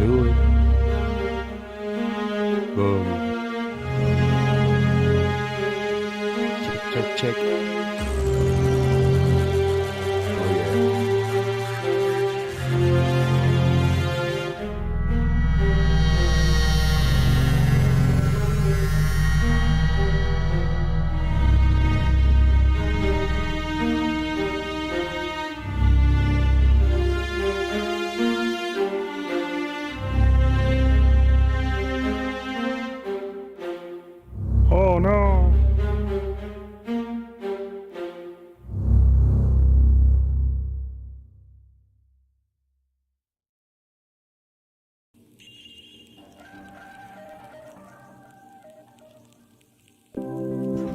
do it. Boom. Check, check, check. Oh yeah. Oh no.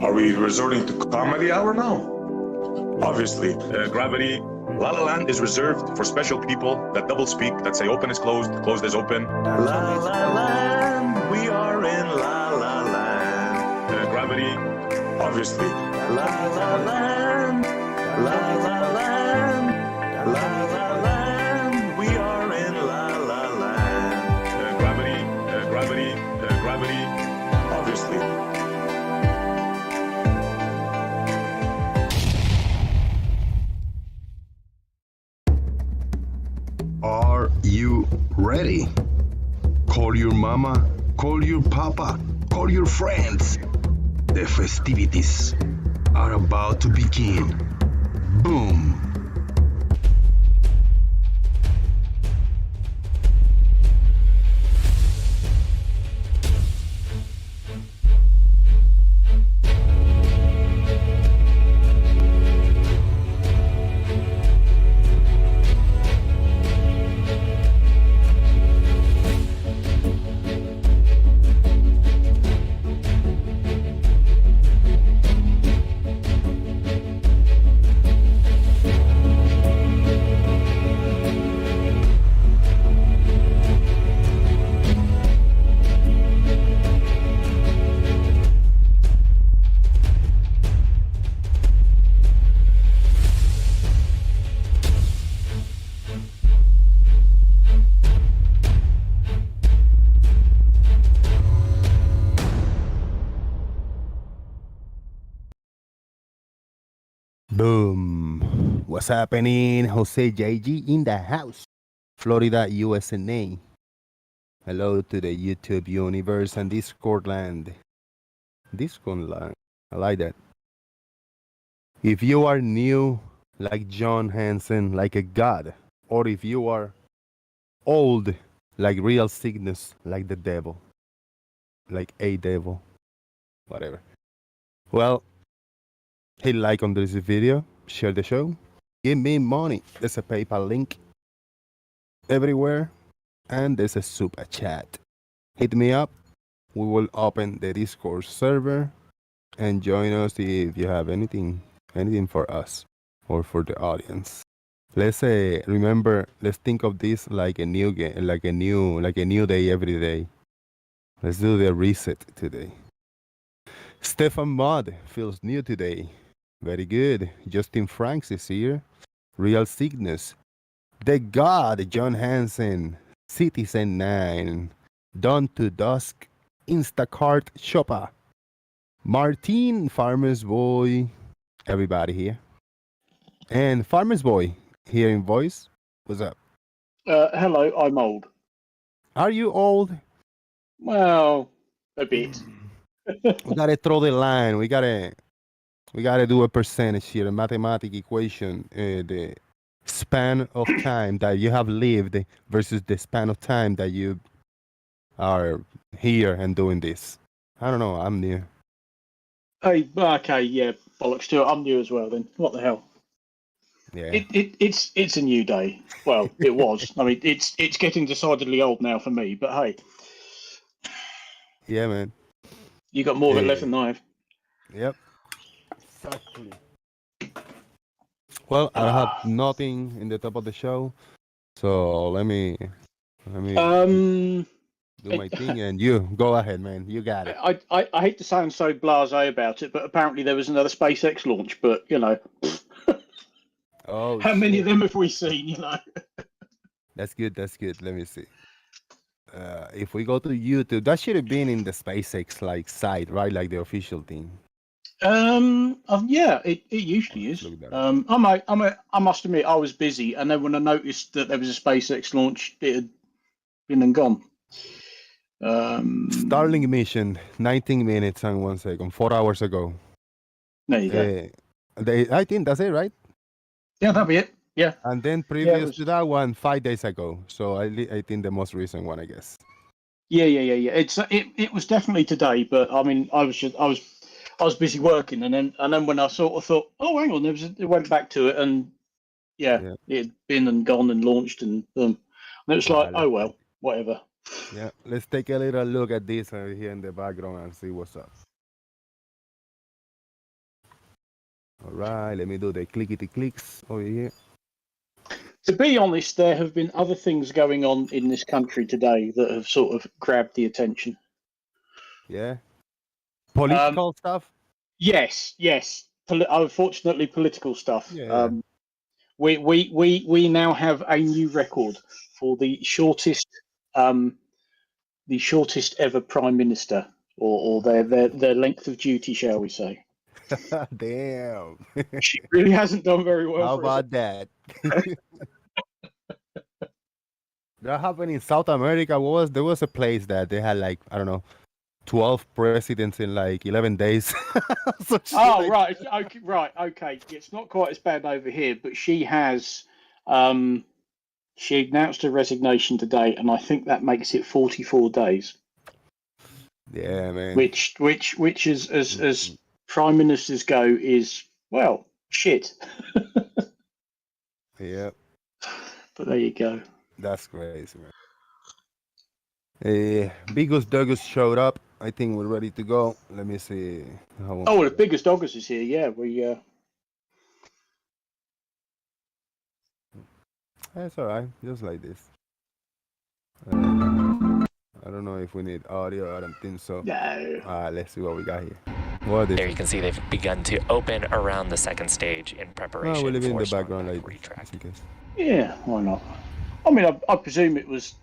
Are we resorting to comedy hour now? Obviously, Gravity, La La Land is reserved for special people that double speak, that say open is closed, closed is open. La La Land, we are in La La Land. Gravity, obviously. La La Land, La La Land, La La Land, we are in La La Land. Gravity, obviously. Are you ready? Call your mama, call your papa, call your friends. The festivities are about to begin. Boom! Boom. What's happening? Jose JG in the house. Florida, USA. Hello to the YouTube universe and Discord land. Discord land. I like that. If you are new, like John Hansen, like a god, or if you are old, like real sickness, like the devil, like a devil, whatever. Well, hit like on this video, share the show, give me money. There's a PayPal link everywhere, and there's a super chat. Hit me up. We will open the Discord server and join us if you have anything for us or for the audience. Let's remember. Let's think of this like a new game, like a new day every day. Let's do the reset today. Stefan Mudd feels new today. Very good. Justin Franks is here. Real Cygnus. The God, John Hansen. Citizen 9. Dawn to Dusk. Instacart Shopper. Martin, Farmer's Boy. Everybody here. And Farmer's Boy here in voice. What's up? Hello, I'm old. Are you old? Well, a bit. We gotta throw the line. We gotta do a percentage here, a mathematical equation. The span of time that you have lived versus the span of time that you are here and doing this. I don't know. I'm new. Hey, okay, yeah, bollocks to it. I'm new as well. Then what the hell? Yeah. It's a new day. Well, it was. I mean, it's getting decidedly old now for me. But hey, Yeah, man. you got more of it left than I have. Yep. Exactly. Well, I have nothing in the top of the show, so let me do my thing, and you go ahead, man. You got it. I hate to sound so blasé about it, but apparently there was another SpaceX launch. But you know, Oh, how many of them have we seen? You know. That's good. That's good. Let me see. if we go to YouTube, that should have been in the SpaceX like site, right? Like the official thing. Yeah, it usually Let's is. look that up. I must admit, I was busy, and then when I noticed that there was a SpaceX launch, it had been and gone. Starlink mission, 19 minutes and 1 second, 4 hours ago. There you go. I think that's it, right? Yeah, that'll be it. Yeah. And then Yeah, previous it to that one, 5 days ago. So I think the most recent one, I guess. Yeah. It was definitely today, but I mean, I was busy working, and then when I sort of thought, oh, hang on, it went back to it, and Yeah. it had been and gone and launched, and it was like, let's oh well, whatever. Yeah, let's take a little look at this here in the background and see what's up. All right, let me do the clickety clicks over here. To be honest, there have been other things going on in this country today that have sort of grabbed the attention. Yeah. Political stuff? Yes. Unfortunately, political stuff. Yeah. We now have a new record for the shortest ever prime minister, or their length of duty, shall we say? Damn. She really hasn't done very well. How about that? That happened in South America. There was a place that they had like, I don't know, 12 presidents in like 11 days. Right. Okay. It's not quite as bad over here, but she has. She announced her resignation today, and I think that makes it 44 days. Yeah, man. Which is as prime ministers go is, well, shit. Yeah. But there you go. That's crazy, man. Biggest Douglas showed up. I think we're ready to go. Let me see. The biggest Doggers is here. Yeah, we. That's all right. Just like this. I don't know if we need audio. I don't think so. No. Let's see what we got here. There you can see they've begun to open around the second stage in preparation we'll leave it in for the background like retract. Yeah, why not? I mean, I presume it was,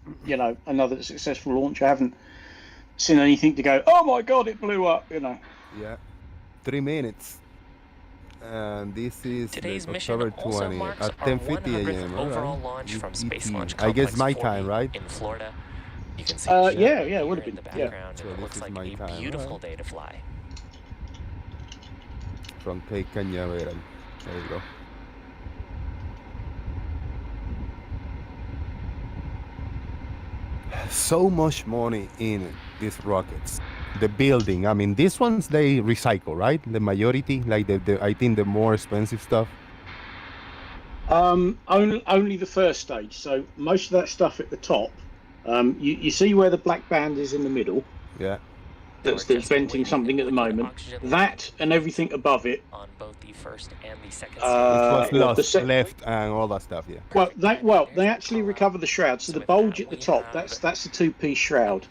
another successful launch. I haven't seen anything to go, oh my god, it blew up, Yeah, 3 minutes. And this is today's mission October also 20 marks at our 10:50 100th a.m. overall launch from Space Launch I Complex guess my 40 time, right? in Florida. You can see it would have been in the background, So and it looks like a time. beautiful day to fly. From Cape Cañaveral. There you go. So much money in these rockets. The building, I mean, these ones they recycle, right? The majority, like I think the more expensive stuff. Only the first stage. So most of that stuff at the top, you see where the black band is in the middle. Yeah. That's venting something at the moment. That and everything above it. On both the first and the second It was left and all that stuff, yeah. Well, they actually recover the shroud. So the bulge at the top, that's a two-piece shroud.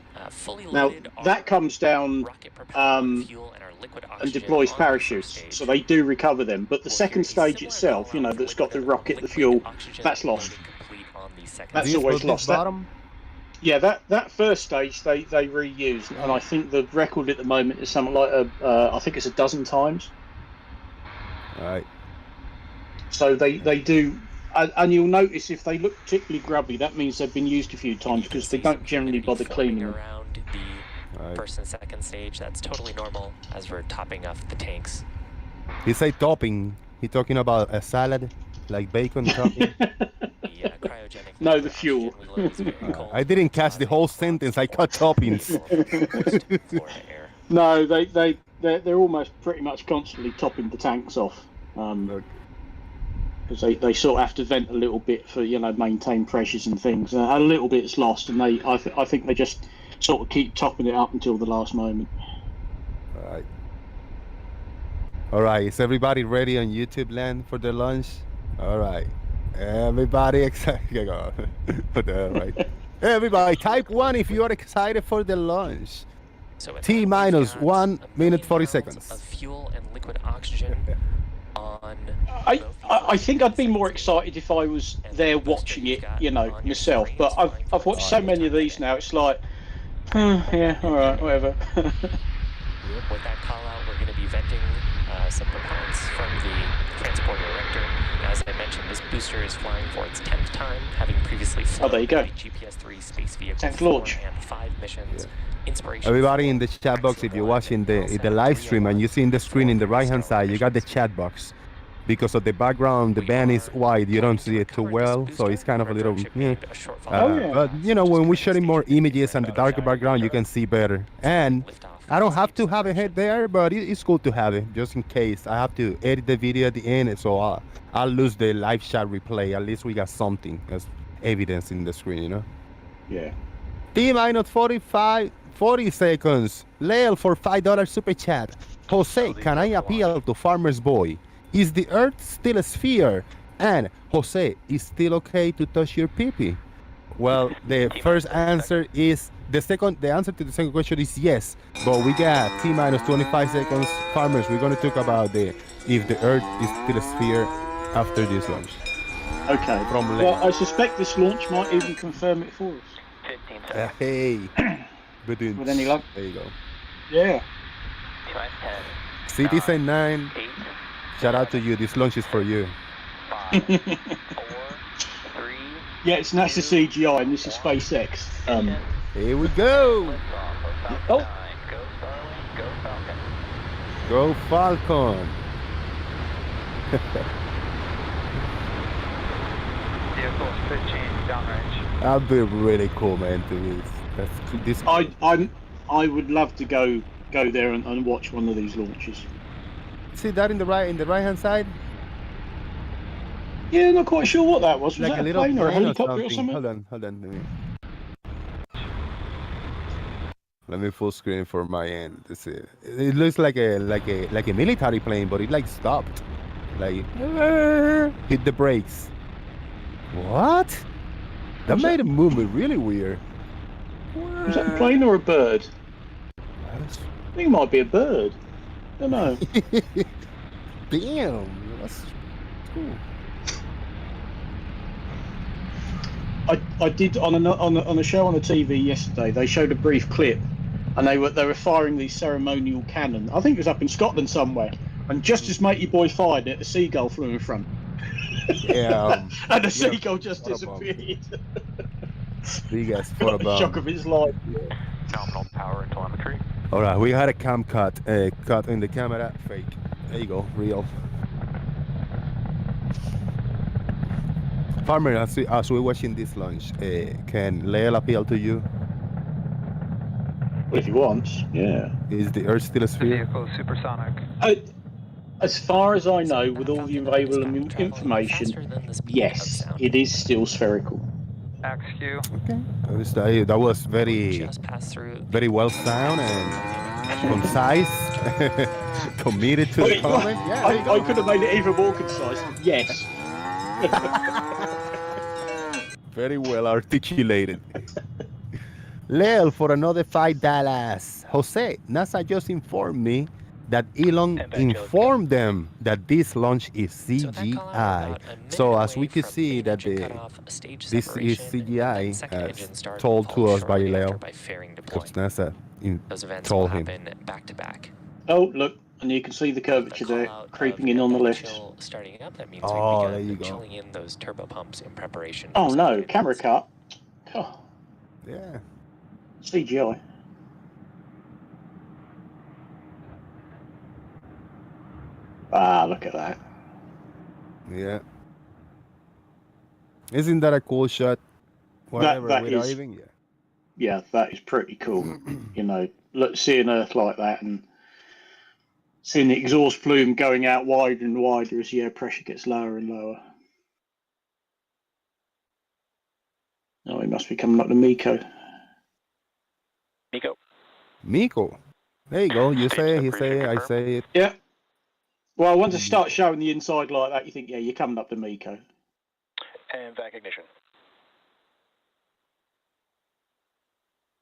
Now that comes down and deploys parachutes, so they do recover them. But the second stage itself, that's got the rocket, the fuel, that's lost. That's always lost. Yeah, that first stage they reuse, and I think the record at the moment is something like I think it's 12 times. Right. So they do, and you'll notice if they look particularly grubby, that means they've been used a few times because they don't generally bother cleaning them. Around the first and second stage, that's totally normal as we're topping off the tanks. He said topping. He talking about a salad, like bacon topping. No, the fuel. I didn't catch the whole sentence. I cut toppings. No, they're almost pretty much constantly topping the tanks off. Because they sort of have to vent a little bit for maintain pressures and things. A little bit's lost, and I think they just sort of keep topping it up until the last moment. All right. Is everybody ready on YouTube land for the launch? All right. Everybody excited. Right. Everybody, type 1 if you are excited for the launch. So T minus 1 minute 40 seconds. Of fuel and liquid oxygen on. I I think I'd be more excited if I was there watching it, myself. But I've watched so many of these now. It's like, yeah, all right, whatever. With that call out, we're going to be venting some propellants from the transporter erector. As I mentioned, this booster is flying for its 10th time, having previously flown there you go. the GPS-3 space vehicle 10th 4 launch. and 5 missions. Inspiration. Everybody in the chat box, if you're watching the live stream and you see in the screen in the right-hand side, you got the chat box. Because of the background, the band is wide, you don't see it too well, so it's kind of a little, But, when we're showing more images and the darker background, you can see better. And I don't have to have it there, but it's cool to have it, just in case. I have to edit the video at the end, so I'll lose the live chat replay. At least we got something as evidence in the screen, Yeah. T-minus 40 seconds. Leel for $5 super chat. Jose, can I appeal to Farmer's Boy? Is the Earth still a sphere? And Jose, is still okay to touch your pee-pee? Well, the first answer is the answer to the second question is yes. But we got T-minus 25 seconds. Farmers, we're gonna talk about if the Earth is still a sphere after this launch. Okay. Well, I suspect this launch might even confirm it for us. Hey. With any luck. There you go. Yeah. Citizen 9. Shout out to you. This launch is for you. 5, 4, 3. Yeah, it's NASA CGI, and this is SpaceX. Here we go. Oh. Go Falcon. Vehicles 15 downrange. That'd be really cool, man. I would love to go there and watch one of these launches. See that in the right hand side? Yeah, not quite sure what that was. Was Like that a little plane or a plane helicopter or something? Hold on. Let me full screen for my end. It looks like a military plane, but it stopped. Hit the brakes. What? That made the movement really weird. Was that a plane or a bird? I think it might be a bird. I don't know. Damn, that's cool. I did on a show on the TV yesterday. They showed a brief clip, and they were firing these ceremonial cannon. I think it was up in Scotland somewhere. And just as Matey Boy fired it, a seagull flew in front. Yeah, and the seagull just disappeared. Big ass photobomb. Shock of his life. Nominal power and telemetry. All right, we had a cam cut in the camera. Fake. There you go, real. Farmer, as we're watching this launch, can Leel appeal to you? Well, if he wants, yeah. Is the Earth still a The sphere? vehicle is supersonic. As far as I know, with all the available information, yes, it is still spherical. XQ. Okay, that was very well sound and concise. Committed to the comment. Yeah, I could have made it even more concise. Yes. Very well articulated. Leel for another $5. Jose, NASA just informed me that Elon informed them that this launch is CGI. So as we could see that this is CGI, as told to us by Leo, because NASA told him. Back to back. Oh, look, and you can see the curvature there, creeping in on the left. Starting up, that means there you go. chilling in those turbo pumps in preparation. Oh no, camera cut. Oh, Yeah. CGI. Ah, look at that. Yeah. Isn't that a cool shot? Whatever, that without is- even, yeah. Yeah, that is pretty cool. Look, seeing Earth like that and seeing the exhaust plume going out wider and wider as the air pressure gets lower and lower. Oh, he must be coming up to Miko. Miko. There you go. You say it, he say it, I say it. Yeah. Well, once I start showing the inside like that, you think, yeah, you're coming up to Miko. And vac ignition.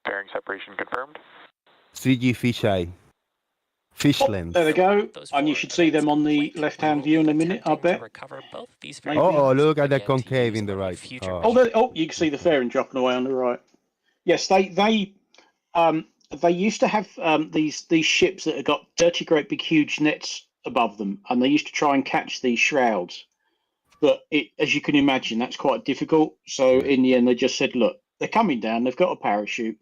Bearing separation confirmed. CG fisheye. Fish Oh, lens. there they go. Those And you four should see them on the events complete, left-hand we view will in a be minute, I attempting to bet. recover both these Maybe. Oh, look at the again, to concave use in the on a right. future Oh. Oh, mission. you can see the fairing dropping away on the right. Yes, they used to have these ships that have got dirty, great big, huge nets above them, and they used to try and catch these shrouds. But as you can imagine, that's quite difficult. So in the end, they just said, "Look, they're coming down. They've got a parachute.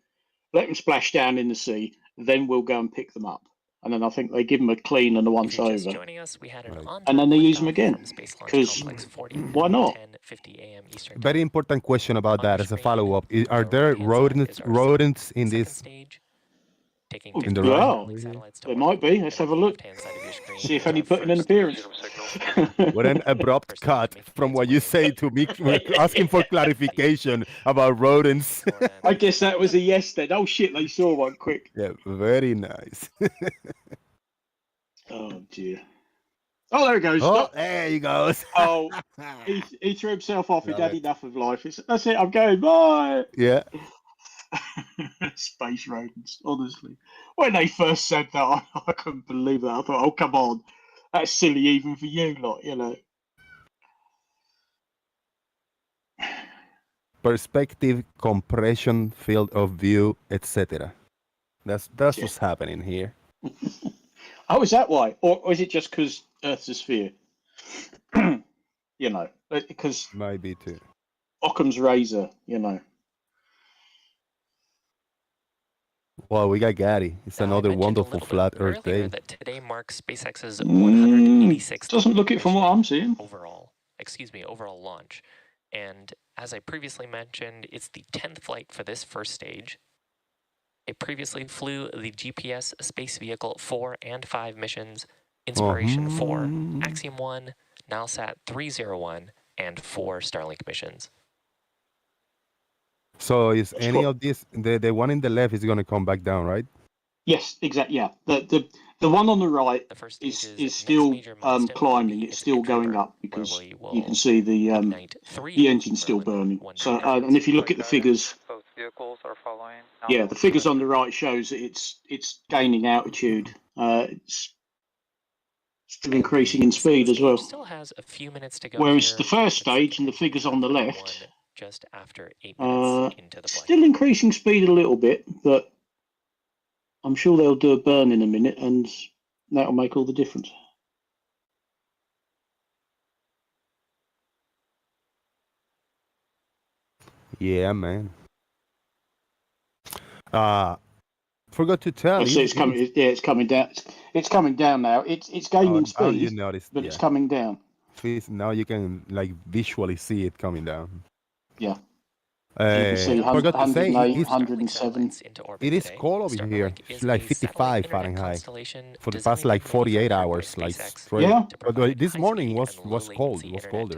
Let them splash down in the sea. Then we'll go and pick them up." And then I think they give them a clean and a once If you're just over, joining us, we had an Right. and then they use them liftoff again. from Space Launch Because Complex 40 why not? 10:50 a.m. Eastern Very Time. important question about On that your as a screen, follow-up. Are on the there right-hand side is our rodents in second this? stage, taking Oh, In the 50 right? Starlink satellites to there orbit. might be. Let's And have a on the look. left-hand side of your screen See if is any our put in an first appearance. What an abrupt First cut stage from making what its you way say to me into asking for clarification about rodents. I guess that was a yes then. Oh shit, they saw one quick. Yeah, very nice. Oh dear. Oh, there he goes. Oh, No. there he goes. Oh, he threw himself off. He'd Love had it. enough of life. That's it. I'm going. Bye. Yeah. Space rodents, honestly. When they first said that, I couldn't believe that. I thought, oh, come on. That's silly even for you lot, you know. Perspective, compression, field of view, etc. That's Yeah. what's happening here. Oh, is that why? Or is it just because Earth's a sphere? You know, because Might be too. Occam's razor, you know. Well, we got Gary. It's another wonderful flat Earth day. that today marks SpaceX's 186th Doesn't look it from what I'm seeing. overall launch. And as I previously mentioned, it's the 10th flight for this first stage. It previously flew the GPS Space Vehicle 4 and 5 missions, Inspiration 4, Axiom 1, Nilesat 301, and 4 Starlink missions. So is That's any cool. of this the one in the left is going to come back down, right? Yes, exactly. Yeah, the one on the right The first is stage's next still major milestone will climbing. be It's its still entry going burn, up where because we you will can see the ignite 3 engine's still Merlin burning. 1 So engines. and if you look at the figures, Both vehicles are following. yeah, the figures on the right shows that it's gaining altitude. It's still And increasing the in speed as well. Still has a few minutes to go. Whereas here. the first Its stage and the second figures on the left, one just after 8 minutes into the flight. still increasing speed a little bit, but I'm sure they'll do a burn in a minute, and that'll make all the difference. yeah, man. Forgot to tell So it's coming. Yeah, it's coming down. It's coming down now. It's gaining now you speed, noticed, but yeah. it's coming down. Now you can like visually see it coming down. Yeah. You can see forgot to say 108, it's, 107. it is cold over here. It's like 55 Fahrenheit for the past like 48 hours, like straight. Yeah. But this morning was cold. It was colder.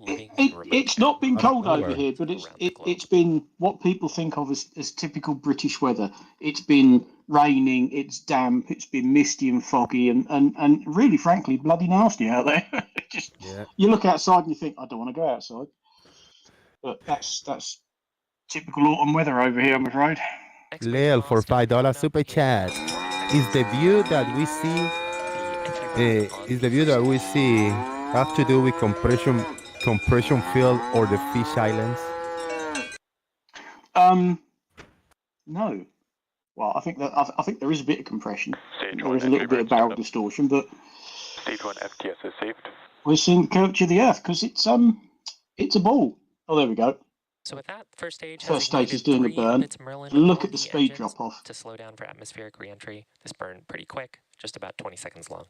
It's not been Out of cold over nowhere. here, but it's been what people think of as typical British weather. It's been raining, it's damp, it's been misty and foggy, and really, frankly, bloody nasty out there. Just you look outside and you think, I don't want to go outside. But that's typical autumn weather over here, I'm afraid. Leel for $5 super chat. Is the view that we see have to do with compression field or the fish islands? No. Well, I think there is a bit of compression. Stage There 1 is a little entry bit of burn barrel startup. distortion, but Stage 1 FTS is saved. we're seeing the curvature of the Earth because it's a ball. Oh, there we go. So with that, first stage is doing a burn. Look at the speed drop off. To slow down for atmospheric re-entry. This burned pretty quick, just about 20 seconds long.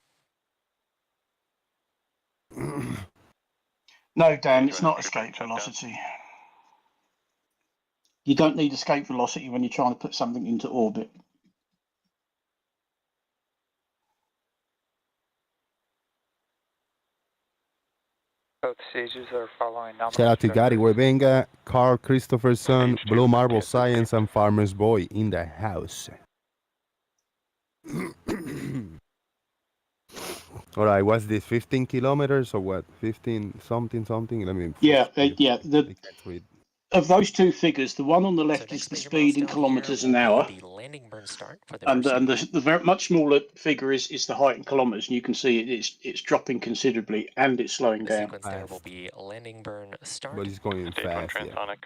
No, Dan, it's not escape velocity. You don't need escape velocity when you're trying to put something into orbit. Both stages are following nominal. Shout out to Gary Webenga, Carl Christopherson, Stage Blue 2, Marble FTS is Science, saved. and Farmer's Boy in the house. All right, what's this? 15 kilometers or what? 15 something? Let me. Yeah, I yeah. can't read. Of those two figures, the one on the left So is next the major speed in milestone here kilometers an will hour, be the landing burn start for the and first the very much smaller figure is the height in kilometers. And you can see it's dropping considerably and it's slowing The down. sequence there will be landing burn start. But it's going Stage 1 fast, yeah. transonic.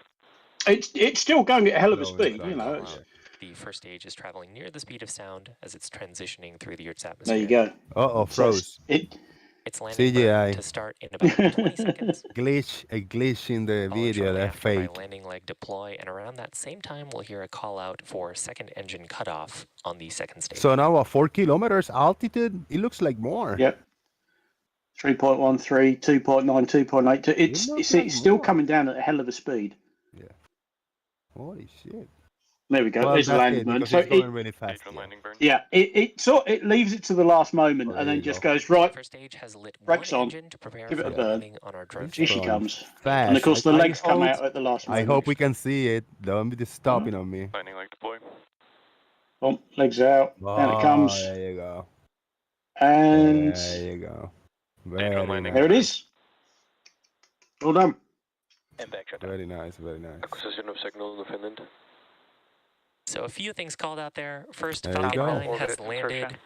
It's still going at a hell of a Slow and speed, slow, you know. yeah. The first stage is traveling near the speed of sound as it's transitioning through the Earth's There atmosphere. you go. Uh-oh, froze. It's landing burn CGI. to start in about 20 seconds. A glitch in the Followed video, shortly that's after by fake. landing leg deploy, and around that same time we'll hear a call out for second engine cutoff on the second stage. So now at 4 kilometers altitude, it looks like more. Yep. 3.13, 2.9, 2.8. It's still coming down at a hell of a speed. Yeah. Holy shit. There we go. Well, There's the that's landing it, burn. because So it's going really fast. Stage 1 landing burn. it leaves it to the last moment Oh, and there then you just go. goes right. First stage has lit Brakes one on. engine to prepare Give it for a burn. landing on our drone It's Here station. she going comes. fast. And of course the I legs come hope- out at the last I moment. hope we can see it. Don't be stopping on me. Landing leg deploy. Oh, legs out. Down it comes. There you go. And There you go. Stage 1 landing. there it is. Well done. And back shut down. Very nice, very nice. Acquisition of signal in Finland. So a few things called out there. First, There you Falcon go. 9 has Orbit landed. insertion.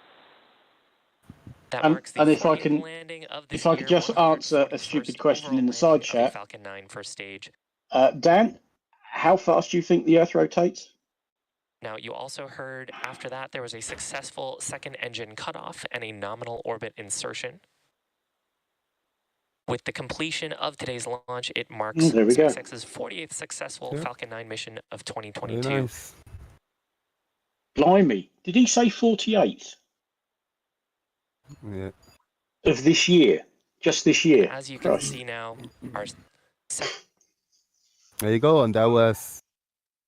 That And- marks the and if I 40th can- landing of this if I could year, just answer a 141st stupid question in the overall side landing of chat. the Falcon 9 first stage. Dan, how fast do you think the Earth rotates? Now, you also heard after that there was a successful second engine cutoff and a nominal orbit insertion. With the completion of today's launch, it marks There we go. SpaceX's 48th successful Yeah. Falcon 9 mission of Very 2022. nice. Blimey. Did he say 48th Yeah. of this year? Just this year? As you can Christ. see now, our There you go. And that was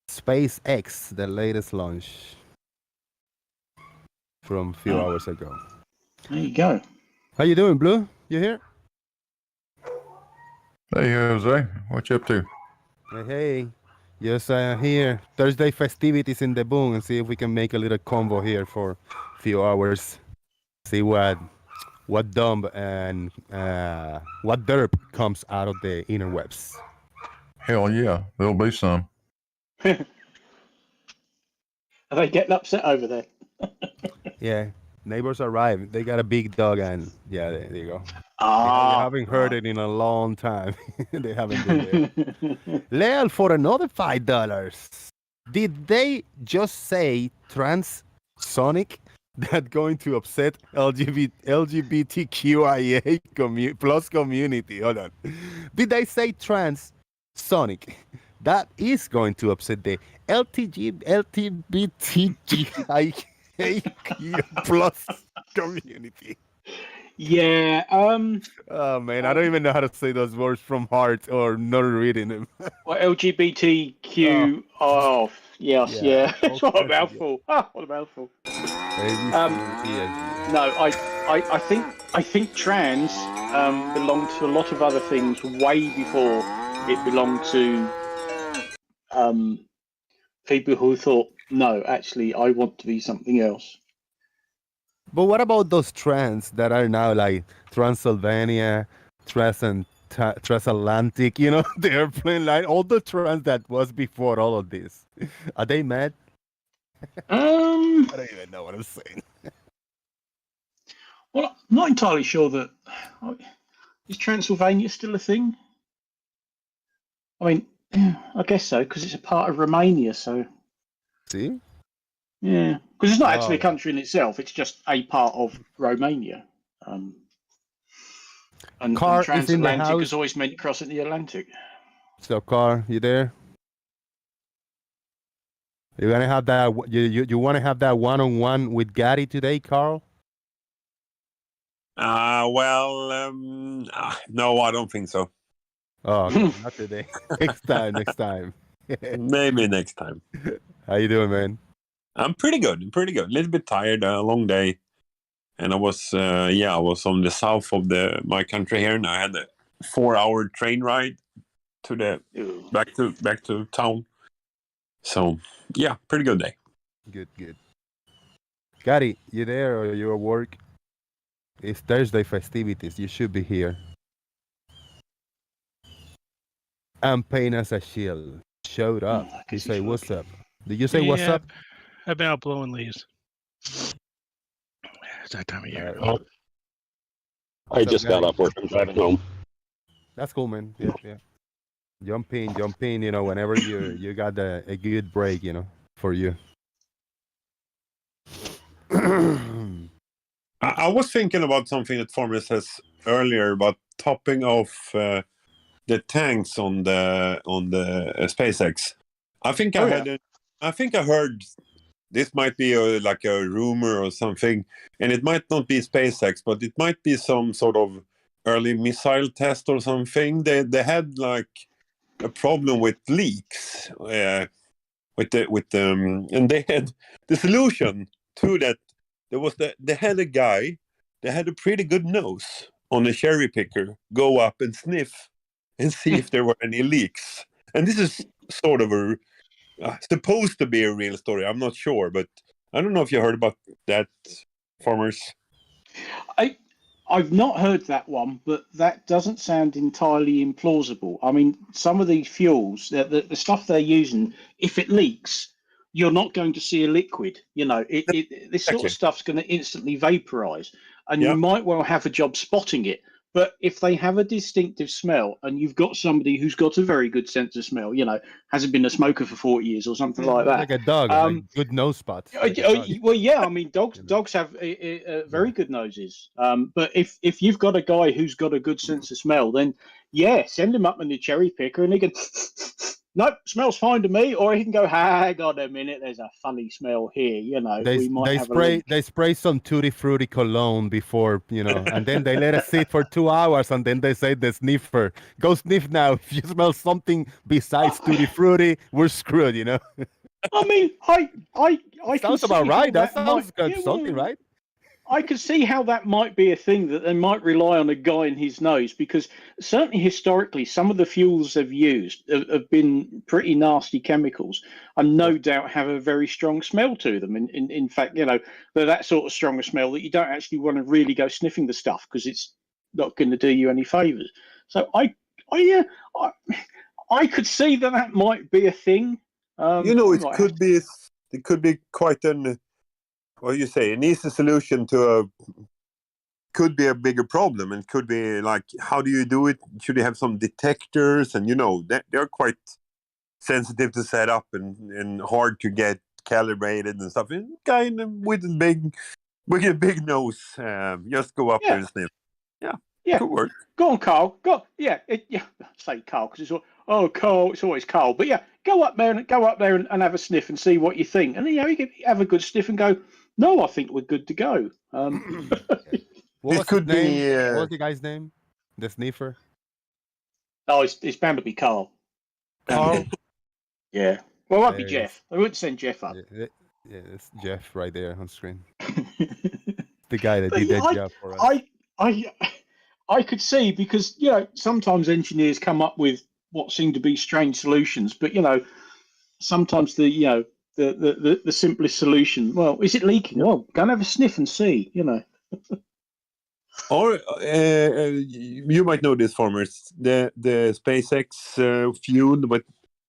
SpaceX, the latest launch from a few hours ago. There you go. How you doing, Blue? You here? Hey, Jose, what you up to? Hey. Just here. Thursday festivities in the boom and see if we can make a little combo here for a few hours. See what dumb and what derp comes out of the interwebs. Hell yeah, there'll be some. Are they getting upset over there? Yeah, neighbors arrived. They got a big dog, and yeah, there you go. We Ah. haven't heard it in a long time. They haven't been there. Leal for another $5. Did they just say transonic? That going to upset LGBTQIA plus community. Hold on. Did they say transonic? That is going to upset the LGBTQIA plus community. Yeah. Oh man, I don't even know how to say those words from heart or not reading them. Well, LGBTQ. Oh, yes, Yeah. yeah. It's what a Okay. mouthful. Ah, what a mouthful. ABC, ESG. No, I think trans belonged to a lot of other things way before it belonged to people who thought, no, actually, I want to be something else. But what about those trans that are now like Transylvania, Transatlantic, you know, the airplane line, all the trans that was before all of this? Are they mad? I don't even know what I'm saying. Well, I'm not entirely sure that is Transylvania still a thing. I mean, I guess so because it's a part of Romania. So See? yeah, because it's not actually a Wow. country in itself; it's just a part of Romania. And Car is in the transatlantic house. has always meant crossing the Atlantic. So, Carl, you there? You gonna have that? You want to have that one-on-one with Gary today, Carl? No, I don't think so. Oh, okay, not today. Next time. Next time. Maybe next time. How you doing, man? I'm pretty good. A little bit tired. A long day, and I was on the south of my country here, and I had a 4-hour train ride to the back to town. So yeah, pretty good day. Good. Gary, you there or you at work? It's Thursday festivities. You should be here. and paying us a shield. Showed up. He say, "What's up?" Did you say what's up? I've been out blowing leaves. It's that time of year. I just got off work. I'm driving home. That's cool, man. Yeah, yeah. Jump in. You know, whenever you got a good break, you know, for you. I was thinking about something that Farmer says earlier about topping off the tanks on the SpaceX. I think I heard this might be like a rumor or something, and it might not be SpaceX, but it might be some sort of early missile test or something. They had like a problem with leaks and they had the solution to that. They had a guy that had a pretty good nose on a cherry picker go up and sniff and see if there were any leaks. And this is sort of supposed to be a real story. I'm not sure, but I don't know if you heard about that, Farmers. I've not heard that one, but that doesn't sound entirely implausible. I mean, some of these fuels, the stuff they're using, if it leaks, you're not going to see a liquid. You know, this sort of stuff's going to instantly vaporize, and you might well have a job spotting it. But if they have a distinctive smell, and you've got somebody who's got a very good sense of smell, you know, hasn't been a smoker for 40 years or something like that, like a dog, like good nose spots. Like well, yeah, I mean, dogs have very good noses. But if you've got a guy who's got a good sense of smell, then yeah, send him up in the cherry picker, and he can. Nope, smells fine to me. Or he can go, hang on a minute, there's a funny smell here. You know, they spray some tutti frutti cologne before, you know, and then they let it sit for 2 hours, and then they say the sniffer, go sniff now. If you smell something besides tutti frutti, we're screwed. You know. I mean, I sounds about right. That sounds good. Something, right? I could see how that might be a thing, that they might rely on a guy in his nose, because certainly historically, some of the fuels they've used have been pretty nasty chemicals, and no doubt have a very strong smell to them. In fact, you know, they're that sort of stronger smell that you don't actually want to really go sniffing the stuff, because it's not going to do you any favors. So I could see that might be a thing. You know, it could be quite an. What you say, an easy solution to could be a bigger problem, and could be like, how do you do it? Should you have some detectors? And you know, they're quite sensitive to set up and hard to get calibrated and stuff. And kind of with a big nose, just go up there and sniff. Yeah, could work. Go on, Carl. Go. Yeah, say Carl, because it's Carl. It's always Carl. But yeah, go up there and have a sniff and see what you think. And you know, you can have a good sniff and go, no, I think we're good to go. What could be. What was the guy's name? The sniffer. Oh, it's bound to be Carl. Carl. Yeah. Well, it might be Jeff. I wouldn't send Jeff up. Yeah, it's Jeff right there on screen. The guy that did that job for us. I could see, because you know, sometimes engineers come up with what seem to be strange solutions, but you know, sometimes the simplest solution. Well, is it leaking? Oh, go and have a sniff and see. You know. Or you might know this, Farmers. The SpaceX fuel, but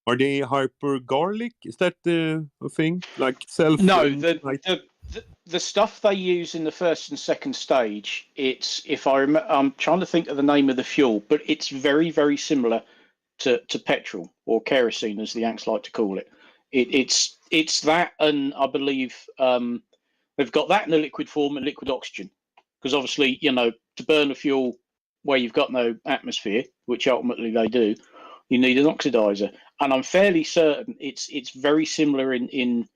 are they hyper garlic? Is that a thing? Like self? No, the stuff they use in the first and second stage, it's, if I remember, I'm trying to think of the name of the fuel, but it's very, very similar to petrol, or kerosene, as the Yanks like to call it. It's that, and I believe they've got that in a liquid form and liquid oxygen, because obviously, you know, to burn a fuel where you've got no atmosphere, which ultimately they do, you need an oxidizer. And I'm fairly certain it's very similar in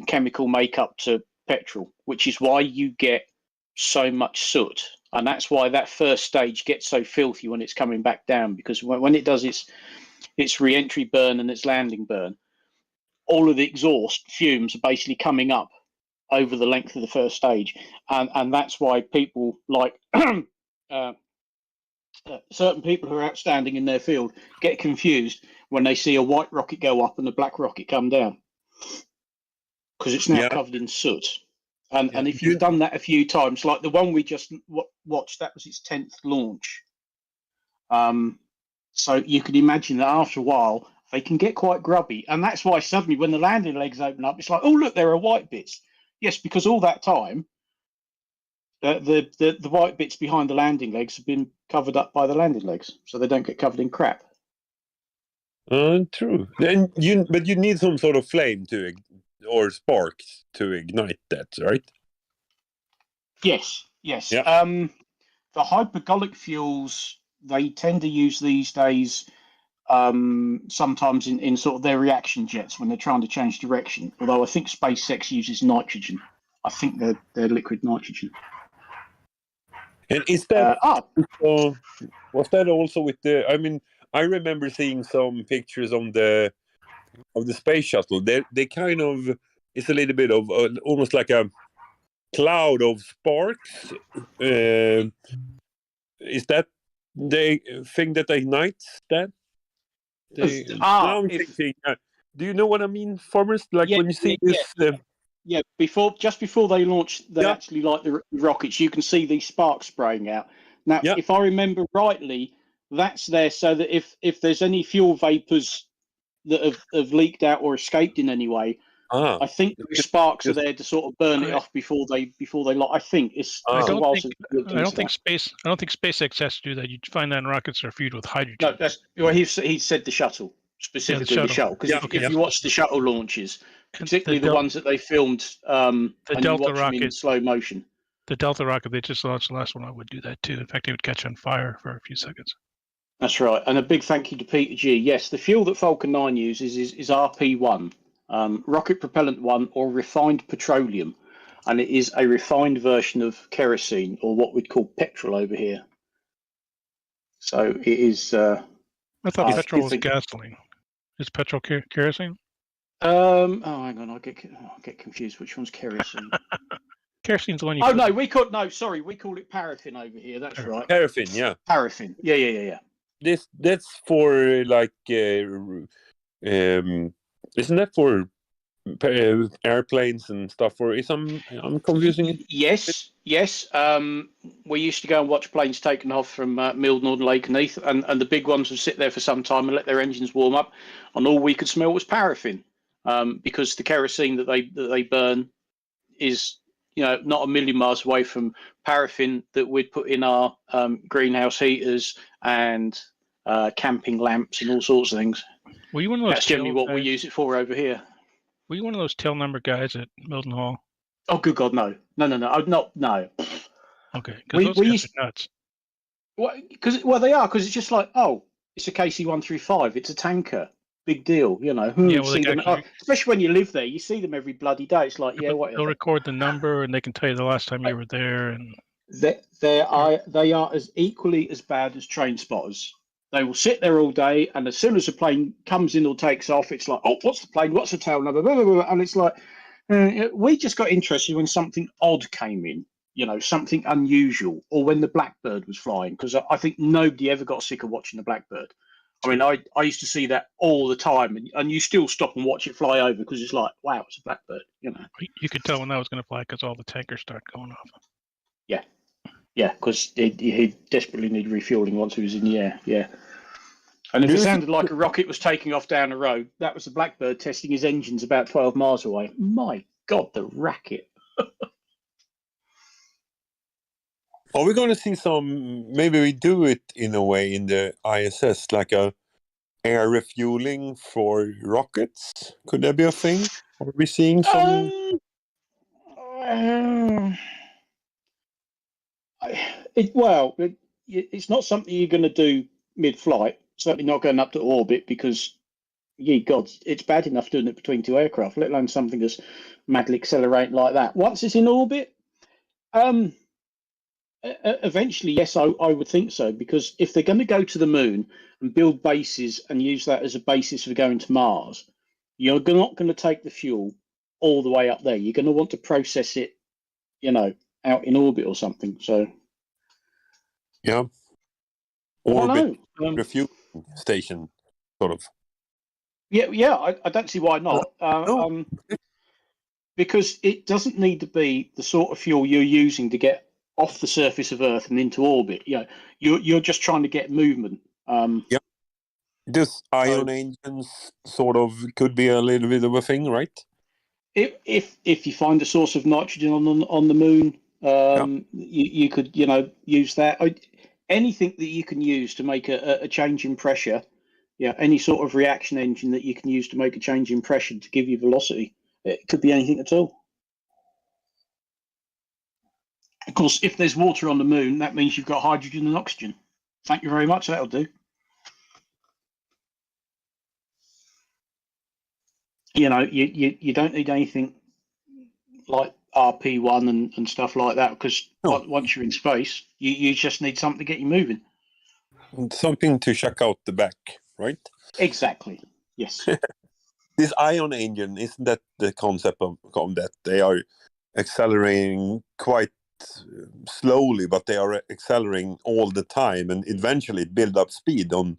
chemical makeup to petrol, which is why you get so much soot, and that's why that first stage gets so filthy when it's coming back down, because when it does its re-entry burn and its landing burn, all of the exhaust fumes are basically coming up over the length of the first stage, and that's why people like certain people who are outstanding in their field get confused when they see a white rocket go up and a black rocket come down, because it's now covered in soot. And if you've done that a few times, like the one we just watched, that was its 10th launch. So you can imagine that after a while, they can get quite grubby. And that's why suddenly when the landing legs open up, it's like, oh, look, there are white bits. Yes, because all that time, the white bits behind the landing legs have been covered up by the landing legs, so they don't get covered in crap. True. Then but you need some sort of flame or sparks to ignite that, right? Yes, yes. Yeah. The hypergolic fuels, they tend to use these days sometimes in sort of their reaction jets when they're trying to change direction. Although I think SpaceX uses nitrogen. I think they're liquid nitrogen. And is that was that also with the? I mean, I remember seeing some pictures of the space shuttle. They kind of, it's a little bit of almost like a cloud of sparks. Is that the thing that ignites that? Now I'm thinking. Do you know what I mean, farmers? Like when you see this. Yeah, just before they launch, they actually light the rockets. You can see these sparks spraying out. Now, if I remember rightly, that's there so that if there's any fuel vapors that have leaked out or escaped in any way, I think the sparks are there to sort of burn it off before they light. I think it's. I don't think SpaceX has to do that. You find that in rockets that are fueled with hydrogen. No, he said the shuttle. Specifically the shuttle, because if you watch the shuttle launches, particularly the ones that they filmed, and you watch them in slow motion. The Delta rocket they just launched, the last one, I would do that too. In fact, it would catch on fire for a few seconds. That's right, and a big thank you to Peter G. Yes, the fuel that Falcon 9 uses is RP1, rocket propellant 1, or refined petroleum, and it is a refined version of kerosene, or what we'd call petrol over here. So it is. I thought petrol was gasoline. Is petrol kerosene? Oh, hang on, I get confused. Which one's kerosene? Kerosene's the one you. Oh no, we call it paraffin over here. That's right. Paraffin, yeah. Paraffin, yeah. That's for like, isn't that for airplanes and stuff? Or is I'm confusing it? Yes. We used to go and watch planes taking off from Mildenhall and Lakenheath, and the big ones would sit there for some time and let their engines warm up, and all we could smell was paraffin, because the kerosene that they burn is, not a million miles away from paraffin that we'd put in our greenhouse heaters and camping lamps and all sorts of things. Were you one of those? That's generally what we use it for over here. Were you one of those tail number guys at Mildenhall? Oh, good God, no. No. Okay, because those guys are nuts. They are, because it's just like, it's a KC-135, it's a tanker, big deal, especially when you live there, you see them every bloody day. It's like, whatever. They'll record the number and they can tell you the last time you were there, and they are as equally as bad as train spotters. They will sit there all day, and as soon as a plane comes in or takes off, it's like, what's the plane? What's the tail number? Blah, blah, blah. And it's like, we just got interested when something odd came in, something unusual, or when the blackbird was flying, because I think nobody ever got sick of watching the blackbird. I mean, I used to see that all the time, and you still stop and watch it fly over because it's like, wow, it's a blackbird, You could tell when that was going to fly because all the tankers start going off. Yeah, because he desperately needed refueling once he was in the air. Yeah. And if it sounded like a rocket was taking off down the road, that was the blackbird testing his engines about 12 miles away. My God, the racket. Are we going to see maybe we do it in a way in the ISS, like a air refueling for rockets? Could that be a thing? Are we seeing some? It's not something you're going to do mid-flight. Certainly not going up to orbit, because, God, it's bad enough doing it between two aircraft, let alone something that's madly accelerating like that. Once it's in orbit, eventually, yes, I would think so, because if they're going to go to the moon and build bases and use that as a basis for going to Mars, you're not going to take the fuel all the way up there. You're going to want to process it, out in orbit or something. So, yeah, orbit refueling station, sort of. Yeah, I don't see why not. Because it doesn't need to be the sort of fuel you're using to get off the surface of Earth and into orbit. You're just trying to get movement. Just ion engines sort of could be a little bit of a thing, right? If you find a source of nitrogen on the moon, you could use that. Anything that you can use to make a change in pressure, any sort of reaction engine that you can use to make a change in pressure to give you velocity. It could be anything at all. Of course, if there's water on the moon, that means you've got hydrogen and oxygen. Thank you very much. That'll do. You don't need anything like RP1 and stuff like that, because once you're in space, you just need something to get you moving. Something to check out the back, right? Exactly. Yes. This ion engine, isn't that the concept of that they are accelerating quite slowly, but they are accelerating all the time, and eventually build up speed on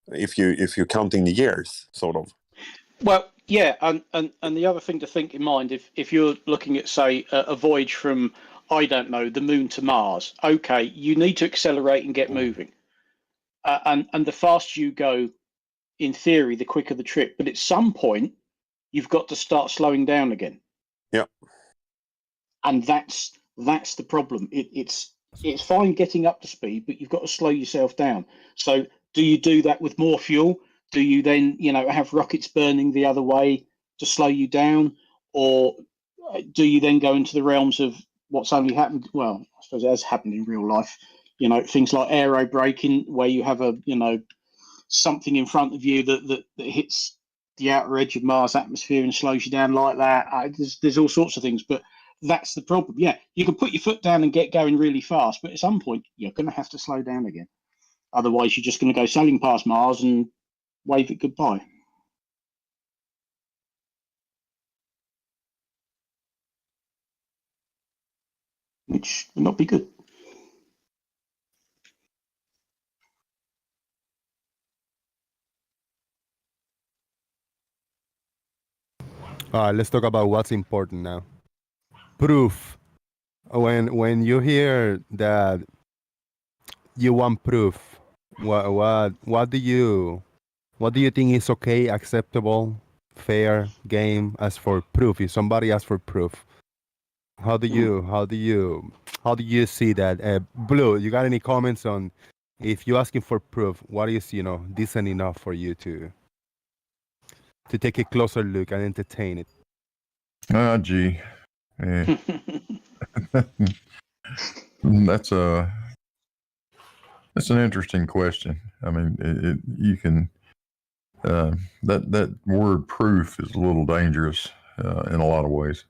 if you're counting the years, sort of. Well, yeah, and the other thing to think in mind, if you're looking at, say, a voyage from, I don't know, the moon to Mars, okay, you need to accelerate and get moving, and the faster you go, in theory, the quicker the trip. But at some point, you've got to start slowing down again. Yeah. And that's the problem. It's fine getting up to speed, but you've got to slow yourself down. So do you do that with more fuel? Do you then, have rockets burning the other way to slow you down? Or do you then go into the realms of what's only happened? Well, I suppose it has happened in real life. Things like aero braking, where you have something in front of you that hits the outer edge of Mars atmosphere and slows you down like that. There's all sorts of things, but that's the problem. Yeah, you can put your foot down and get going really fast, but at some point you're going to have to slow down again. Otherwise, you're just going to go sailing past Mars and wave it goodbye. Which would not be good. Let's talk about what's important now. Proof. When you hear that you want proof, what do you think is okay, acceptable, fair game as for proof? If somebody asks for proof, how do you see that? Blue, you got any comments on if you're asking for proof? What is decent enough for you to take a closer look and entertain it? Gee. That's an interesting question. I mean, you can that word proof is a little dangerous in a lot of ways,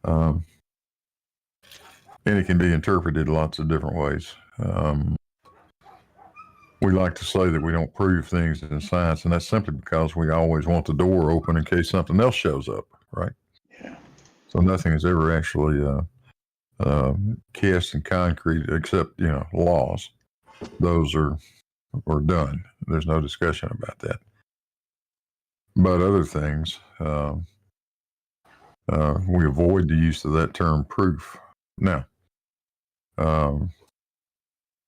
and it can be interpreted lots of different ways. We like to say that we don't prove things in science, and that's simply because we always want the door open in case something else shows up, right? Yeah. So nothing is ever actually cast in concrete except laws. Those are done. There's no discussion about that. But other things, we avoid the use of that term proof. Now,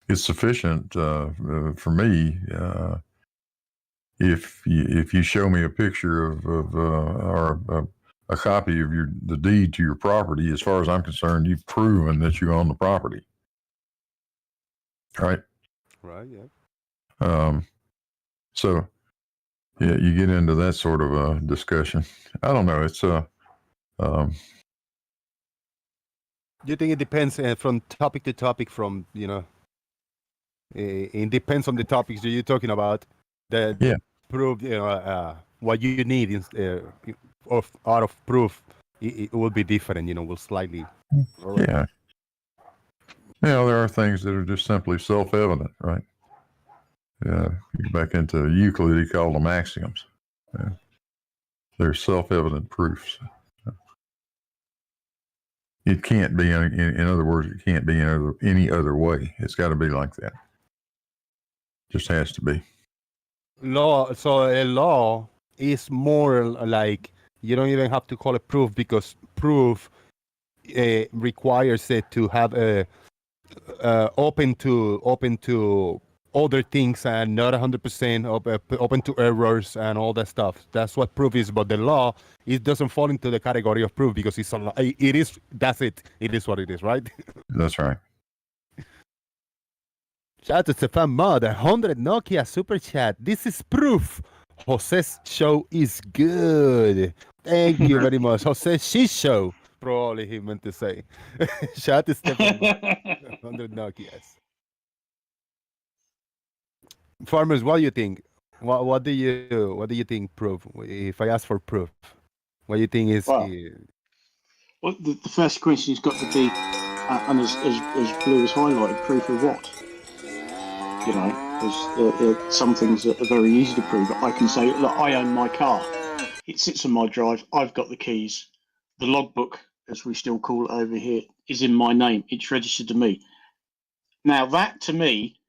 it's sufficient for me if you show me a picture of or a copy of the deed to your property. As far as I'm concerned, you've proven that you own the property, right? Right. Yeah. So, yeah, you get into that sort of a discussion. I don't know. It's Do you think it depends from topic to topic? From it depends on the topics that you're talking about. That prove what you need out of proof. It will be different. Will slightly. Yeah. There are things that are just simply self-evident, right? Yeah, you get back into Euclid, he called them axioms. Yeah. They're self-evident proofs. It can't be, in other words, it can't be any other way. It's got to be like that. Just has to be. Law. So a law is more like you don't even have to call it proof, because proof requires it to have a open to other things and not 100% open to errors and all that stuff. That's what proof is. But the law, it doesn't fall into the category of proof because it's a law. It is. That's it. It is what it is, right? That's right. Shout out to Stefan Mod, 100 Nokia super chat. This is proof. Jose's show is good. Thank you very much. Jose's shit show. Probably he meant to say. Shout out to Stefan Mod, 100 Nokias. Farmers, what do you think? What do you think? Proof. If I ask for proof, what do you think is? Well, the first question's got to be, and as Blue has highlighted, proof of what? You know, there's some things that are very easy to prove. I can say, look, I own my car. It sits on my drive. I've got the keys. The logbook, as we still call it over here, is in my name. It's registered to me. Now, that to me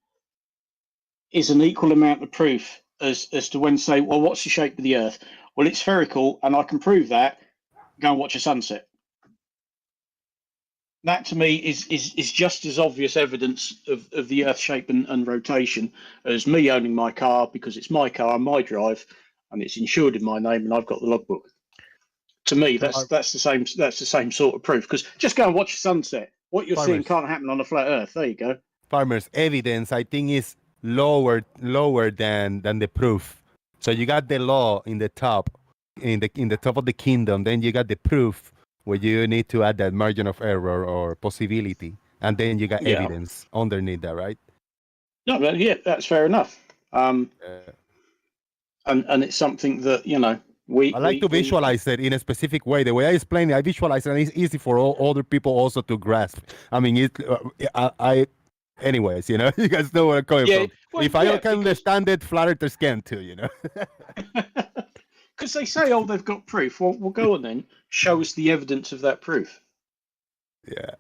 is an equal amount of proof as to when say, well, what's the shape of the Earth? Well, it's spherical, and I can prove that. Go and watch a sunset. That to me is just as obvious evidence of the Earth's shape and rotation as me owning my car because it's my car, my drive, and it's insured in my name, and I've got the logbook. To me, that's the same. That's the same sort of proof. Because just go and watch a sunset. What you're seeing can't happen on a flat Earth. There you go. Farmers, evidence I think is lower than the proof. So you got the law in the top, in the top of the kingdom. Then you got the proof, where you need to add that margin of error or possibility, and then you got evidence underneath that, right? No, but yeah, that's fair enough. And it's something that I like to visualize it in a specific way. The way I explain it, I visualize it, and it's easy for all other people also to grasp. I mean, anyways, you guys know where I'm coming from. Well, if I can understand it, flat earthers can too, Because they say, oh, they've got proof. Well, we'll go on then. Show us the evidence of that proof. Yeah.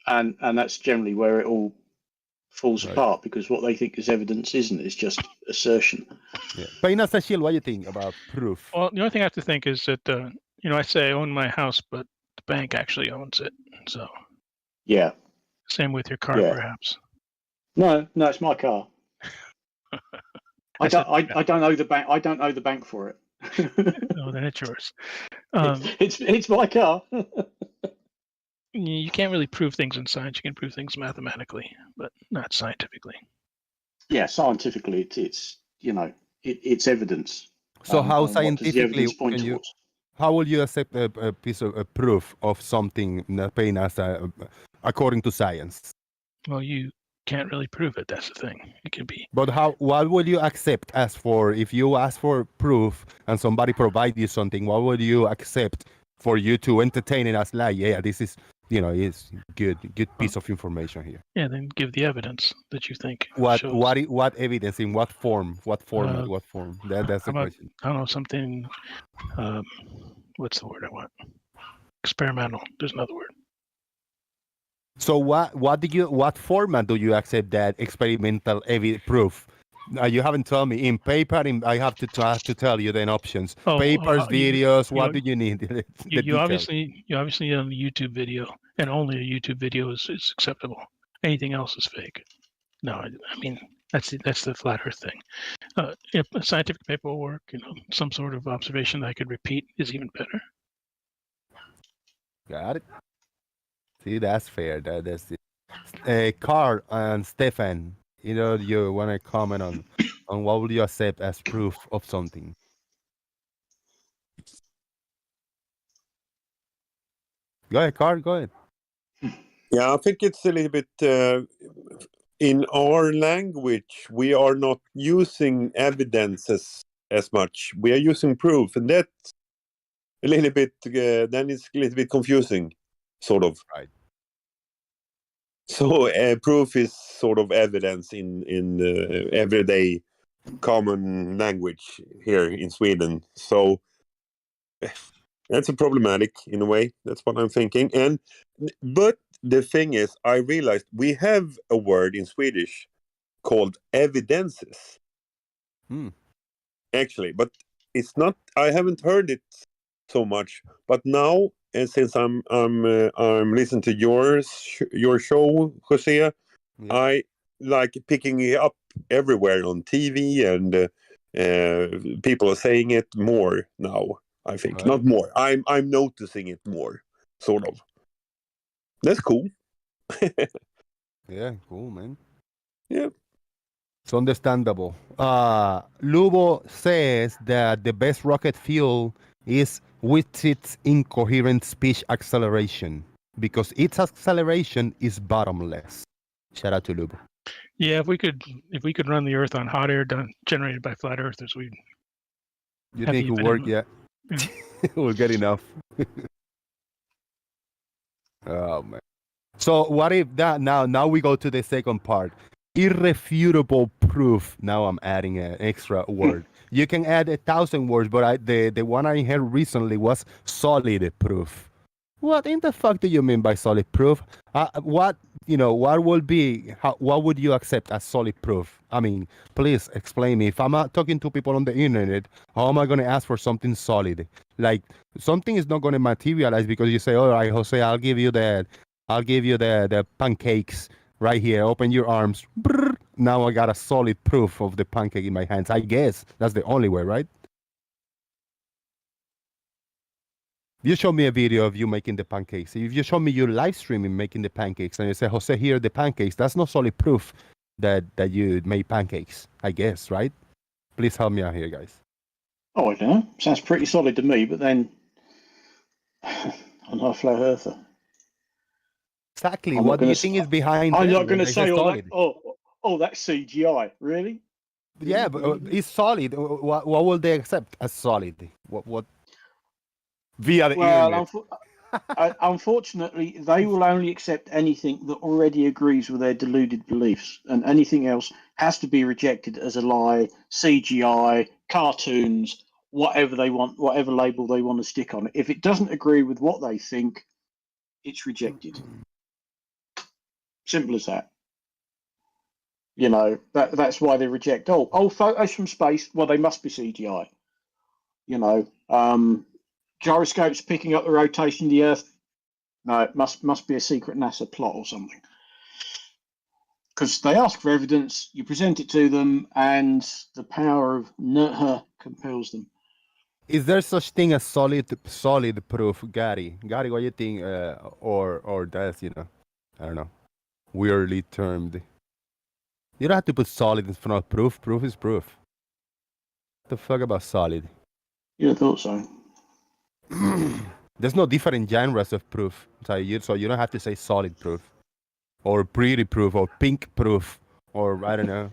And that's generally where it all falls apart, because what they think is evidence isn't. It's just assertion. Yeah. Paina Sashil, what do you think about proof? Well, the only thing I have to think is that, I say I own my house, but the bank actually owns it. So. Yeah. Same with your car, perhaps. No, it's my car. I don't owe the bank. I don't owe the bank for it. No, then it's yours. It's my car. You can't really prove things in science. You can prove things mathematically, but not scientifically. Yeah, scientifically, it's evidence. So how scientifically how will you accept a piece of a proof of something paying us according to science? Well, you can't really prove it. That's the thing. It can be. But what would you accept if you ask for proof and somebody provide you something? What would you accept for you to entertain it as like, yeah, this is it's good piece of information here? Yeah, then give the evidence that you think. What evidence, in what form, what format, what form? That's the question. I don't know, something. What's the word I want? Experimental. There's another word. So what format do you accept that experimental proof? You haven't told me. In paper, I have to tell you then options. Papers, videos. What do you need? You obviously on the YouTube video, and only a YouTube video is acceptable. Anything else is fake. No, I mean that's the flat Earth thing. If scientific paperwork, some sort of observation that I could repeat is even better. Got it. See, that's fair. That's it. Carl and Stefan, you want to comment on what will you accept as proof of something? Go ahead, Carl. Go ahead. Yeah, I think it's a little bit in our language. We are not using evidence as much. We are using proof, and that's a little bit. Then it's a little bit confusing, sort of. Right. So proof is sort of evidence in everyday common language here in Sweden. So that's a problematic in a way. That's what I'm thinking. But the thing is, I realized we have a word in Swedish called evidences. Actually, but it's not. I haven't heard it so much. But now, since I'm listening to your show, Jose, I like picking it up everywhere on TV, and people are saying it more now. I think Right. not more. I'm noticing it more, sort of. That's cool. Yeah, cool, man. Yeah. It's understandable. Lubo says that the best rocket fuel is with its incoherent speech acceleration because its acceleration is bottomless. Shout out to Lubo. Yeah, if we could run the Earth on hot air generated by flat earthers, we'd. You have think it the will work? infinite- Yeah. We'll get enough. Oh man. So what if that now we go to the second part. Irrefutable proof. Now I'm adding an extra word. You can add 1,000 words, but the one I heard recently was solid proof. What in the fuck do you mean by solid proof? What would be? What would you accept as solid proof? I mean, please explain me. If I'm talking to people on the internet, how am I going to ask for something solid? Like something is not going to materialize because you say, "All right, Jose, I'll give you the pancakes right here. Open your arms." Brrr. Now I got a solid proof of the pancake in my hands. I guess that's the only way, right? You show me a video of you making the pancakes. If you show me you live streaming making the pancakes and you say, Jose, here are the pancakes, that's not solid proof that you made pancakes, I guess, right? Please help me out here, guys. Oh, I don't know. Sounds pretty solid to me, but then I'm not a flat earther. Exactly. What do you think is behind I'm them not going when to they say, solid? that's CGI. Really? Yeah, but it's solid. What will they accept as solid? What via the internet? Unfortunately, they will only accept anything that already agrees with their deluded beliefs, and anything else has to be rejected as a lie, CGI, cartoons, whatever they want, whatever label they want to stick on it. If it doesn't agree with what they think, it's rejected. Simple as that. You know, that's why they reject. Photos from space. Well, they must be CGI. You know, gyroscopes picking up the rotation of the Earth. No, it must be a secret NASA plot or something. Because they ask for evidence, you present it to them, and the power of compels them. Is there such thing as solid proof, Gary? Gary, what do you think? Or that's I don't know, weirdly termed. You don't have to put solid in front of proof. Proof is proof. What the fuck about solid? Yeah, I thought so. There's no different genres of proof. So you don't have to say solid proof, or pretty proof, or pink proof, or I don't know.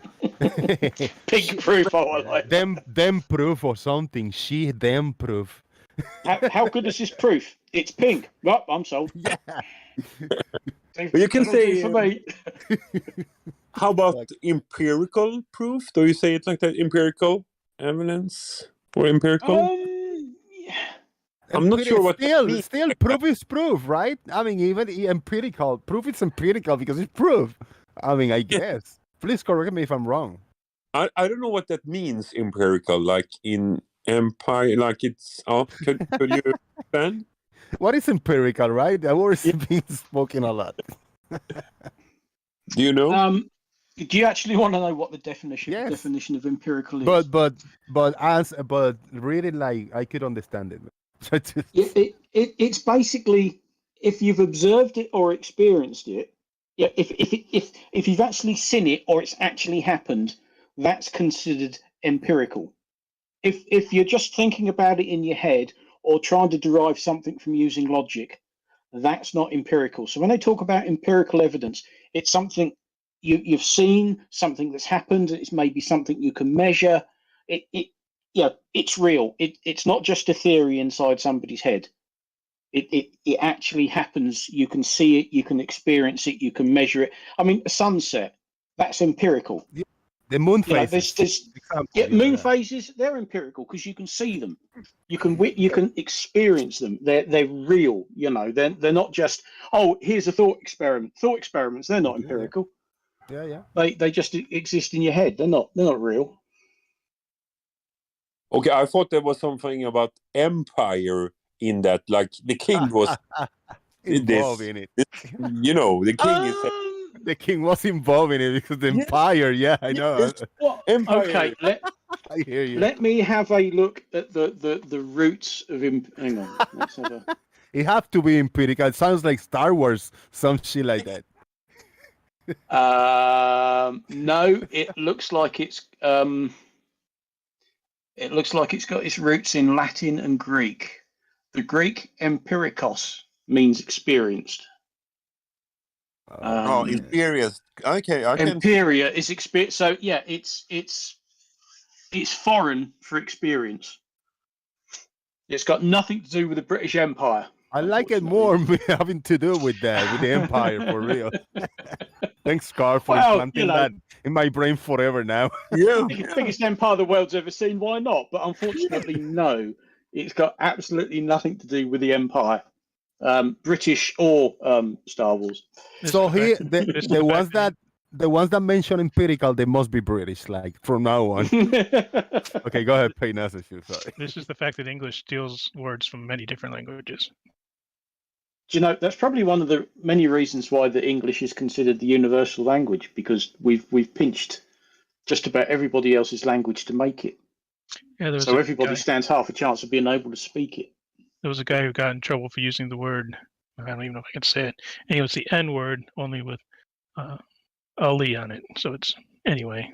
Pink proof. Oh, I like them proof or something. Them proof. How good is this proof? It's pink. Well, I'm sold. Yeah. You can say for me. How about empirical proof? Do you say it like that? Empirical evidence or empirical? I'm not sure what still proof is proof, right? I mean, even empirical proof is empirical because it's proof. I mean, I guess. Please correct me if I'm wrong. I don't know what that means. Empirical, like in empire, like it's. Could you understand? What is empirical, right? That word is being spoken a lot. Do you know? Do you actually want to know what the definition of empirical is? But read it like I could understand it. It's basically if you've observed it or experienced it. Yeah, if you've actually seen it or it's actually happened, that's considered empirical. If you're just thinking about it in your head or trying to derive something from using logic, that's not empirical. So when they talk about empirical evidence, it's something you've seen, something that's happened. It's maybe something you can measure. It's real. It's not just a theory inside somebody's head. It actually happens. You can see it. You can experience it. You can measure it. I mean, a sunset, that's empirical. The moon phases. Moon phases, they're empirical because you can see them. You can experience them. They're real. You know, they're not just here's a thought experiment. Thought experiments, they're not empirical. Yeah. They just exist in your head. They're not real. Okay, I thought there was something about empire in that, like the king was involved in it. The king is. The king was involved in it because the Yeah. empire. Yeah, I know. Well, Empire. okay, I hear you. let me have a look at the roots of him. Hang on, let's have a. It have to be empirical. It sounds like Star Wars, some shit like that. No, it looks like it's got its roots in Latin and Greek. The Greek empirikos means experienced. Imperious. Okay, I can. Empiria is experience. So yeah, it's foreign for experience. It's got nothing to do with the British Empire. I like it more having to do with that, with the empire, for real. Thanks, Scar, for implanting that in my brain forever now. Yeah. Biggest empire the world's ever seen. Why not? But unfortunately, no. It's got absolutely nothing to do with the empire, British or Star Wars. So here, the ones that mention empirical, they must be British, like from now on. Okay, go ahead, Payne. Sorry. This is the fact that English steals words from many different languages. Do you know, that's probably one of the many reasons why the English is considered the universal language, because we've pinched just about everybody else's language to make it. Yeah, so everybody stands half a chance of being able to speak it. There was a guy who got in trouble for using the word, I don't even know if I can say it, and it was the N word, only with Ali on it. So it's, anyway,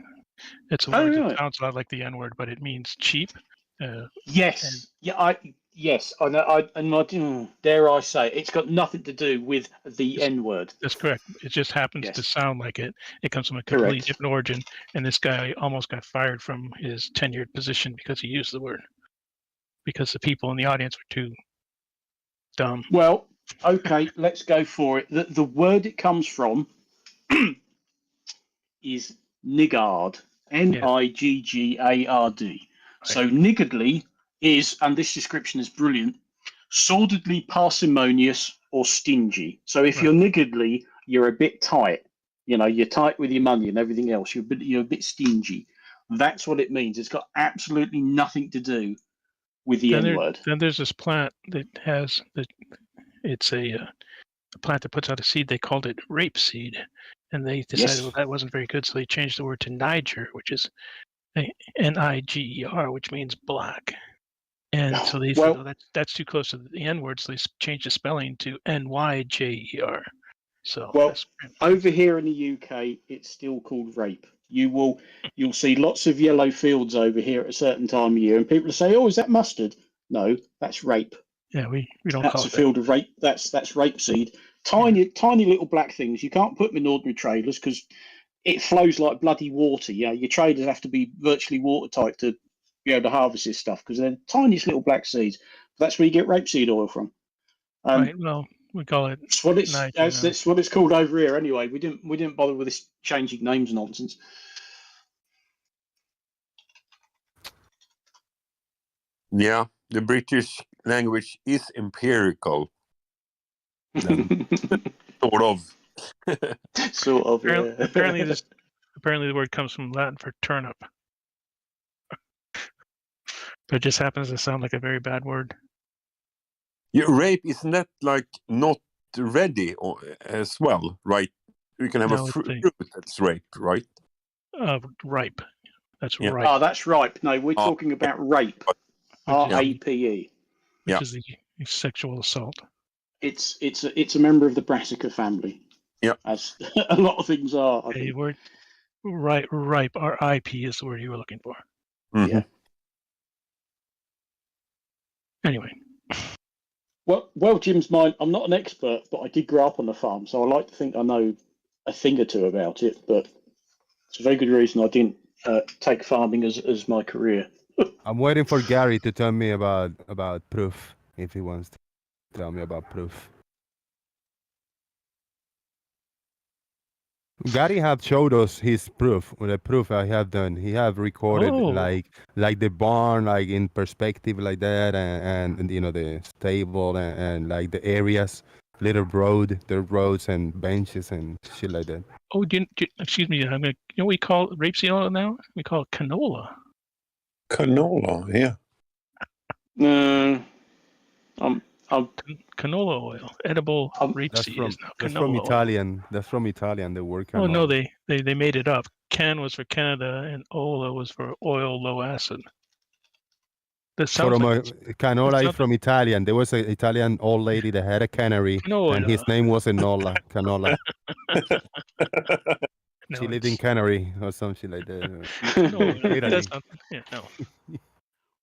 it's a word that sounds a lot like the N word, but it means cheap. Yes. Yes, I know. Dare I say, it's got nothing to do with the N word. That's correct. It just happens to sound like it. It comes from a completely different origin, and this guy almost got fired from his tenured position because he used the word. Because the people in the audience were too dumb. Well, okay, let's go for it. The word it comes from is niggard, Niggard. So niggardly is, and this description is brilliant, sordidly parsimonious or stingy. So if you're niggardly, you're a bit tight. You know, you're tight with your money and everything else. You're a bit stingy. That's what it means. It's got absolutely nothing to do with the N word. Then there's this plant that has it's a plant that puts out a seed. They called it rapeseed, and they decided well that wasn't very good, so they changed the word to Niger, which is Niger, which means black. And so they said, oh, that's too close to the N word, so they changed the spelling to Nyjer. So over here in the UK, it's still called rape. You'll see lots of yellow fields over here at a certain time of year, and people say, "Oh, is that mustard?" No, that's rape. Yeah, we don't call it. That's a field of rape. That's rapeseed. Tiny little black things. You can't put them in ordinary trailers because it flows like bloody water. Yeah, your trailers have to be virtually watertight to be able to harvest this stuff because they're tiniest little black seeds. That's where you get rapeseed oil from. Right. Well, we call it. That's what it's called over here. Anyway, we didn't bother with this changing names nonsense. Yeah, the British language is empirical. Sort of. Sort of. Apparently the word comes from Latin for turnip. But it just happens to sound like a very bad word. Yeah, rape isn't that like not ready as well, right? You can have a fruit that's rape, right? Ripe. That's yeah. ripe. Oh, that's ripe. No, we're talking about rape. RAPE. Which is the sexual assault. It's a member of the brassica family. Yeah. As a lot of things are. The word ripe, RIP is the word you were looking for. Mm-hmm. Yeah. Anyway. Well, Jim's mine. I'm not an expert, but I did grow up on the farm, so I like to think I know a thing or two about it. But it's a very good reason I didn't take farming as my career. I'm waiting for Gary to tell me about proof, if he wants to tell me about proof. Gary have showed us his proof, the proof I have done. He have recorded like the barn, like in perspective like that, and you know the stable and like the areas, little roads and benches and shit like that. Oh, excuse me. You know what we call rapeseed oil now? We call it canola. Canola, yeah. Canola oil, edible rapeseed is now canola oil. Italian. That's from Italian. The word canola. Oh no, they made it up. Can was for Canada, and ola was for oil low acid. That sounds Canola is from Italian. There was an Italian old lady that had a cannery, and his name was Enola. Canola. No, she lived in Canary or something like that. No, that's not. Yeah, no.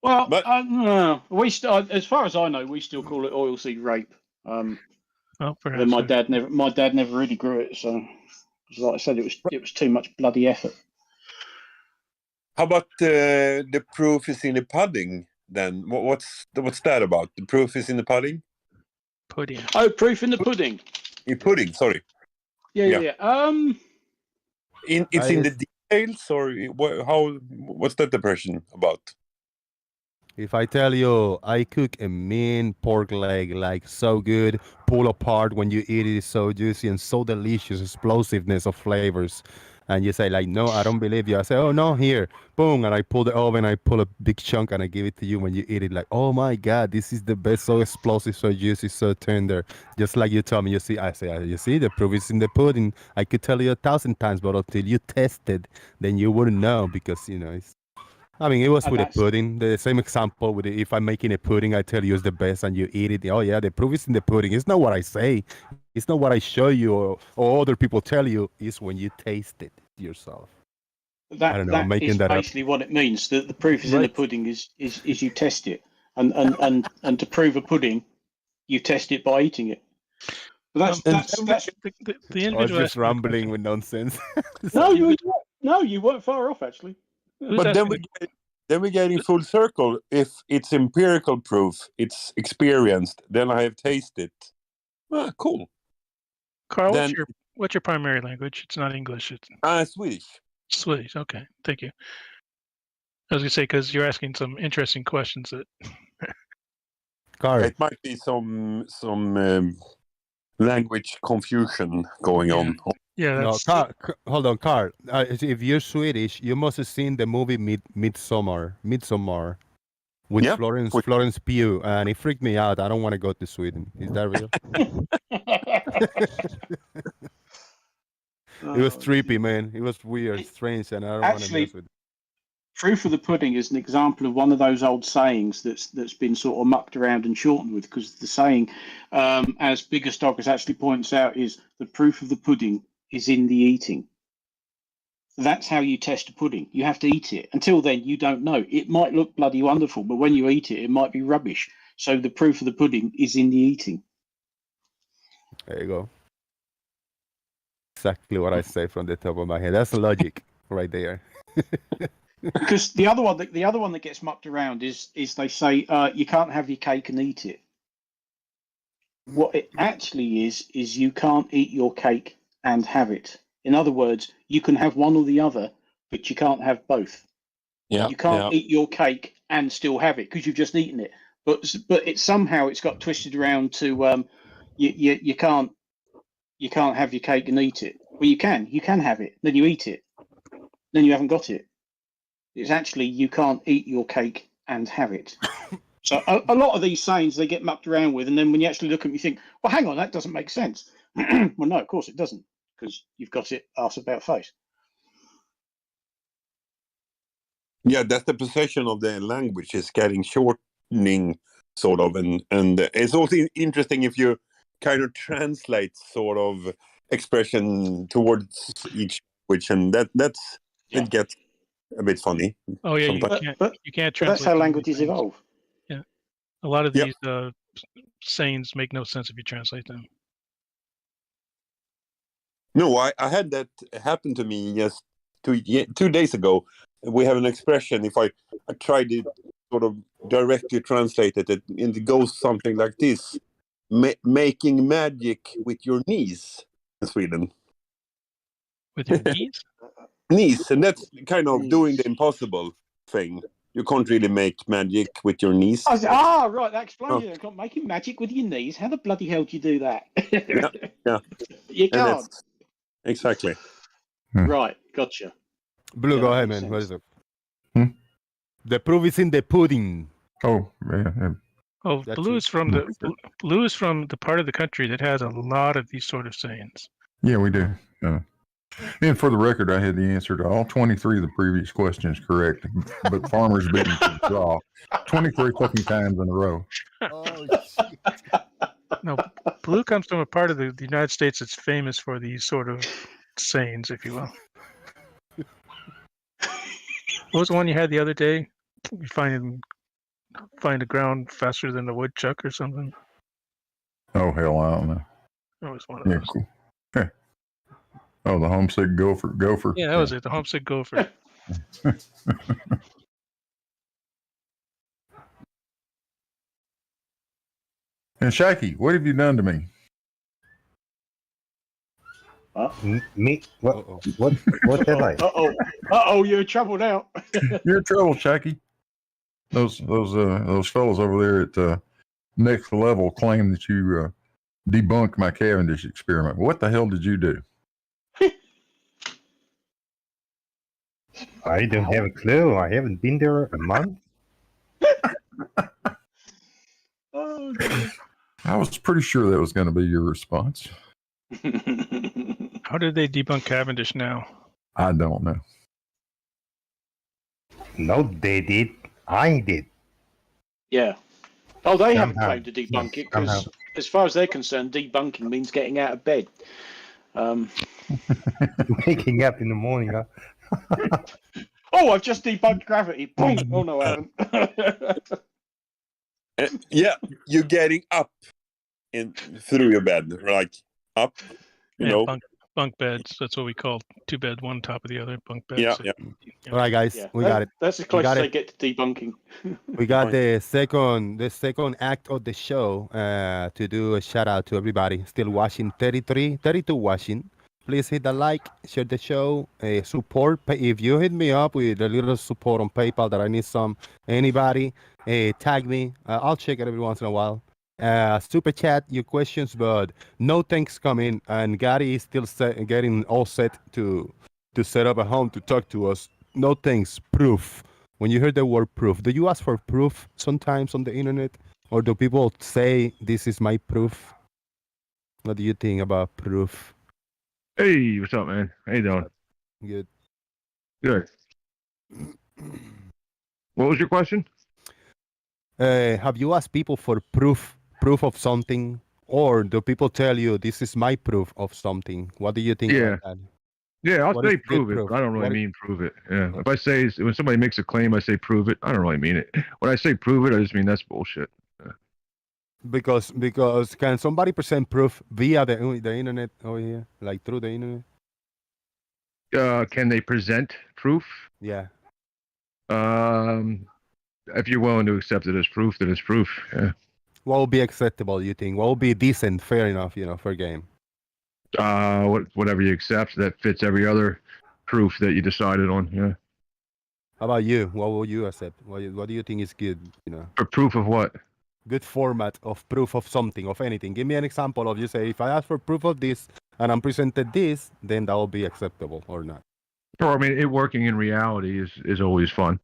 Well, as far as I know, we still call it oilseed rape. Perhaps my dad never really grew it, so like I said, it was too much bloody effort. How about the proof is in the pudding? Then what's that about? The proof is in the pudding. Pudding. Oh, proof in the pudding. In pudding, sorry. Yeah. It's in the details, or what's that depression about? If I tell you I cook a mean pork leg, like so good, pull apart when you eat it, is so juicy and so delicious, explosiveness of flavors, and you say like, no, I don't believe you. I say, oh no, here, boom, and I pull the oven, I pull a big chunk and I give it to you. When you eat it, like, oh my God, this is the best, so explosive, so juicy, so tender. Just like you tell me, you see, I say, you see, the proof is in the pudding. I could tell you 1,000 times, but until you test it, then you wouldn't know, because it's. I mean, it was with a pudding. The same example with if I'm making a pudding, I tell you it's the best, and you eat it. Oh yeah, the proof is in the pudding. It's not what I say. It's not what I show you or other people tell you. It's when you taste it yourself. I don't know. I'm making that up. That's basically what it means. The proof is in the pudding is you test it, and to prove a pudding, you test it by eating it. But that's the individual. I was just rambling with nonsense. No, you weren't far off actually. But then we get in full circle. If it's empirical proof, it's experienced. Then I have tasted. Cool. Carl, what's your primary language? It's not English. It's Swedish. Swedish. Okay, thank you. I was gonna say, because you're asking some interesting questions that. Carl, it might be some language confusion going on. Yeah, that's... hold on, Carl. If you're Swedish, you must have seen the movie Midsommar with Florence Pugh, and it freaked me out. I don't want to go to Sweden. Is that real? It was trippy, man. It was weird, strange, and I don't want to mess with it. Proof of the pudding is an example of one of those old sayings that's been sort of mucked around and shortened with, because the saying, as Biggerstockers actually points out, is the proof of the pudding is in the eating. That's how you test a pudding. You have to eat it. Until then, you don't know. It might look bloody wonderful, but when you eat it, it might be rubbish. So the proof of the pudding is in the eating. There you go. Exactly what I say from the top of my head. That's logic right there. Because the other one that gets mucked around is they say you can't have your cake and eat it. What it actually is you can't eat your cake and have it. In other words, you can have one or the other, but you can't have both. Yeah, you can't eat your cake and still have it because you've just eaten it. But it's got twisted around to you can't have your cake and eat it. Well, you can have it, then you eat it, then you haven't got it. It's actually you can't eat your cake and have it. So a lot of these sayings they get mucked around with, and then when you actually look at them, you think, well, hang on, that doesn't make sense. Well, no, of course it doesn't, because you've got it arse about face. Yeah, that's the possession of the language is getting shortening, sort of, and it's also interesting if you kind of translate sort of expression towards each language, and it gets a bit funny. Oh yeah, you can't translate. That's how languages evolve. Yeah, a lot of these sayings make no sense if you translate them. No, I had that happen to me just 2 days ago. We have an expression. If I tried to sort of directly translate it, and it goes something like this: making magic with your knees in Sweden. With your knees? Knees, and that's kind of doing the impossible thing. You can't really make magic with your knees. Right, that explains it. Making magic with your knees. How the bloody hell do you do that? Yeah. You can't. Exactly. Right, gotcha. Blue, go ahead, man. What is it? The proof is in the pudding. Oh, yeah. Oh, That's Blue it. is from the part of the country that has a lot of these sort of sayings. Yeah, we do. And for the record, I had the answer to all 23 of the previous questions correct, but farmers beating the draw 23 fucking times in a row. Oh shit. No, Blue comes from a part of the United States that's famous for these sort of sayings, if you will. What was the one you had the other day? You find the ground faster than the woodchuck or something. Oh, hell, I don't know. That was one of Yeah, those. cool. Okay. Oh, the homesick gopher. Yeah, that was it. The homesick gopher. And Shaky, what have you done to me? Me? What? Uh-oh. What did I? Uh-oh, you're in trouble now. You're in trouble, Shaky. Those fellows over there at Next Level claim that you debunked my Cavendish experiment. What the hell did you do? I don't have a clue. I haven't been there a month. Oh, dear. I was pretty sure that was going to be your response. How did they debunk Cavendish now? I don't know. No, they did. I did. Yeah. Oh, they haven't Somehow. claimed to debunk it Somehow. because, as far as they're concerned, debunking means getting out of bed. Waking up in the morning. Huh? Oh, I've just debunked gravity. Boom. Oh no, I haven't. Yeah, you're getting up in through your bed, like up, you know. Bunk beds. That's what we call two beds, one top of the other. Bunk beds. Yeah, yeah. All right, guys, Yeah, we got it. That's as close as they get to debunking. We got the second act of the show to do a shout out to everybody still watching. 32 watching. Please hit the like, share the show, support. If you hit me up with a little support on PayPal that I need some, anybody, tag me. I'll check it every once in a while. Super chat your questions, but no thanks coming. And Gary is still getting all set to set up a home to talk to us. No thanks. Proof. When you hear the word proof, do you ask for proof sometimes on the internet, or do people say this is my proof? What do you think about proof? Hey, what's up, man? How you doing? Good. Good. What was your question? Have you asked people for proof of something, or do people tell you this is my proof of something? What do you think Yeah. about that? Yeah, I'll What say is good prove it, proof? but I don't really What is- mean prove it. Yeah. If I say, when somebody makes a claim, I say prove it. I don't really mean it. When I say prove it, I just mean that's bullshit. Because can somebody present proof via the internet over here, like through the internet? Can they present proof? Yeah. If you're willing to accept it as proof, then it's proof. Yeah. What would be acceptable, you think? What would be decent, fair enough, fair game? Whatever you accept that fits every other proof that you decided on. Yeah. How about you? What would you accept? What do you think is good, For proof of what? good format of proof of something, of anything? Give me an example of, you say, if I ask for proof of this and I'm presented this, then that will be acceptable or not. Or I mean, it working in reality is always fun.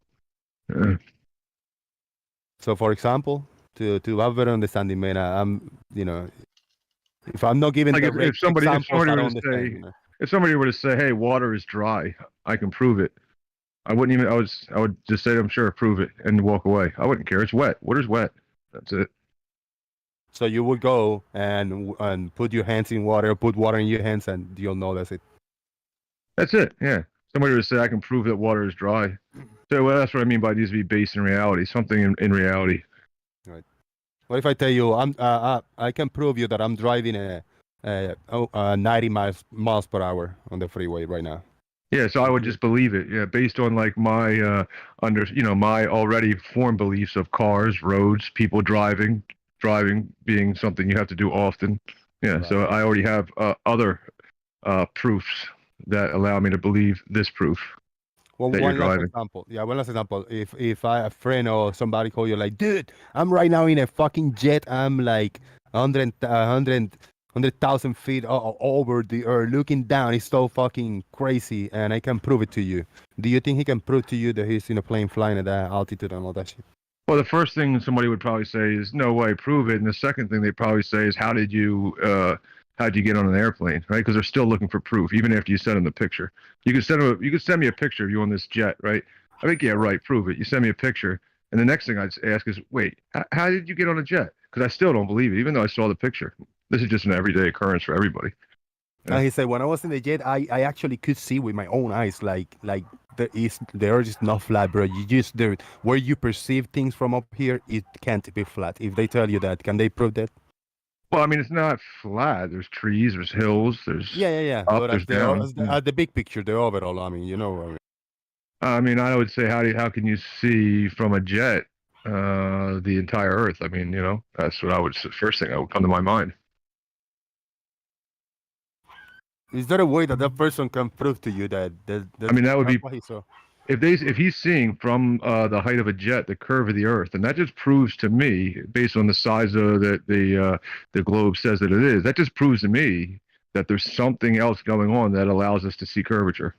So, for example, to have better understanding, man, I'm, if I'm not giving Like if direct somebody examples, I were don't to understand. say, if somebody were to say, "Hey, water is dry," I can prove it. I wouldn't even. I would just say, "I'm sure, prove it," and walk away. I wouldn't care. It's wet. Water's wet. That's it. So you would go and put your hands in water, put water in your hands, and you'll know that's it. That's it. Yeah. Somebody would say, "I can prove that water is dry." So well, that's what I mean by it needs to be based in reality. Something in reality. Right. What if I tell you I can prove you that I'm driving a 90 miles per hour on the freeway right now? Yeah, so I would just believe it. Yeah, based on like my my already formed beliefs of cars, roads, people driving being something you have to do often. Yeah, Right. so I already have other proofs that allow me to believe this proof. Well, that you're one last driving. example. Yeah, one last example. If a friend or somebody call you like, dude, I'm right now in a fucking jet. I'm like 100,000 feet over the earth, looking down. It's so fucking crazy, and I can prove it to you. Do you think he can prove to you that he's in a plane flying at that altitude and all that shit? Well, the first thing somebody would probably say is, "No way, prove it." And the second thing they probably say is, "How'd you get on an airplane?" Right? Because they're still looking for proof, even after you send them the picture. You could send me a picture of you on this jet, right? I think, yeah, right, prove it. You send me a picture, and the next thing I'd ask is, "Wait, how did you get on a jet?" Because I still don't believe it, even though I saw the picture. This is just an everyday occurrence for everybody. And he said, when I was in the jet, I actually could see with my own eyes, like the earth is not flat, bro. You just where you perceive things from up here, it can't be flat. If they tell you that, can they prove that? Well, I mean, it's not flat. There's trees, there's hills, there's Yeah. up, But there's down. at the big picture, the overall, I mean, you know. I mean, I would say, how can you see from a jet the entire Earth? I mean, that's what first thing that would come to my mind. Is there a way that person can prove to you that? I mean, that would be what he saw? if he's seeing from the height of a jet the curve of the Earth, and that just proves to me, based on the size of the globe says that it is, that just proves to me that there's something else going on that allows us to see curvature.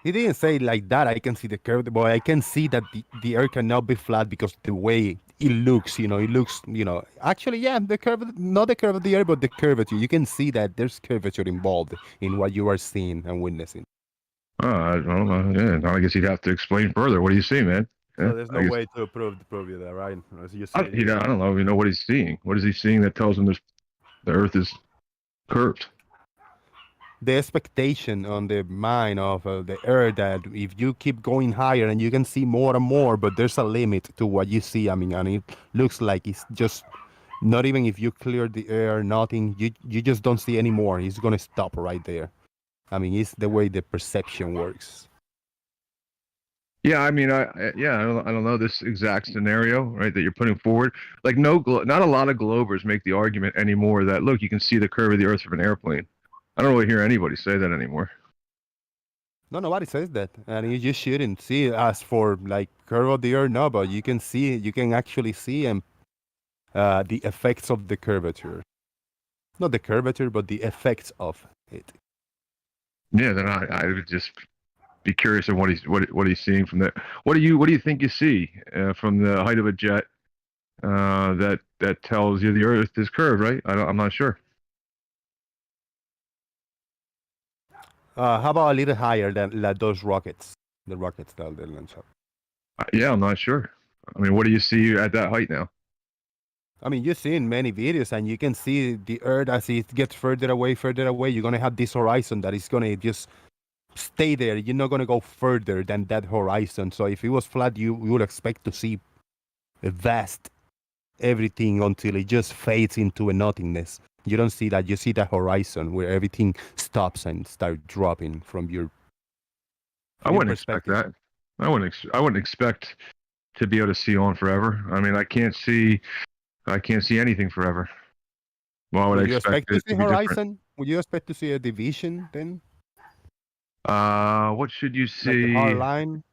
He didn't say like that. I can see the curve, but I can see that the earth cannot be flat because the way it looks, it looks, actually, yeah, the curve, not the curve of the earth, but the curvature. You can see that there's curvature involved in what you are seeing and witnessing. I don't know. Yeah, I guess you'd have to explain further. What do you see, man? So there's no way to prove you that, right? As you say, I don't know. You know what he's seeing. What is he seeing that tells him the Earth is curved? The expectation on the mind of the earth that if you keep going higher and you can see more and more, but there's a limit to what you see. I mean, and it looks like it's just not even if you clear the air, nothing. You just don't see anymore. It's gonna stop right there. I mean, it's the way the perception works. Yeah, I mean, I don't know this exact scenario, right, that you're putting forward. Like, not a lot of Globers make the argument anymore that, look, you can see the curve of the Earth from an airplane. I don't really hear anybody say that anymore. No, nobody says that, and you just shouldn't see it as for like curve of the Earth. No, but you can actually see the effects of the curvature. Not the curvature, but the effects of it. Yeah, then I would just be curious of what he's seeing from that. What do you think you see from the height of a jet that tells you the Earth is curved? Right? I'm not sure. How about a little higher than like those rockets? The rockets that they launch up. Yeah, I'm not sure. I mean, what do you see at that height now? I mean, you've seen many videos, and you can see the Earth as it gets further away. You're gonna have this horizon that is gonna just stay there. You're not gonna go further than that horizon. So if it was flat, you would expect to see a vast everything until it just fades into a nothingness. You don't see that. You see that horizon where everything stops and start dropping from your. I wouldn't expect that. I wouldn't expect to be able to see on forever. I mean, I can't see anything forever. Why would I expect to see horizon? Different? Would you expect to see a division then? What should you see? Like a hard line.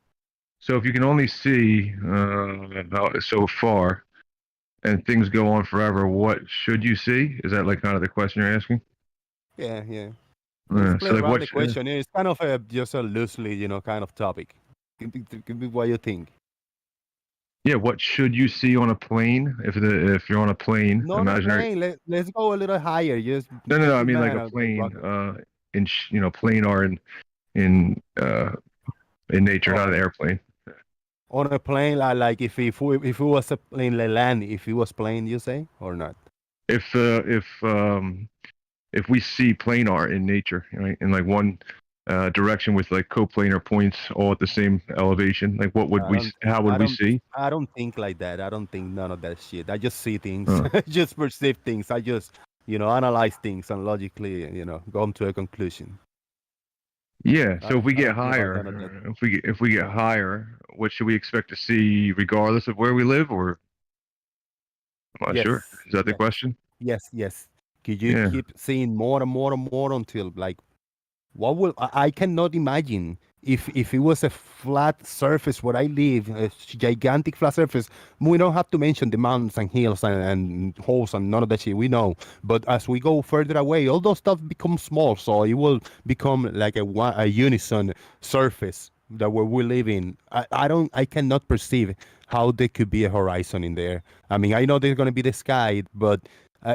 So if you can only see so far, and things go on forever, what should you see? Is that like kind of the question you're asking? Yeah. So like what the question is kind of just a loosely, kind of topic. Give me what you think. Yeah, what should you see on a plane if you're on a plane? No, imaginary. Let's go a little higher. Just no. I mean like a plane, in planar in nature, not an airplane. On a plane, like if it was a plane, land, if it was plane, you say, or not? If we see planar in nature, right, in like one direction with like coplanar points all at the same elevation, like how would we see? I don't think like that. I don't think none of that shit. I just see things, I just perceive things. I just, analyze things and logically, come to a conclusion. Yeah. So if we get higher, if we get higher, what should we expect to see, regardless of where we live, or? I'm not sure. Is that the question? Yes. Could you keep seeing more and more and more until like, what will I cannot imagine if it was a flat surface where I live, a gigantic flat surface. We don't have to mention the mountains and hills and holes and none of that shit. We know, but as we go further away, all those stuff becomes small. So it will become like a unison surface that where we live in, I cannot perceive how there could be a horizon in there. I mean, I know there's going to be the sky, but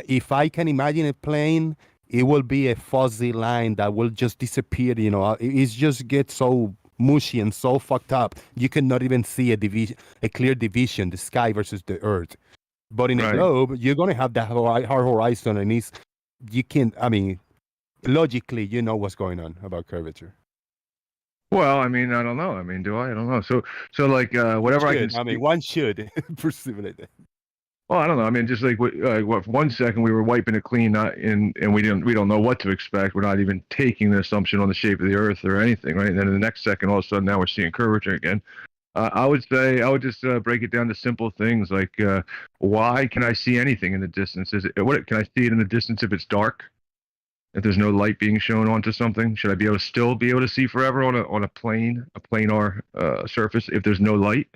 if I can imagine a plane, it will be a fuzzy line that will just disappear. You know, it's just get so mushy and so fucked up. You cannot even see a clear division, the sky versus the earth. But in a globe, you're going to have that hard horizon, and you can't, I mean, logically, you know what's going on about curvature. Well, I mean, I don't know. I mean, do I? I don't know. So like, whatever I can. I mean, one should perceive it like that. Well, I don't know. I mean, just like what for 1 second we were wiping it clean, and we don't know what to expect. We're not even taking the assumption on the shape of the Earth or anything, right? And then in the next second, all of a sudden, now we're seeing curvature again. I would just break it down to simple things like why can I see anything in the distance? Can I see it in the distance if it's dark? If there's no light being shown onto something, should I be able to see forever on a planar surface if there's no light?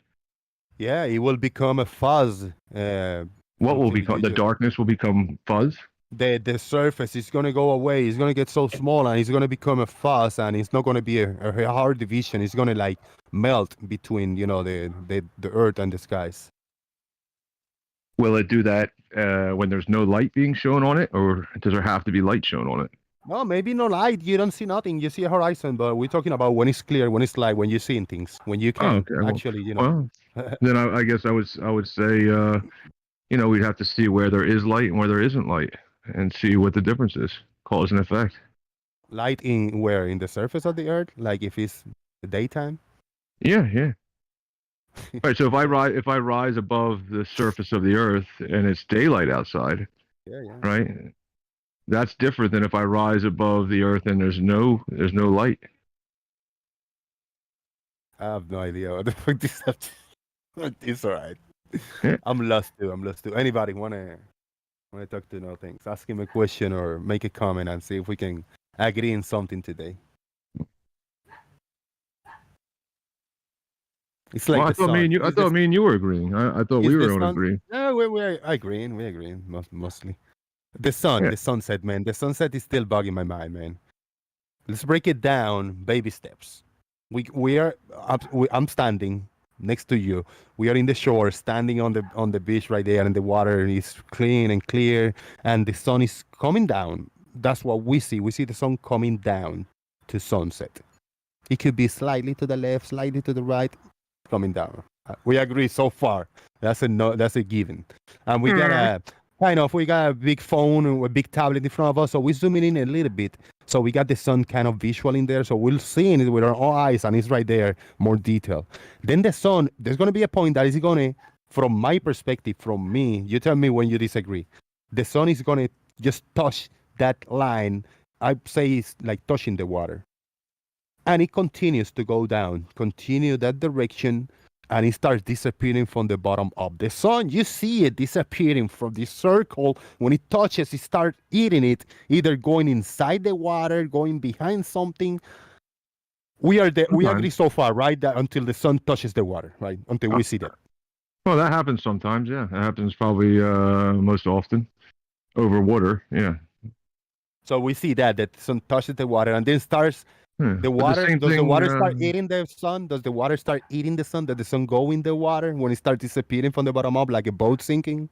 Yeah, it will become a fuzz. What will become the darkness will become fuzz? The surface is going to go away. It's going to get so small, and it's going to become a fuzz, and it's not going to be a hard division. It's going to like melt between the earth and the skies. Will it do that when there's no light being shown on it, or does there have to be light shown on it? No, maybe no light. You don't see nothing. You see a horizon, but we're talking about when it's clear, when it's light, when you're seeing things, when you can actually, Well, then I guess I would say, we'd have to see where there is light and where there isn't light, and see what the difference is, cause and effect. Light in where? In the surface of the earth? Like if it's the daytime? Yeah. Right. So if I rise above the surface of the earth and it's daylight outside, right? That's different than if I rise above the earth and there's no light. I have no idea what the fuck this have to. It's alright. Yeah. I'm lost too. Anybody wanna talk to no things? Ask him a question or make a comment and see if we can agree in something today. It's like I thought me and you were agreeing. I thought we were going to agree. No, we're agreeing. We agree mostly. The sunset, man. The sunset is still bugging my mind, man. Let's break it down, baby steps. I'm standing next to you. We are in the shore, standing on the beach right there, and the water is clean and clear, and the sun is coming down. That's what we see. We see the sun coming down to sunset. It could be slightly to the left, slightly to the right, coming down. We agree so far. That's a given. And we got a big phone or a big tablet in front of us, so we're zooming in a little bit. So we got the sun kind of visual in there, so we'll see it with our own eyes, and it's right there, more detail. Then the sun, there's going to be a point that is going to, from my perspective, from me, you tell me when you disagree, the sun is going to just touch that line. I say it's like touching the water. And it continues to go down, continue that direction, and it starts disappearing from the bottom of the sun. You see it disappearing from the circle. When it touches, it starts eating it, either going inside the water, going behind something. We agree so far, right? That until the sun touches the water, right? Until we see that. Well, that happens sometimes, yeah. That happens probably most often over water, yeah. So we see that the sun touches the water and then starts... The water, does the water start eating the sun? Does the water start eating the sun? Does the sun go in the water when it starts disappearing from the bottom up like a boat sinking?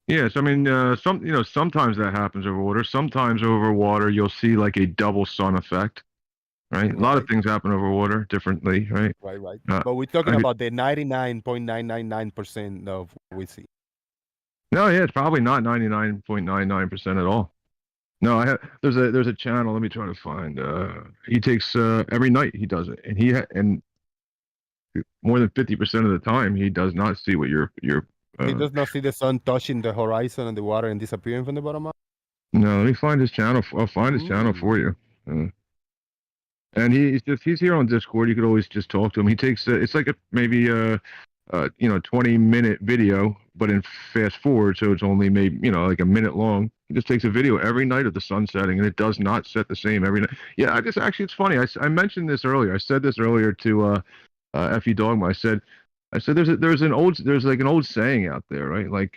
Yes, I mean, sometimes that happens over water. Sometimes over water, you'll see like a double sun effect, right? A lot of things happen over water differently, right? Right. But we're talking about the 99.999% of what we see. No, yeah, it's probably not 99.99% at all. No, there's a channel. Let me try to find. He takes every night he does it, and more than 50% of the time he does not see what you're. He does not see the sun touching the horizon and the water and disappearing from the bottom up. No, let me find his channel. I'll find his channel for you. And he's here on Discord. You could always just talk to him. He takes it's like maybe 20-minute video, but in fast forward, so it's only maybe like a minute long. He just takes a video every night of the sun setting, and it does not set the same every night. Yeah, actually it's funny. I mentioned this earlier. I said this earlier to Effie Dogma. I said there's an old saying out there, right? Like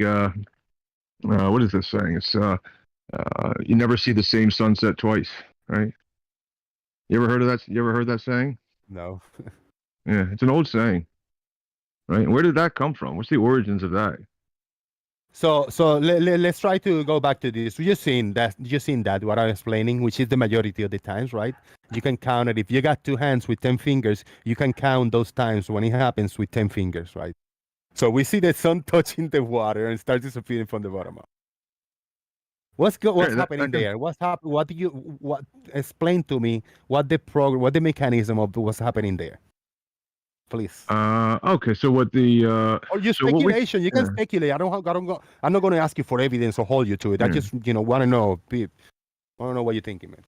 what is this saying? It's you never see the same sunset twice, right? You ever heard of that? You ever heard that saying? No. Yeah, it's an old saying, right? Where did that come from? What's the origins of that? So let's try to go back to this. You seen that what I'm explaining, which is the majority of the times, right? You can count it. If you got two hands with 10 fingers, you can count those times when it happens with 10 fingers, right? So we see the sun touching the water and starts disappearing from the bottom up. What's happening there? What do you explain to me what the mechanism of what's happening there? Please. Okay, so what the or your so what we speculation, you can speculate. I'm not going to ask you for evidence or hold you to it. I just want to know. I don't know what you're thinking, man.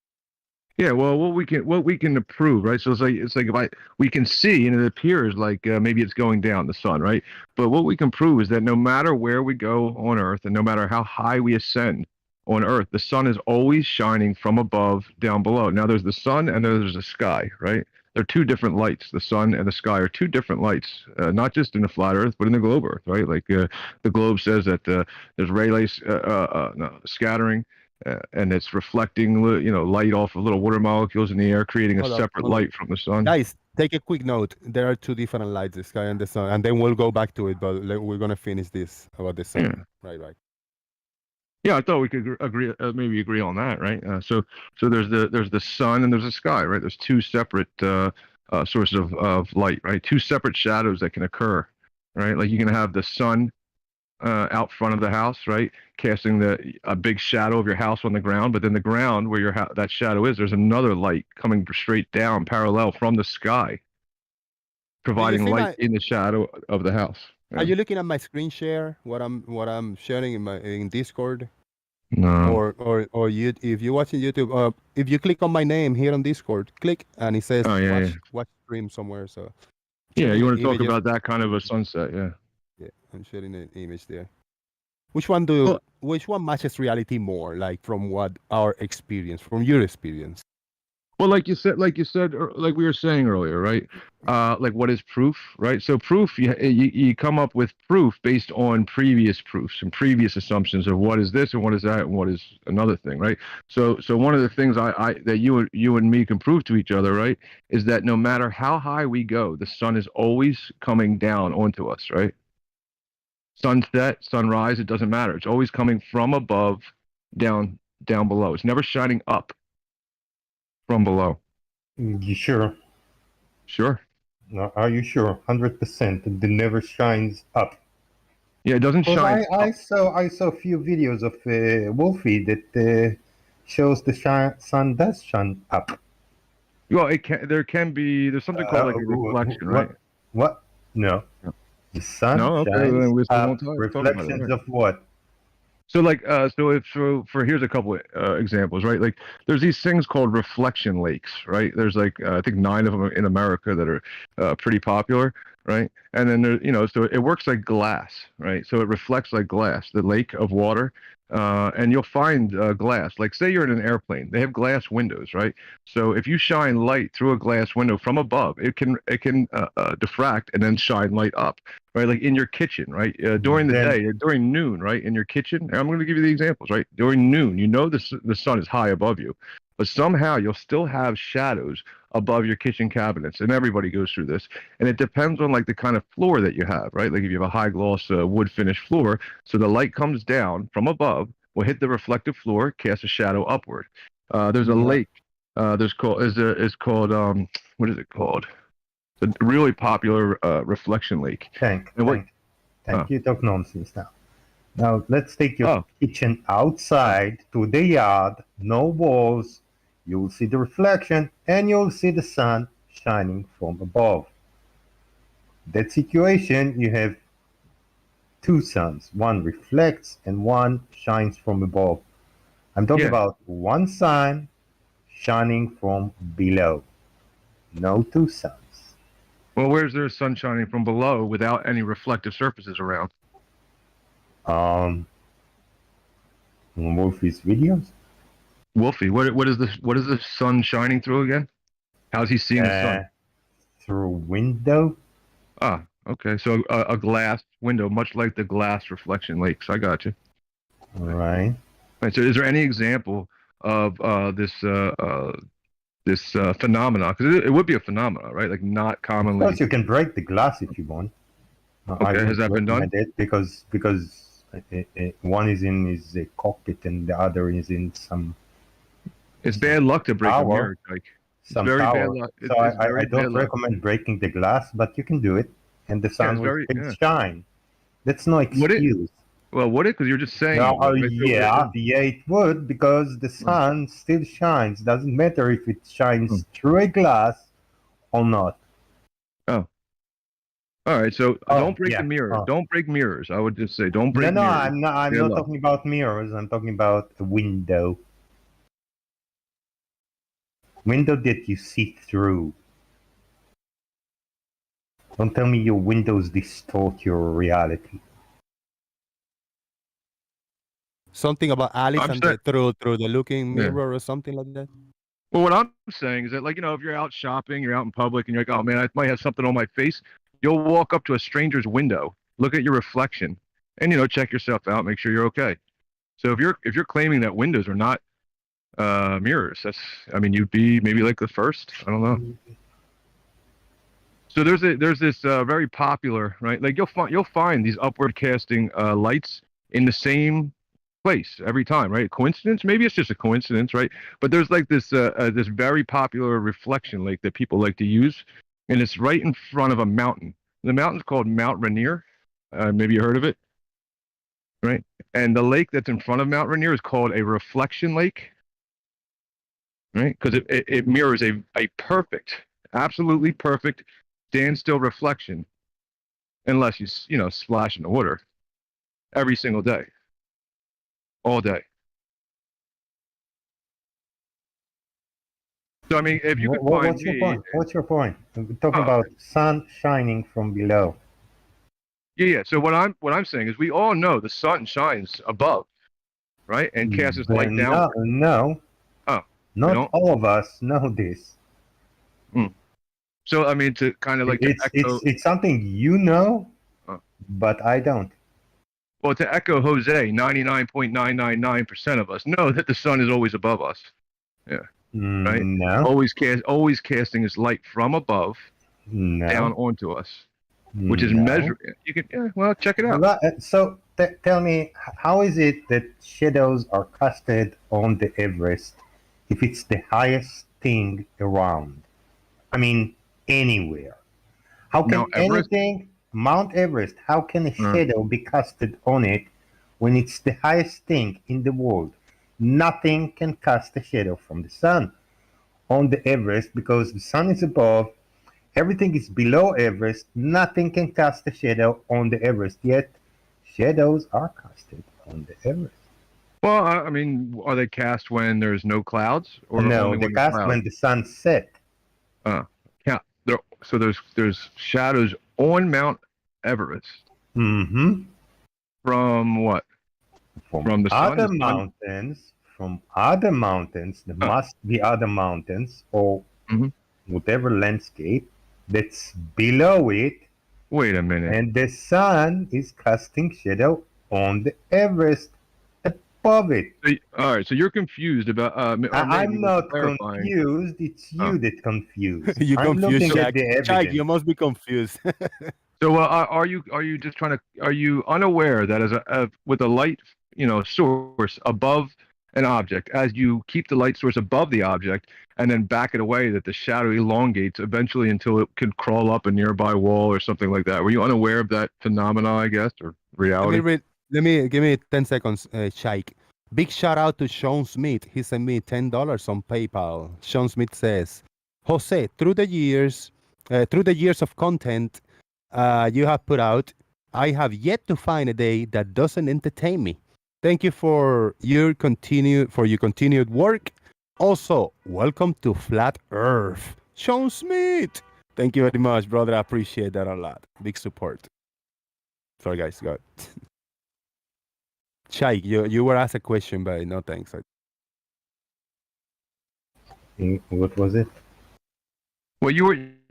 Yeah, well, what we can prove, right? So it's like if we can see, and it appears like maybe it's going down, the sun, right? But what we can prove is that no matter where we go on Earth, and no matter how high we ascend on Earth, the sun is always shining from above down below. Now there's the sun and there's the sky, right? They're two different lights. The sun and the sky are two different lights, not just in the flat Earth, but in the globe Earth, right? Like the globe says that there's Rayleigh scattering. And it's reflecting, light off of little water molecules in the air, creating a separate light from the sun. Guys, take a quick note. There are two different lights, the sky and the sun, and then we'll go back to it. But we're gonna finish this about the sun. Yeah. Right. Yeah, I thought we could maybe agree on that, right? So there's the sun and there's the sky, right? There's two separate sources of light, right? Two separate shadows that can occur, right? Like you can have the sun out front of the house, right, casting a big shadow of your house on the ground, but then the ground where that shadow is, there's another light coming straight down parallel from the sky, providing light in the shadow of the house. Are you looking at my screen share? What I'm sharing in Discord? No. Or you, if you're watching YouTube, if you click on my name here on Discord, click and it says watch stream somewhere. So yeah, you want to talk about that kind of a sunset? Yeah. Yeah, I'm sharing an image there. Which one matches reality more, like from what from your experience? Well, like you said, like we were saying earlier, right? Like what is proof, right? So proof, you come up with proof based on previous proofs and previous assumptions of what is this and what is that and what is another thing, right? So one of the things that you and me can prove to each other, right, is that no matter how high we go, the sun is always coming down onto us, right? Sunset, sunrise, it doesn't matter. It's always coming from above down below. It's never shining up from below. You sure? Sure. No, are you sure? 100%. It never shines up. Yeah, it doesn't shine. I saw a few videos of Wolfie that shows the sun does shine up. Well, there's something called like a reflection, right? What? No. The sun shines up. Reflections of what? So here's a couple of examples, right? Like there's these things called reflection lakes, right? There's like I think 9 of them in America that are pretty popular, right? And then so it works like glass, right? So it reflects like glass, the lake of water. And you'll find glass. Like say you're in an airplane, they have glass windows, right? So if you shine light through a glass window from above, it can diffract and then shine light up, right? Like in your kitchen, right? During the day, during noon, right? In your kitchen, I'm going to give you the examples, right? During noon, the sun is high above you, but somehow you'll still have shadows above your kitchen cabinets, and everybody goes through this, and it depends on like the kind of floor that you have, right? Like if you have a high gloss wood finish floor, so the light comes down from above, will hit the reflective floor, cast a shadow upward. There's a lake. What is it called? It's a really popular reflection lake. Thank you. Talk nonsense now. Now let's take your kitchen outside to the yard, no walls. You'll see the reflection and you'll see the sun shining from above. That situation, you have 2 suns. One reflects and one shines from above. I'm talking about one sun shining from below. No 2 suns. Well, where's there sun shining from below without any reflective surfaces around? On Wolfie's videos. Wolfie, what is the sun shining through again? How's he seeing the sun? Through a window. Ah, okay. So a glass window, much like the glass reflection lakes. I got you. All right. So is there any example of this phenomena, because it would be a phenomena, right? Like not Of commonly. course, you can break the glass if you want. I Okay, has would that been done? recommend it because one is in his cockpit and the other is in some. It's bad luck to break a tower, mirror, like it's some very tower. bad luck. So It's very I bad don't luck. recommend breaking the glass, but you can do it, and the Yeah, sun it's will very still yeah. shine. That's no Would it? excuse. Well, would it? Because you're just saying Yeah, it would. Right? yeah, it would because the sun still shines. Doesn't matter if it shines through a glass or not. Oh, all right. So Oh, don't break yeah. the mirror. Oh. Don't break mirrors. I would just say don't break No, mirrors. I'm not. I'm Bad not luck. talking about mirrors. I'm talking about a window. Window that you see through. Don't tell me your windows distort your reality. Something about Alice I'm and saying- through the looking Yeah. mirror or something like that. Well, what I'm saying is that, like, if you're out shopping, you're out in public, and you're like, oh man, I might have something on my face. You'll walk up to a stranger's window, look at your reflection, and check yourself out, make sure you're okay. So if you're claiming that windows are not mirrors, you'd be maybe like the first. I don't know. So there's this very popular, right? Like you'll find these upward casting lights in the same place every time, right? Coincidence? Maybe it's just a coincidence, right? But there's like this this very popular reflection lake that people like to use, and it's right in front of a mountain. The mountain's called Mount Rainier. Maybe you heard of it, right? And the lake that's in front of Mount Rainier is called a reflection lake, right? Because it mirrors a perfect, absolutely perfect standstill reflection, unless you splash in the water every single day, all day. So if you could find what's your point? What's your point? We're talking about sun shining from below. Yeah. So what I'm saying is, we all know the sun shines above, right, and casts its light down. No. Oh, not all of us know this. So to kind of like it's something you know, but I don't. Well, to echo Jose, 99.999% of us know that the sun is always above us. Yeah. Right. No. Always casting its light from above down onto us, which is measured. You can check it out. So tell me, how is it that shadows are casted on the Everest if it's the highest thing around? I mean, anywhere. How can anything, Mount Everest, how can a shadow be casted on it when it's the highest thing in the world? Nothing can cast a shadow from the sun on the Everest because the sun is above, everything is below Everest, nothing can cast a shadow on the Everest, yet shadows are casted on the Everest. Well, are they cast when there's no clouds, or no? Only they cast when the sun set. So there's shadows on Mount Everest. Mm-hmm. From what? From the other mountains. From other mountains. There must be other mountains or whatever landscape that's below it. Wait a minute. And the sun is casting shadow on the Everest above it. All right, so you're confused about. I'm not confused. It's you that confused. You I'm confused, looking at the evidence. Jack, you must be confused. So are you just trying to? Are you unaware that with a light source above an object, as you keep the light source above the object and then back it away, that the shadow elongates eventually until it can crawl up a nearby wall or something like that? Were you unaware of that phenomena, I guess, or reality? Give me 10 seconds, Shaik. Big shout out to Sean Smith. He sent me $10 on PayPal. Sean Smith says, Jose, through the years of content you have put out, I have yet to find a day that doesn't entertain me. Thank you for your continued work. Also, welcome to Flat Earth, Sean Smith. Thank you very much, brother. I appreciate that a lot. Big support. Sorry, guys. Go ahead. Shaik, you were asked a question, but no thanks. What was it? Well,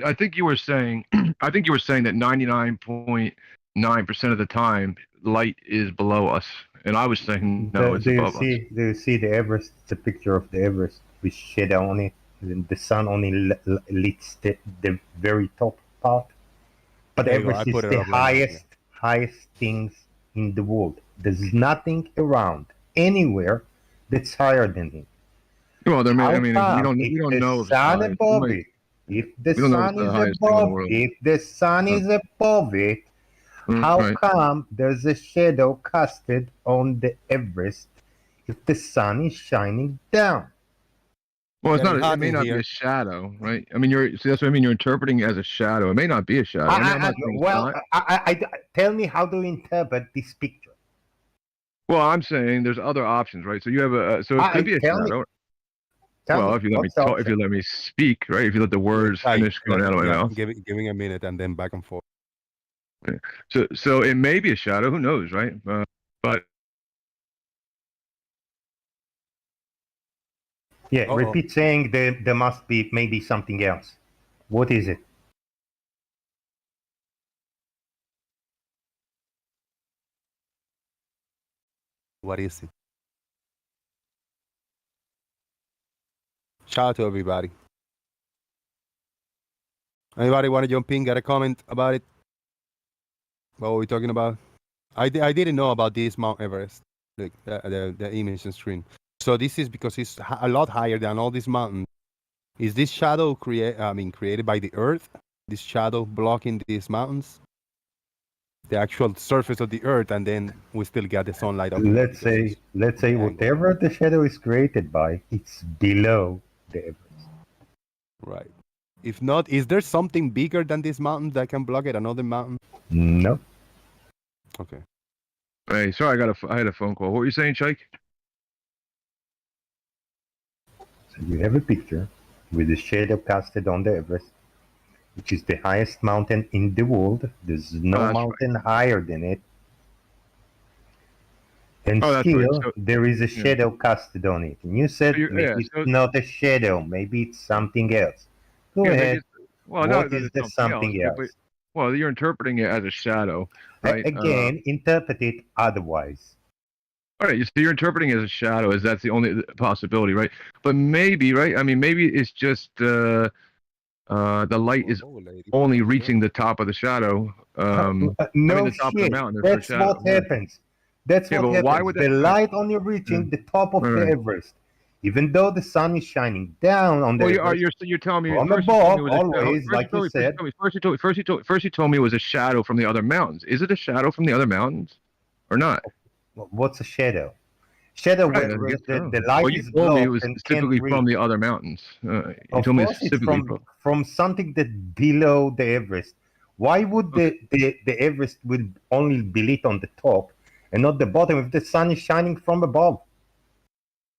I think you were saying that 99.9% of the time light is below us, and I was saying no, it's above us. Do you see the Everest? It's a picture of the Everest with shadow on it. The sun only lights the very top part. But There you go. I Everest is put it the up right now. Yeah. highest things in the world. There's nothing around anywhere that's higher than it. Well, there may, How I mean, we come don't if know the if it's sun highest. above it, if the We don't know if sun it's the is highest thing in the above, world. if the sun is above it, how Right. come there's a shadow casted on the Everest if the sun is shining down? Well, it's Getting not. It hot may in not be here. a shadow, right? I mean, see, that's what I mean. You're interpreting it as a shadow. It may not be a shadow. I mean, I'm not saying it's not. Tell me, how do you interpret this picture? Well, I'm saying there's other options, right? So you have so it could be a shadow. Well, if you let me talk, if you let me speak, right? If you let the words finish going out of my mouth. Giving a minute and then back and forth. Yeah. So it may be a shadow. Who knows, right? But yeah, repeat saying there must be maybe something else. What is it? What is it? Shout out to everybody. Anybody want to jump in? Got a comment about it? What were we talking about? I didn't know about this Mount Everest, like the image and screen. So this is because it's a lot higher than all these mountains. Is this shadow created by the Earth? This shadow blocking these mountains? The actual surface of the Earth, and then we still get the sunlight up here. Let's say whatever the shadow is created by, it's below the Everest. Right. If not, is there something bigger than this mountain that can block it? Another mountain? No. Okay. Hey, sorry, I had a phone call. What were you saying, Shaik? So you have a picture with the shadow casted on the Everest, which is the highest mountain in the world. There's no mountain higher than it. And still, there is a shadow casted on it. And you said maybe it's not a shadow, maybe it's something else. Go ahead. What is the something else? Well, you're interpreting it as a shadow, right? Again, interpret it otherwise. All right, so you're interpreting it as a shadow, as that's the only possibility, right? But maybe, right? I mean, maybe it's just the light is only reaching the top of the shadow. No shit. That's what happens. That's what happens. Why would the light only reaching the top of the Everest, even though the sun is shining down on the Everest. You're telling me from above, always, like you said. First you told me it was a shadow from the other mountains. Is it a shadow from the other mountains, or not? What's a shadow? Shadow, right, the light well, you is told me it blocked was and specifically can't from reach. the other mountains. You Of told me course, it's specifically from something that below the Everest. Why would the Everest will only be lit on the top and not the bottom if the sun is shining from above?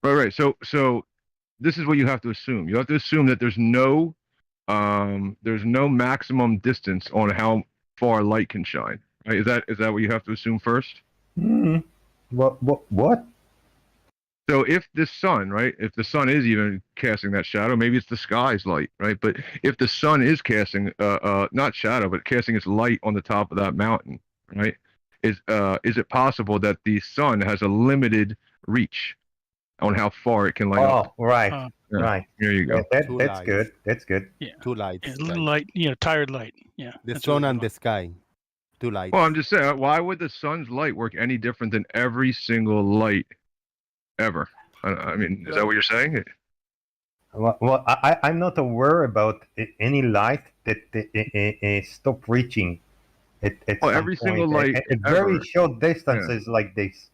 Right. So this is what you have to assume. You have to assume that there's no maximum distance on how far light can shine. Right? Is that what you have to assume first? What? So if the sun, right, if the sun is even casting that shadow, maybe it's the sky's light, right? But if the sun is casting, not shadow, but casting its light on the top of that mountain, right? Is it possible that the sun has a limited reach on how far it can light up? Oh, right, right. Here you go. That's good. That's good. Yeah. Two lights. A little light, tired light. Yeah. The sun and the sky. Two lights. Well, I'm just saying, why would the sun's light work any different than every single light ever? I mean, is that what you're saying? Well, I'm not aware about any light that stop reaching at some every point. single light at very short distances like this,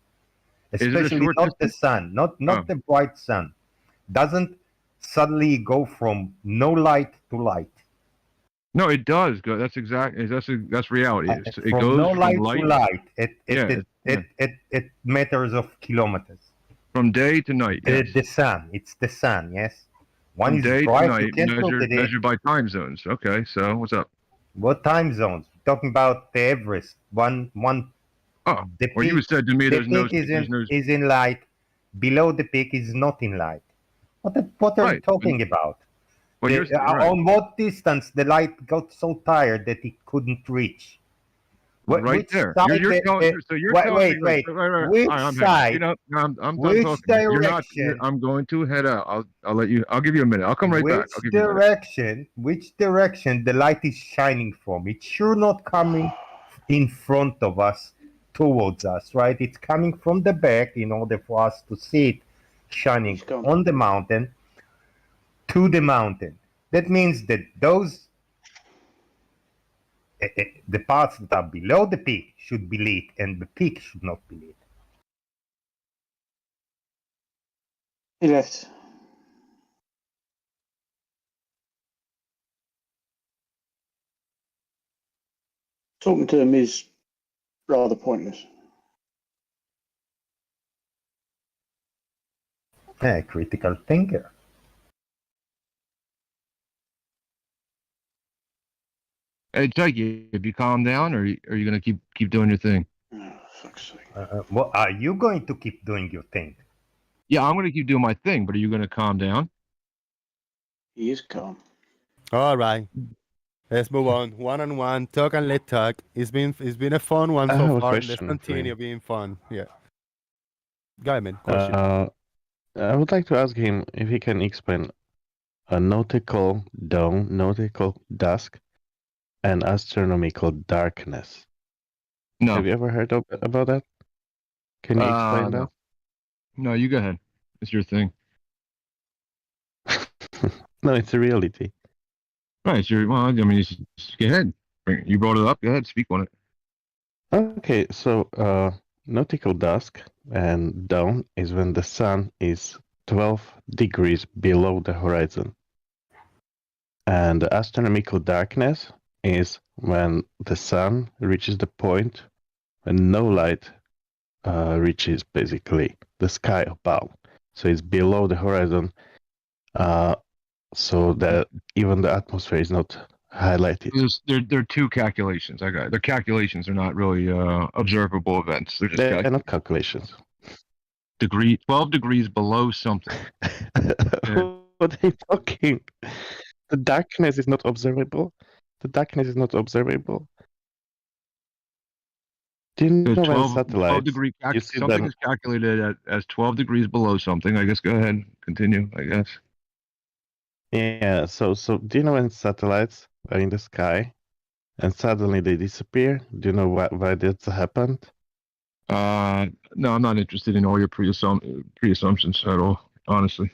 especially not the sun, not the bright sun, doesn't suddenly go from no light to light. No, it does go. That's exactly that's reality. It from goes no from light light to light at meters of kilometers. From day to night. Yes. The sun. It's the sun. Yes. One from is day bright. to night, You can't look at it. measured by time zones. Okay, so what's up? What time zones? We're talking about the Everest. One. Oh, the well, you said to me the there's no. peak is in light. Below the peak is not in light. What are you talking about? Well, on what distance the light got so tired that it couldn't reach? Right Which there. side? You're telling. So you're wait, telling me wait, like. wait. Right, Which I'm hanging. side? You know, I'm done Which talking. You're not. direction? I'm going to head out. I'll let you. I'll give you a minute. I'll come right back. Which I'll give you a minute. direction? Which direction the light is shining from? It's sure not coming in front of us, towards us, right? It's coming from the back in order for us to see it shining on the mountain to the mountain. That means that those the parts that are below the peak should be lit, and the peak should not be lit. He left. Talking to him is rather pointless. Critical thinker. Hey, Jackie, have you calmed down, or are you gonna keep doing your thing? Oh, fuck's sake. Well, are you going to keep doing your thing? Yeah, I'm gonna keep doing my thing, but are you gonna calm down? He is calm. All right. Let's move on. One-on-one, talk and let talk. It's been a fun one I so have a far. Let's question for continue you. being fun. Yeah. Go ahead, man. Question. I would like to ask him if he can explain a nautical dawn, nautical dusk, and astronomical darkness. No. Have you ever heard about that? Can you explain No. that? No, you go ahead. It's your thing. No, it's a reality. Right. Well, I mean, just go ahead. You brought it up. Go ahead. Speak on it. Okay, so nautical dusk and dawn is when the sun is 12 degrees below the horizon. And the astronomical darkness is when the sun reaches the point when no light reaches basically the sky above. So it's below the horizon, so that even the atmosphere is not highlighted. There are two calculations. I got it. Their calculations are not really observable events. They're just They're not calculations. 12 degrees below something. What are you talking? The darkness is not observable. The darkness is not observable. Do you know when 12 satellites? degree You see something them. is calculated as 12 degrees below something. I guess go ahead, continue. I guess. Yeah. So do you know when satellites are in the sky and suddenly they disappear? Do you know why that's happened? No, I'm not interested in all your pre-assumptions at all, honestly.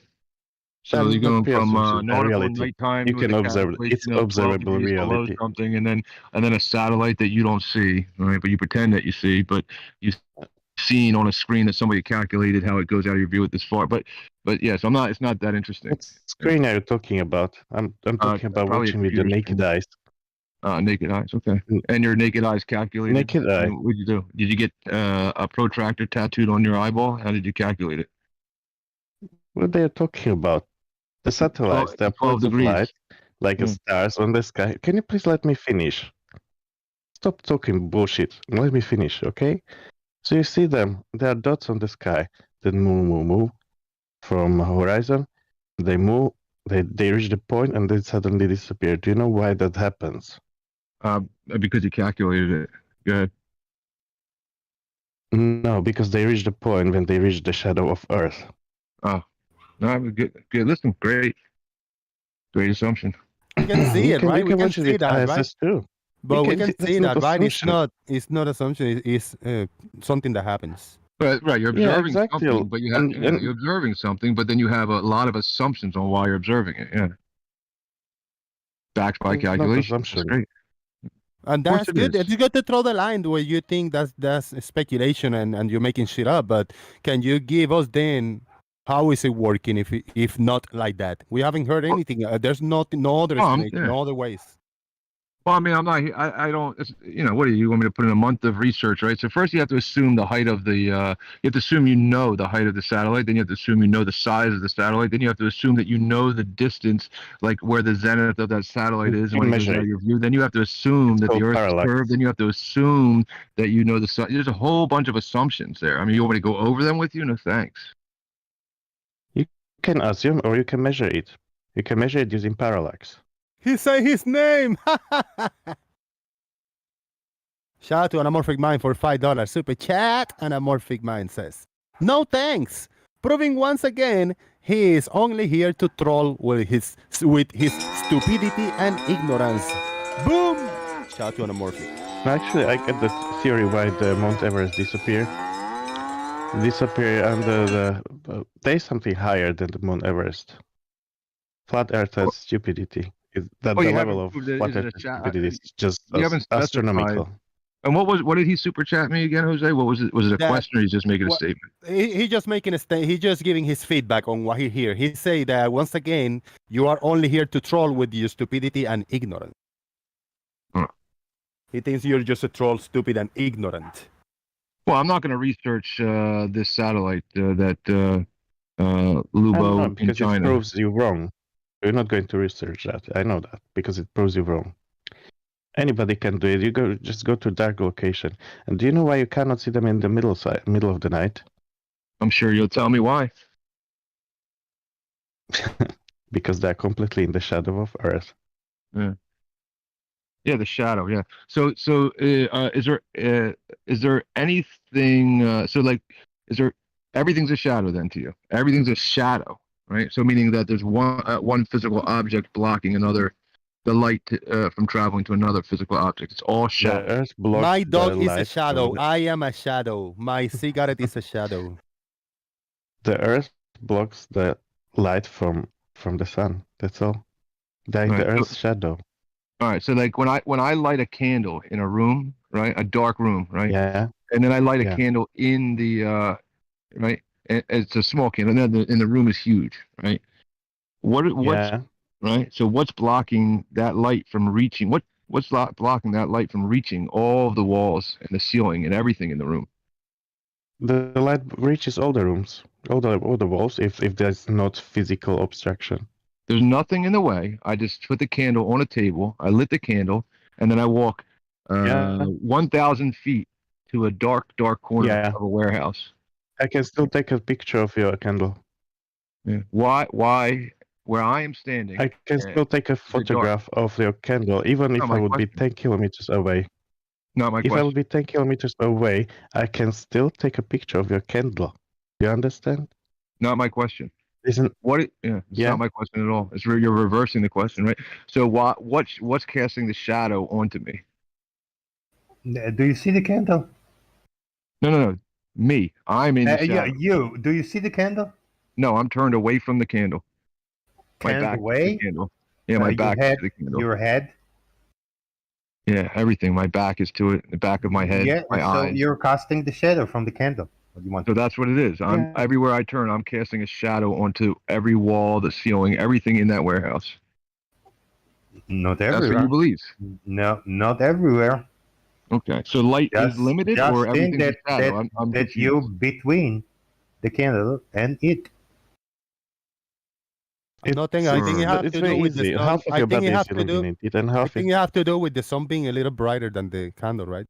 So That's you're going from nautical reality. nighttime You to can the observe it. It's calculation of 12 observable degrees below reality. something, and then a satellite that you don't see, right? But you pretend that you see, but you seen on a screen that somebody calculated how it goes out of your view at this far. But yes, I'm not. It's not that interesting. What screen are you talking about? I'm talking about watching with the naked eyes. Naked eyes, okay. And your naked eyes calculated? Naked eye. What did you do? Did you get a protractor tattooed on your eyeball? How did you calculate it? What are you talking about? The satellites, they're 12 points of degrees. light, like stars on the sky. Can you please let me finish? Stop talking bullshit. Let me finish, okay? So you see them. There are dots on the sky that move from horizon. They move. They reach the point and then suddenly disappear. Do you know why that happens? Because you calculated it. Go ahead. No, because they reach the point when they reach the shadow of Earth. Oh, no, good. Listen, great assumption. We can see it, right? We can see that, right? Too. But we can see that, right? It's not assumption. It's something that happens. Right, you're observing something, but you're observing something, but then you have a lot of assumptions on why you're observing it. Yeah, backed by calculation. That's great. And that's good. It's good to throw the line where you think that's speculation and you're making shit up. But can you give us then how is it working if not like that? We haven't heard anything. There's no other explanation, no other ways. Well, I mean, I'm not. I don't. What do you want me to put in a month of research, right? So first, you have to assume the height of the. You have to assume the height of the satellite. Then you have to assume the size of the satellite. Then you have to assume that the distance, like where the zenith of that satellite is, and when it goes out of your view. Then you have to assume that the Earth is curved. Then you have to assume that the sun. There's a whole bunch of assumptions there. I mean, you want me to go over them with you? No, thanks. You can assume, or you can measure it. You can measure it using parallax. He say his name. Shout out to Anamorphic Mind for $5 super chat. Anamorphic Mind says, "No thanks," proving once again he is only here to troll with his stupidity and ignorance. Boom! Shout out to Anamorphic. Actually, I get the theory why the Mount Everest disappear under there's something higher than the Mount Everest. Flat Earth has stupidity. The level of flat Earth stupidity is just astronomical. And what did he super chat me again, Jose? What was it? Was it a question, or he's just making a statement? He just making a statement. He's just giving his feedback on what he hear. He say that once again, you are only here to troll with your stupidity and ignorance. He thinks you're just a troll, stupid, and ignorant. Well, I'm not going to research this satellite that Lubo in China. It proves you wrong. You're not going to research that. I know that because it proves you wrong. Anybody can do it. You just go to a dark location. And do you know why you cannot see them in the middle of the night? I'm sure you'll tell me why. Because they're completely in the shadow of Earth. Yeah, the shadow. Yeah. So is there anything? So like, is there? Everything's a shadow then to you. Everything's a shadow, right? So meaning that there's one physical object blocking another. The light from traveling to another physical object. It's all shadow. My dog is a shadow. I am a shadow. My cigarette is a shadow. The Earth blocks the light from the sun. That's all. Like the Earth's shadow. All right. So like when I light a candle in a room, right, a dark room, right, yeah, and then I light a candle in the right, and it's a small candle, and then the room is huge, right. Right. So what's blocking that light from reaching? What's blocking that light from reaching all of the walls and the ceiling and everything in the room? The light reaches all the rooms, all the walls. If there's not physical obstruction, there's nothing in the way. I just put the candle on a table. I lit the candle, and then I walk 1,000 feet to a dark corner of a warehouse. I can still take a picture of your candle. Yeah. Why? Where I am standing, I can still take a photograph of your candle, even if I would be 10 kilometers away. Not my question. If I would be 10 kilometers away, I can still take a picture of your candle. You understand? Not my question. Isn't what? It's not my question at all. It's you're reversing the question, right? So what's casting the shadow onto me? Do you see the candle? No. Me. I'm in the shadow. Yeah, you. Do you see the candle? No, I'm turned away from the candle. My back away? to the candle. Yeah, my back to the candle. Your head? Yeah, everything. My back is to it. The back of my head, my eyes. So you're casting the shadow from the candle. What do you want? So that's what it is. I'm everywhere I turn, I'm casting a shadow onto every wall, the ceiling, everything in that warehouse. Not everywhere. That's what you believe. No, not everywhere. Okay. So light is limited, or everything is shadow? I'm that you between the candle and it. Nothing. I think you have to do with the sun. Half of your body is illuminated, and half. I think you have to do with the sun being a little brighter than the candle, right?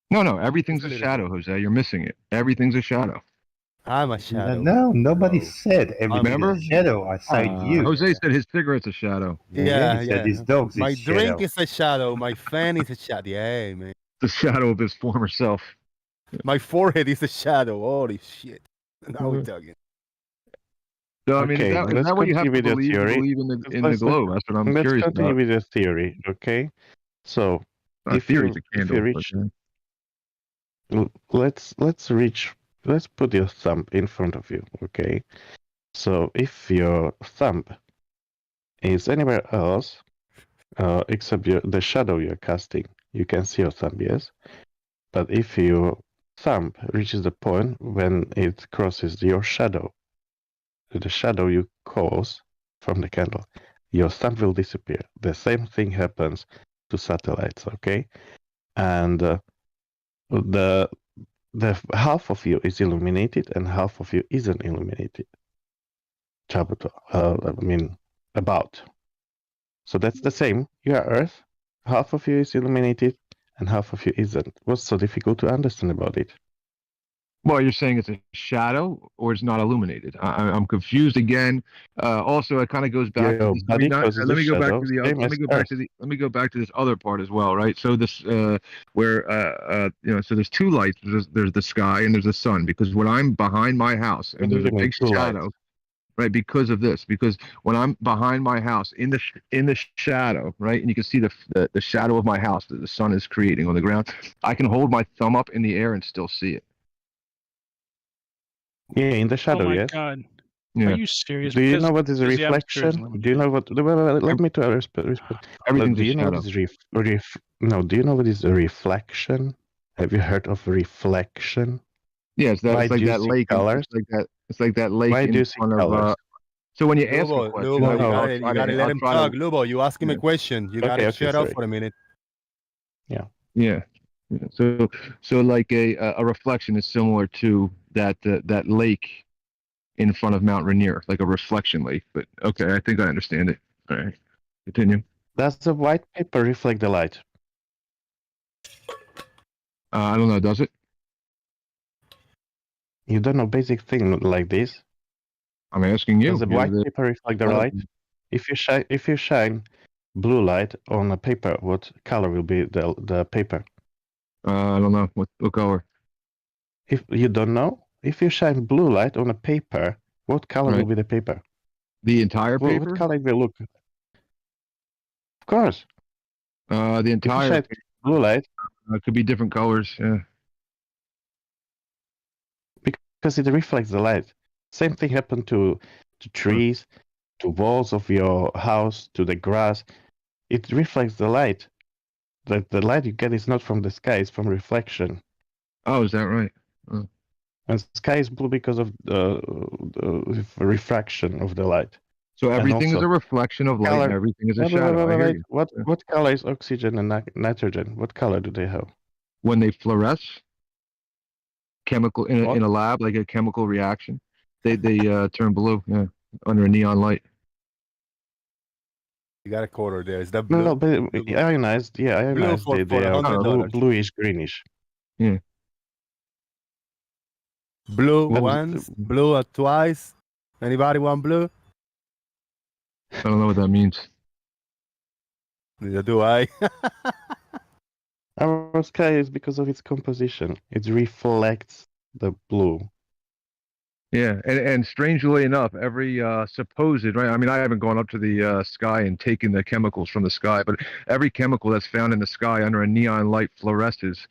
No. Everything's a shadow, Jose. You're missing it. Everything's a shadow. I'm a shadow. No, nobody said everything's a shadow aside you. Jose said his cigarette's a shadow. Yeah. Said his dog's My drink shadow. is a shadow. My fan is a shadow. Yeah, man. The shadow of his former self. My forehead is a shadow. Holy shit. Now we're talking. So, I mean, is that what you have to believe in the globe? That's what I'm curious about. Let's continue with the theory, okay? So, if you reach, let's put your thumb in front of you, okay? So, if your thumb is anywhere else, except the shadow you're casting, you can see your thumb, yes? But if your thumb reaches the point when it crosses your shadow, the shadow you cause from the candle, your thumb will disappear. The same thing happens to satellites, okay? And the half of you is illuminated and half of you isn't illuminated. About. So that's the same. You are Earth. Half of you is illuminated and half of you isn't. What's so difficult to understand about it? Well, you're saying it's a shadow or it's not illuminated. I'm confused again. Also, it kind of goes back to Your this. body causes Let the me go back shadow, to the. same Let me as go back Earth. to the. Let me go back to this other part as well, right? So this, where so there's two lights. There's the sky and there's the sun. Because when I'm behind my house What and do there's you a mean big two lights? shadow, right? Because of this, because when I'm behind my house in the shadow, right, and you can see the shadow of my house that the sun is creating on the ground, I can hold my thumb up in the air and still see it. Yeah, in the Oh shadow, my yes. God. Yeah. Are you serious? Do you know what is a because the atmosphere is reflection? Do you know what? Let me to respond. Everything's Do a you know what shadow. is No, do you know what is a reflection? Have you heard of reflection? Yeah, it's that. Why It's like do you that see lake. colors? It's like that. It's like that lake Why do in you see front of. colors? So when you ask a Lubo, question, Lubo, No. you gotta let him talk. Lubo, you ask him a question. You gotta Okay, shut up sorry. for a minute. Yeah. Yeah. So like a reflection is similar to that lake in front of Mount Rainier, like a reflection lake. But okay, I think I understand it. All right, continue. Does the white paper reflect the light? I don't know. Does it? You don't know basic thing like this. I'm asking you. Does the white paper reflect the light? If you shine blue light on a paper, what color will be the paper? I don't know. What color? If you don't know, if you shine blue light on a paper, what color will be the paper? The entire paper? What color it will look? Of course. The entire if you shine blue light. It could be different colors. Yeah. Because it reflects the light. Same thing happened to trees, to walls of your house, to the grass. It reflects the light. The light you get is not from the sky; it's from reflection. Oh, is that right? Oh. And sky is blue because of the refraction of the light. So everything is a reflection of light, and everything is a shadow. I hear you. What color is oxygen and nitrogen? What color do they have? When they fluoresce, chemical in a lab, like a chemical reaction, they turn blue. Yeah, under a neon light. You got a quarter there. Is that blue? No, but ionized. Yeah, ionized. Blue They are $100. bluish greenish. Yeah. Blue once, blue twice. Anybody want blue? I don't know what that means. Neither do I. Our sky is because of its composition. It reflects the blue. Yeah, and strangely enough, every supposed, right? I mean, I haven't gone up to the sky and taken the chemicals from the sky, but every chemical that's found in the sky under a neon light fluoresces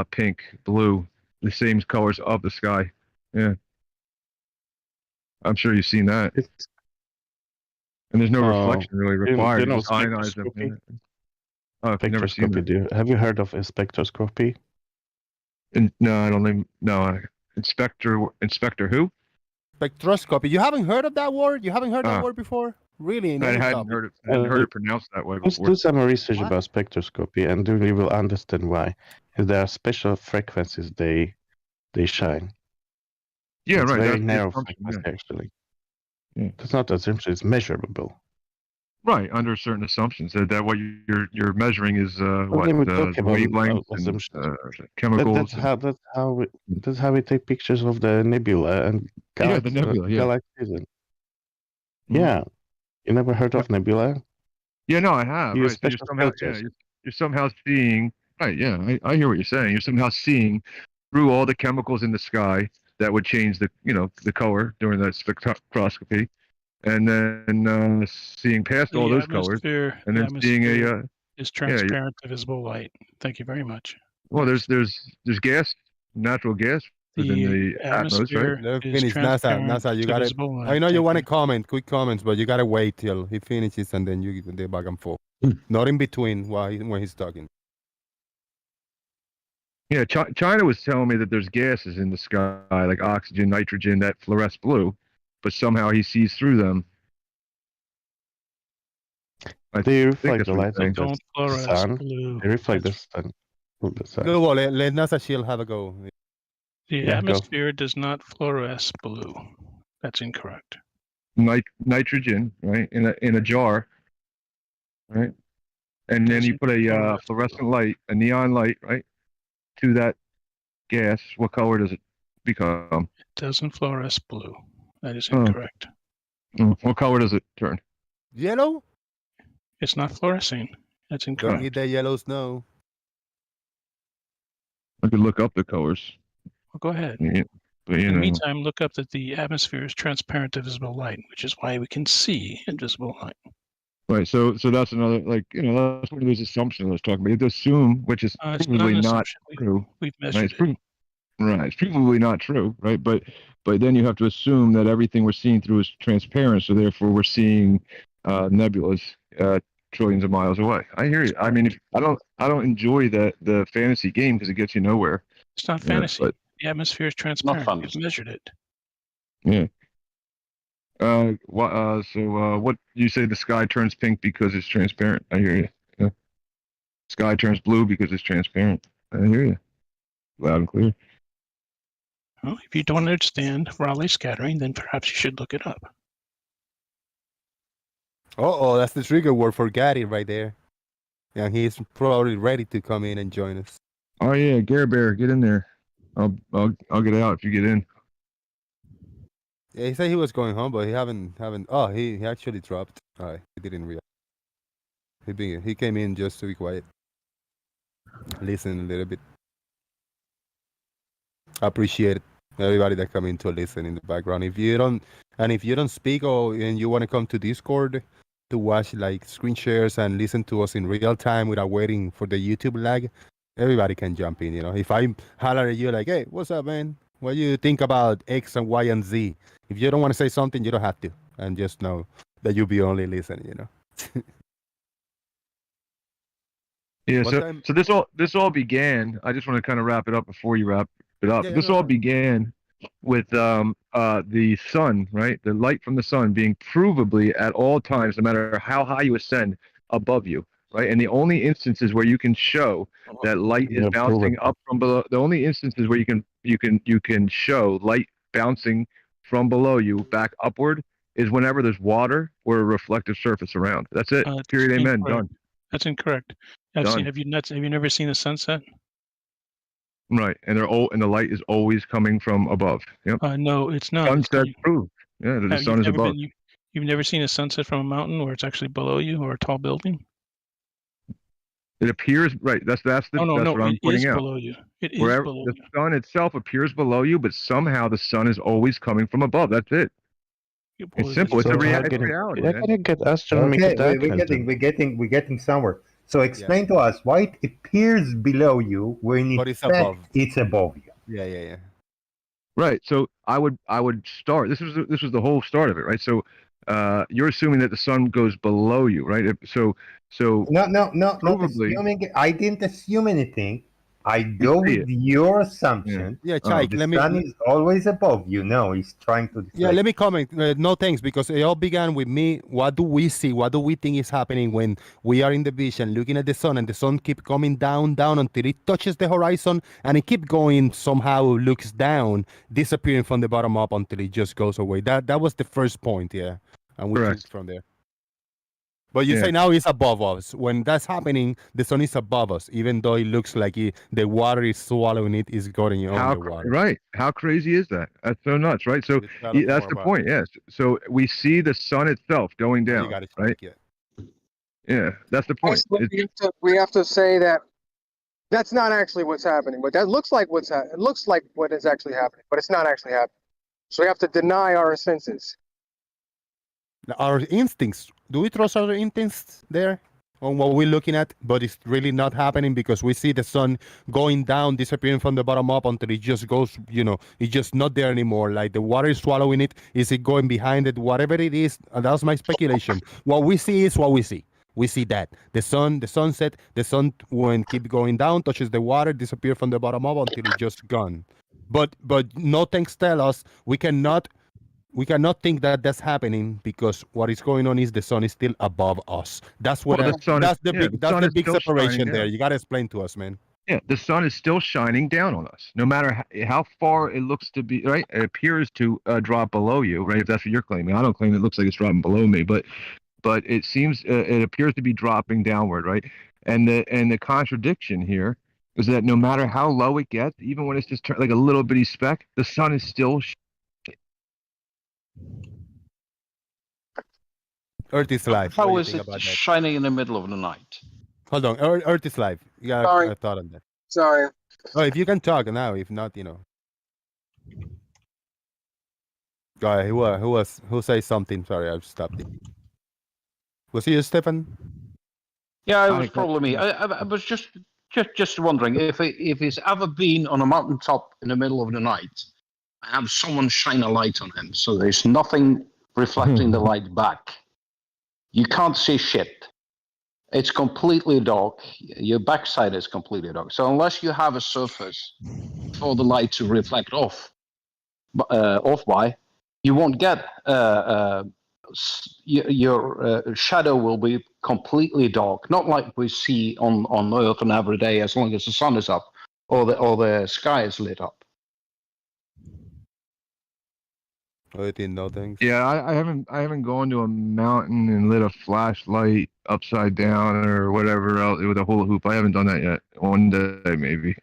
pink, blue, the same colors of the sky. Yeah. I'm sure you've seen that. And there's no reflection really required. Do you know just ionize them. spectroscopy? Oh, I've never seen that. Have you heard of a spectroscopy? No, I don't think. No, Inspector who? Spectroscopy. You haven't heard of that word? You haven't heard that ward before? Really? I hadn't heard it pronounced that way before. Do some research about spectroscopy, and you will understand why. There are special frequencies they shine. Yeah, it's right. Very that's narrow frequency, actually. Yeah. It's not assumption; it's measurable. Right, under certain assumptions that what you're measuring is what wavelengths and chemicals. That's how we take pictures of the nebula and the nebula, galaxies. Yeah, you never heard of nebula? Yeah, no, I have. Right. So you're somehow seeing. Right. Yeah, I hear what you're saying. You're somehow seeing through all the chemicals in the sky that would change the color during that spectroscopy. And then seeing past all those colors, and then seeing is transparent to visible light. Thank you very much. Well, there's gas, natural gas within the atmosphere. Let him finish. NASA, you gotta. I know you want to comment, quick comments, but you gotta wait till he finishes, and then you give the back and forth. Not in between when he's talking. Yeah, China was telling me that there's gases in the sky, like oxygen, nitrogen, that fluoresce blue, but somehow he sees through them. They reflect the light of the sun. They reflect the sun. Go on, let NASA Shield have a go. The atmosphere does not fluoresce blue. That's incorrect. Nitrogen, right, in a jar, right, and then you put a fluorescent light, a neon light, right, to that gas. What color does it become? It doesn't fluoresce blue. That is incorrect. What color does it turn? Yellow? It's not fluorescing. That's incorrect. Don't eat the yellow snow. I could look up the colors. Well, go ahead. Yeah, but, In the meantime, look up that the atmosphere is transparent to visible light, which is why we can see invisible light. Right. So that's another, like, that's one of those assumptions I was talking about. You have to assume, which is It's probably not, not true. We've Right? measured it. Right. It's provably not true, right? But then you have to assume that everything we're seeing through is transparent, so therefore we're seeing nebulas trillions of miles away. I hear you. I mean, I don't enjoy the fantasy game because it gets you nowhere. It's not fantasy. But, the atmosphere is transparent. We've measured it. yeah. So what you say? The sky turns pink because it's transparent. I hear you. Yeah. Sky turns blue because it's transparent. I hear you. Loud and clear. Well, if you don't understand Rayleigh scattering, then perhaps you should look it up. Oh, that's the trigger word for Gary right there. Yeah, he's probably ready to come in and join us. Oh yeah, Gare Bear, get in there. I'll get out if you get in. Yeah, he said he was going home, but he haven't. Oh, he actually dropped. All right, he didn't react. He came in just to be quiet, listen a little bit. I appreciate everybody that come in to listen in the background. If you don't speak and you want to come to Discord to watch like screen shares and listen to us in real time without waiting for the YouTube lag, everybody can jump in. If I holler at you like, "Hey, what's up, man? What do you think about X and Y and Z?" If you don't want to say something, you don't have to, and just know that you'll be only listening. Yeah. So this all began. I just want to kind of wrap it up before you wrap it up. Yeah, this all began with the sun, right? The light from the sun being provably at all times, no matter how high you ascend, above you, right? And the only instances where you can show that light is bouncing up from below, the only instances where you can show light bouncing from below you back upward is whenever there's water or a reflective surface around. That's it. Period. Amen. Done. That's incorrect. Have you never seen a sunset? Right, and the light is always coming from above. Yep. No, it's not. Sunset proved. Yeah, the sun is above. You've never seen a sunset from a mountain where it's actually below you or a tall building? It appears right. That's what I'm pointing out. Below you. It is Wherever below the you. sun itself appears below you, but somehow the sun is always coming from above. That's it. It's simple. It's a reality. We're getting somewhere. So explain to us why it appears below you when it's above you. Yeah. Right. So I would start. This was the whole start of it, right? So you're assuming that the sun goes below you, right? So no, not assuming. I didn't assume anything. I go with your assumption. Yeah, Chike, the sun is always above you. No, he's trying to. Yeah, let me comment. No thanks, because it all began with me. What do we see? What do we think is happening when we are in the vision, looking at the sun, and the sun keep coming down until it touches the horizon, and it keep going somehow, looks down, disappearing from the bottom up until it just goes away. That was the first point, yeah, and we took from there. But you say now it's above us. When that's happening, the sun is above us, even though it looks like the water is swallowing it, is going on the water. Right. How crazy is that? That's so nuts, right? So that's the point, yes. So we see the sun itself going down, right? Yeah, that's the point. We have to say that that's not actually what's happening, but that looks like it looks like what is actually happening, but it's not actually happening. So we have to deny our senses. Our instincts. Do we trust our instincts there on what we're looking at? But it's really not happening because we see the sun going down, disappearing from the bottom up until it just goes, it's just not there anymore. Like the water is swallowing it. Is it going behind it? Whatever it is, that's my speculation. What we see is what we see. We see that the sunset, the sun when keep going down, touches the water, disappear from the bottom up until it's just gone. But no things tell us we cannot think that that's happening because what is going on is the sun is still above us. That's what that's the big separation there. You got to explain to us, man. Yeah, the sun is still shining down on us, no matter how far it looks to be. Right, it appears to drop below you. Right, if that's what you're claiming. I don't claim it looks like it's dropping below me, but it seems it appears to be dropping downward. Right, and the contradiction here is that no matter how low it gets, even when it's just like a little bitty speck, the sun is still. Earth is live. What do How you is think it about that? shining in the middle of the night? Hold on. Earth is live. You got Sorry. a thought on that? Sorry. Oh, if you can talk now. If not, you know. Go ahead. Who says something? Sorry, I've stopped it. Was it you, Stefan? Yeah, it was probably me. I was just wondering if he's ever been on a mountaintop in the middle of the night and have someone shine a light on him, so there's nothing reflecting the light back. You can't see shit. It's completely dark. Your backside is completely dark. So unless you have a surface for the light to reflect off by, you won't get your shadow will be completely dark, not like we see on Earth and every day as long as the sun is up or the sky is lit up. I didn't know things. Yeah, I haven't gone to a mountain and lit a flashlight upside down or whatever else with a hula hoop. I haven't done that yet. One day maybe.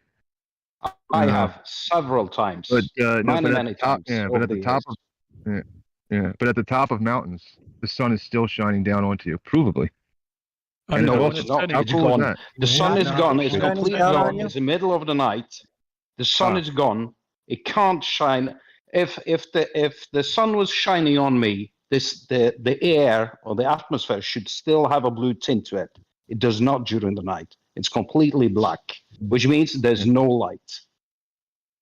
I have several times, but many times. Yeah, but at the top of but at the top of mountains, the sun is still shining down onto you, provably. And no, it's not. It's gone. The sun is gone. It's completely gone. It's the middle of the night. The sun is gone. It can't shine. If the sun was shining on me, the air or the atmosphere should still have a blue tint to it. It does not during the night. It's completely black, which means there's no light.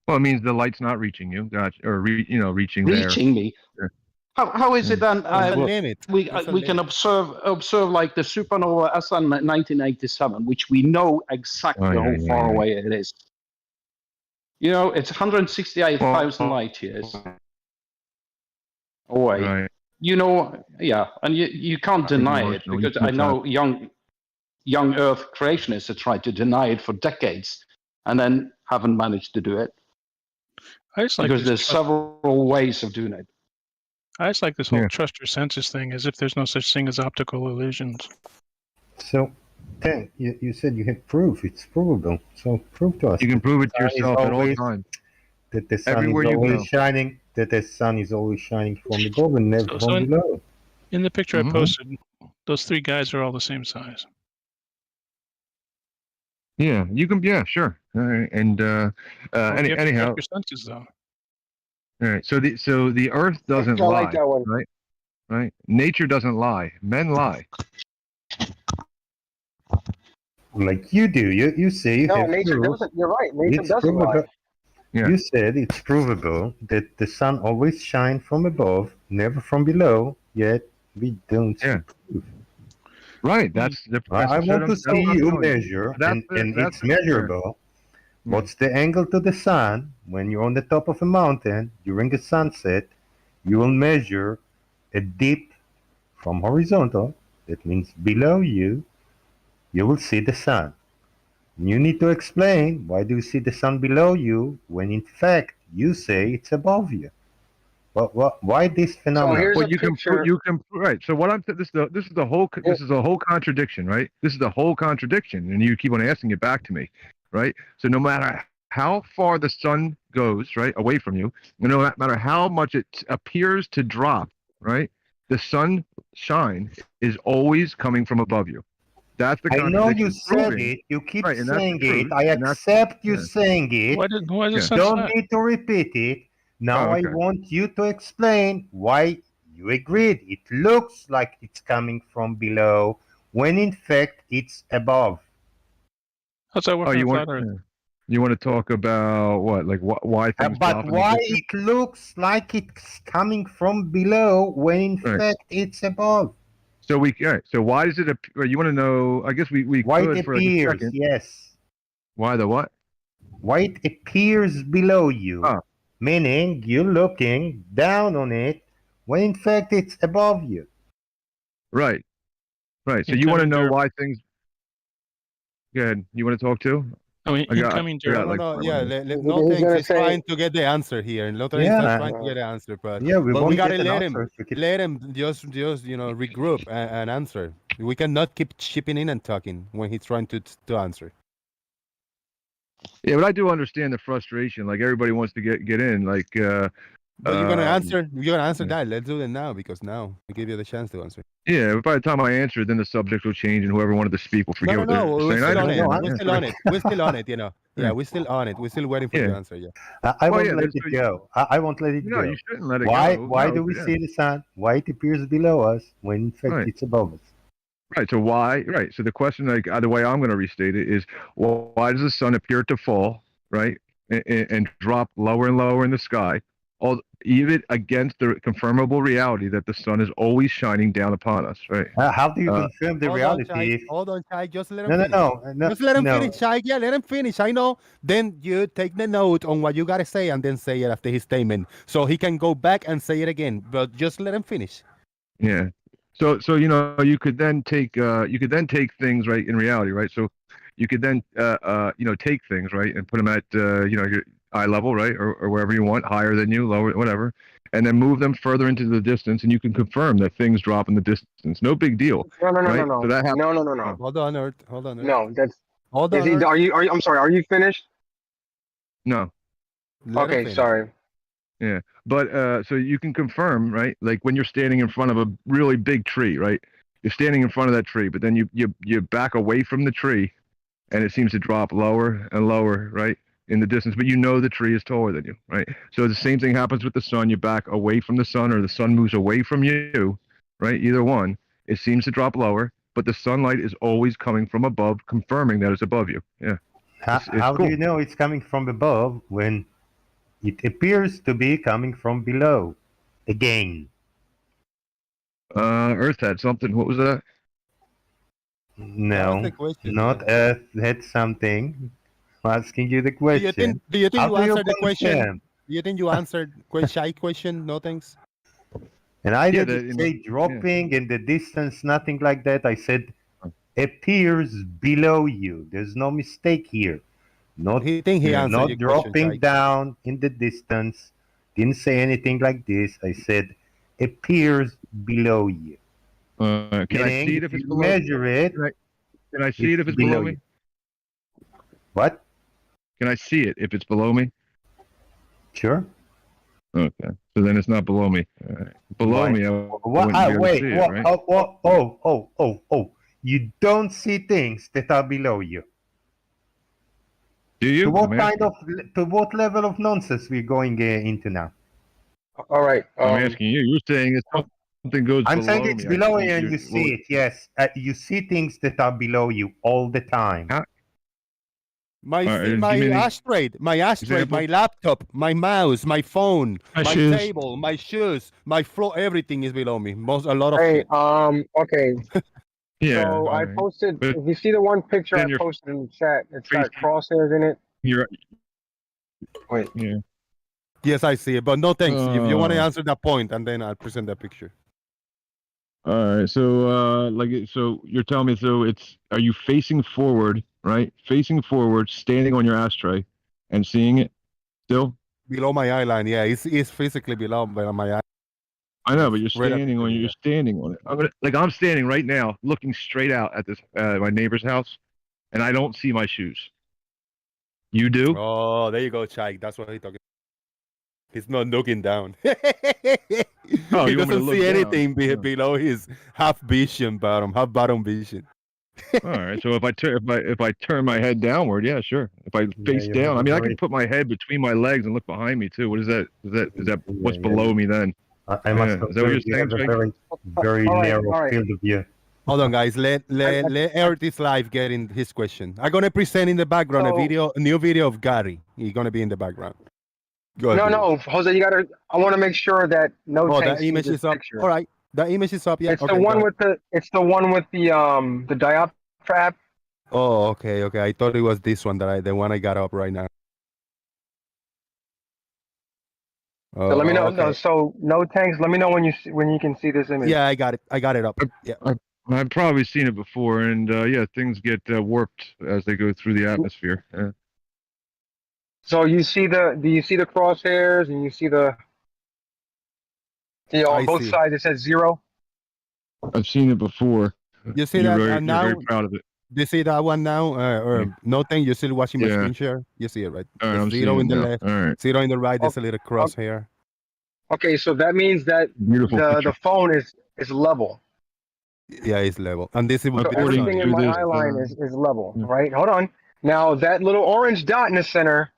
Well, it means the light's not reaching you, reaching there. Reaching me. Yeah. How is it then? We limit. can observe like the supernova SN 1987, which we know exactly how far away it is. You know, it's 168,000 light years away. Right. You know, yeah, and you can't deny it because I know young Earth creationists have tried to deny it for decades and then haven't managed to do it. Because there's several ways of doing it. I just like this whole trust your senses thing, as if there's no such thing as optical illusions. So, Ken, you said you had proof. It's provable. So prove to us. You can prove it to yourself at all times. That the sun Everywhere is you always go. shining. That the sun is always shining from above and never from below. In the picture I posted, those three guys are all the same size. Yeah, you can. Yeah, sure. All right. And anyhow, your senses though. All right. So the Earth doesn't I lie, like that one. right? Right. Nature doesn't lie. Men lie. Like you do. You say you No, have nature proof. doesn't. You're right. Nature It's doesn't lie. provable. Yeah. You said it's provable that the sun always shines from above, never from below. Yet we don't see proof. Right. That's the. I want to see you measure, and that's it's measurable. What's the angle to the sun when you're on the top of a mountain during a sunset? You will measure a dip from horizontal. That means below you. You will see the sun. You need to explain why do you see the sun below you when in fact you say it's above you. Why this phenomenon? Well, you can right. So what I'm this is the whole contradiction, right? This is the whole contradiction, and you keep on asking it back to me, right? So no matter how far the sun goes, right, away from you, no matter how much it appears to drop, right, the sunshine is always coming from above you. That's the I contradiction. know you said it. You keep saying it. I accept you saying it. Why does You don't need to repeat it. Now I want you to explain why you agreed. It looks like it's coming from below when in fact it's above. How's that work on flat Earth? You want to talk about what, like why things drop in why the distance? it looks like it's coming from below when in fact it's above? So so why does it? You want to know? I guess we Why could it for like a appears? second. Yes. Why the what? Why it appears below you? Meaning you're looking down on it when in fact it's above you. Right. Right. So you want to know why things. Go ahead. You want to talk too? No, he's trying to get the answer here. And Lothar is not trying to get the answer, but we gotta let him just regroup and answer. We cannot keep chipping in and talking when he's trying to answer. Yeah, but I do understand the frustration. Like everybody wants to get in. Like, but you're gonna answer. You're gonna answer that. Let's do it now because now we give you the chance to answer. Yeah, but by the time I answer, then the subject will change, and whoever wanted to speak will forget No, what they're we're saying. still on it. Yeah, We're still on it. We're still on it. You know. Yeah, we're still on it. We're still waiting for your answer. Yeah. I won't let it go. I won't let it go. No, you shouldn't let it why, go. Why No, do we yeah. see the sun? Why it appears below us when in fact it's above us? Right. So why? Right. So the question, like the way I'm going to restate it, is why does the sun appear to fall, right, and drop lower and lower in the sky, even against the confirmable reality that the sun is always shining down upon us, right? How do you confirm the reality? Hold on, Chai. Just let him finish. No. Just let him finish, Chai. Yeah, let him finish. I know. Then you take the note on what you gotta say and then say it after his statement, so he can go back and say it again. But just let him finish. Yeah. So you know you could then take things right in reality, right? So you could then take things right and put them at your eye level, right, or wherever you want, higher than you, lower, whatever, and then move them further into the distance, and you can confirm that things drop in the distance. No big deal. No. So that happens. No. Hold on, Earth. Hold on, Earth. No, that's. Hold on. Are you? I'm sorry. Are you finished? No. Okay, sorry. Yeah, but so you can confirm, right? Like when you're standing in front of a really big tree, right? You're standing in front of that tree, but then you back away from the tree, and it seems to drop lower and lower, right, in the distance. But you know the tree is taller than you, right? So the same thing happens with the sun. You back away from the sun, or the sun moves away from you, right? Either one. It seems to drop lower, but the sunlight is always coming from above, confirming that it's above you. Yeah. How cool. do you know it's coming from above when it appears to be coming from below? Again. Earth had something. What was that? No, the question, not Earth had something. I'm asking you the question. Do you think you answered the question? confirm? Do you think you answered Shy question? No thanks. And I didn't say dropping in the distance, nothing like that. I said appears below you. There's no mistake here. Not not dropping down in the distance. Didn't say anything like this. I said appears below you. Can I see it if it's below? Measure it. Can I see it if it's below me? What? Can I see it if it's below me? Sure. Okay. So then it's not below me. Below me, I wouldn't be able to see it, right? Oh. You don't see things that are below you. Do you? To what level of nonsense we're going into now? All right. I'm asking you. You're saying it's something goes below me. I'm saying it's below you and you see it. Yes. You see things that are below you all the time. My ashtray, my laptop, my mouse, my phone, my table, my shoes, my floor, everything is below me. A lot of shit. Okay. Yeah. So I posted. If you see the one picture I posted in the chat, it's got crosshairs in it. Wait. Yeah. Yes, I see it, but no thanks. If you want to answer that point, and then I'll present that picture. All right. So, so you're telling me, are you facing forward, right? Facing forward, standing on your ashtray, and seeing it still below my eye line? Yeah, it's physically below my eye. I know, but you're standing on it. You're standing on it. I'm standing right now, looking straight out at this my neighbor's house, and I don't see my shoes. You do? Oh, there you go, Chai. That's what he's talking. He's not looking down. Oh, he doesn't see anything down. below his half bottom vision. All right. So if I turn my head downward, yeah, sure. If I face down, I mean, I can put my head between my legs and look behind me too. What is that? Is that what's below me then? I must is that what you're saying? Very narrow field of view. Hold on, guys. Let Ertis Live get in his question. I'm gonna present in the background a new video of Gary. He's gonna be in the background. Go ahead. No, Jose, you gotta. I want to make sure that the image is up. All right, the image is up. Yeah, it's the one with the. It's the one with the diopter app. Oh, okay. I thought it was this one the one I got up right now. So let me know. Okay. So no tanks. Let me know when you can see this image. Yeah, I got it up. Yeah. I've probably seen it before, and things get warped as they go through the atmosphere. Yeah. So do you see the crosshairs, and you see on both sides it says 0? I've seen it before. You see that? You're now, very proud of it. you see that one now? Or nothing? You're still watching my Yeah. screen share? You see it, right? All right, The I'm zero seeing in the now. left, All right. zero in the right. There's a little crosshair. Okay, so that means that Beautiful picture. the phone is level. Yeah, it's level. And this is So everything in my eye line is level, right? Hold on. Now that little orange dot in the center,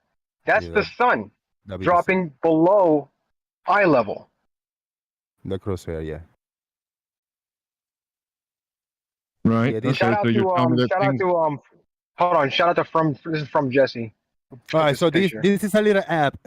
that's the sun dropping below eye level. The crosshair, yeah. Right. Yeah, this- Shout out to hold on. Shout out to this is from Jesse. All right, so this is a little app,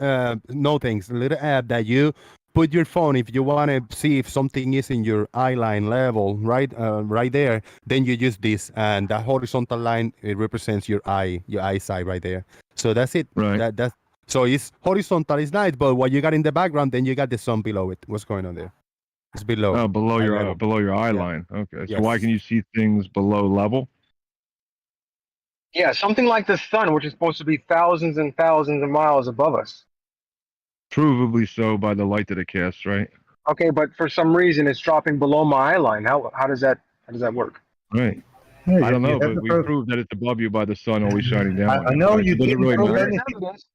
no thanks, a little app that you put your phone if you want to see if something is in your eye line level, right, right there. Then you use this, and that horizontal line it represents your eyesight right there. So that's it. Right. That's so it's horizontal, it's nice, but what you got in the background, then you got the sun below it. What's going on there? It's below. Oh, below your eye line. Okay. So why can you see things below level? Yeah, something like the sun, which is supposed to be thousands and thousands of miles above us. Provably so by the light that it casts, right? Okay, but for some reason it's dropping below my eye line. How does that work? Right. I don't know, but we proved that it's above you by the sun always shining down. I know you didn't really matter.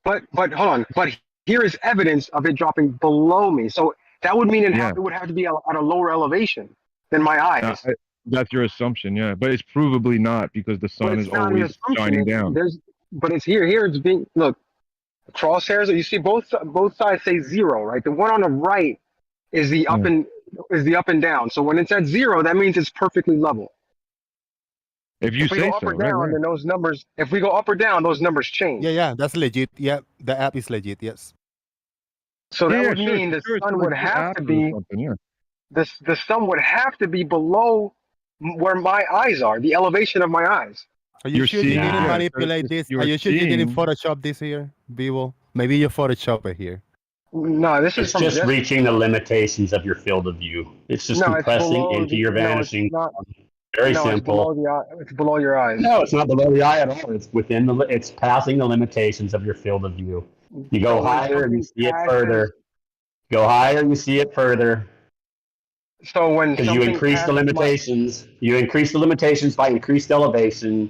But hold on. But here is evidence of it dropping below me. So that would mean it would have to be at a lower elevation than my eyes. That's your assumption, yeah. But it's provably not because the sun is always shining down. But it's here. Here it's being look. Crosshairs. You see both sides say 0, right? The one on the right is the up and down. So when it's at 0, that means it's perfectly level. If you we say go up so, or down, then those numbers. If we go up or down, those numbers change. Yeah, that's legit. Yeah, the app is legit. Yes. So that would mean the sun would have to be. The sun would have to be below where my eyes are, the elevation of my eyes. Are you sure you didn't manipulate this? Are you sure you didn't Photoshop this here, Vivo? Maybe you Photoshop it here. No, this is just reaching the limitations of your field of view. It's just compressing into your vanishing. Very simple. It's below your eyes. No, it's not below the eye at all. It's within the. It's passing the limitations of your field of view. You go higher and you see it further. Go higher and you see it further. So when you increase the limitations, you increase the limitations by increased elevation.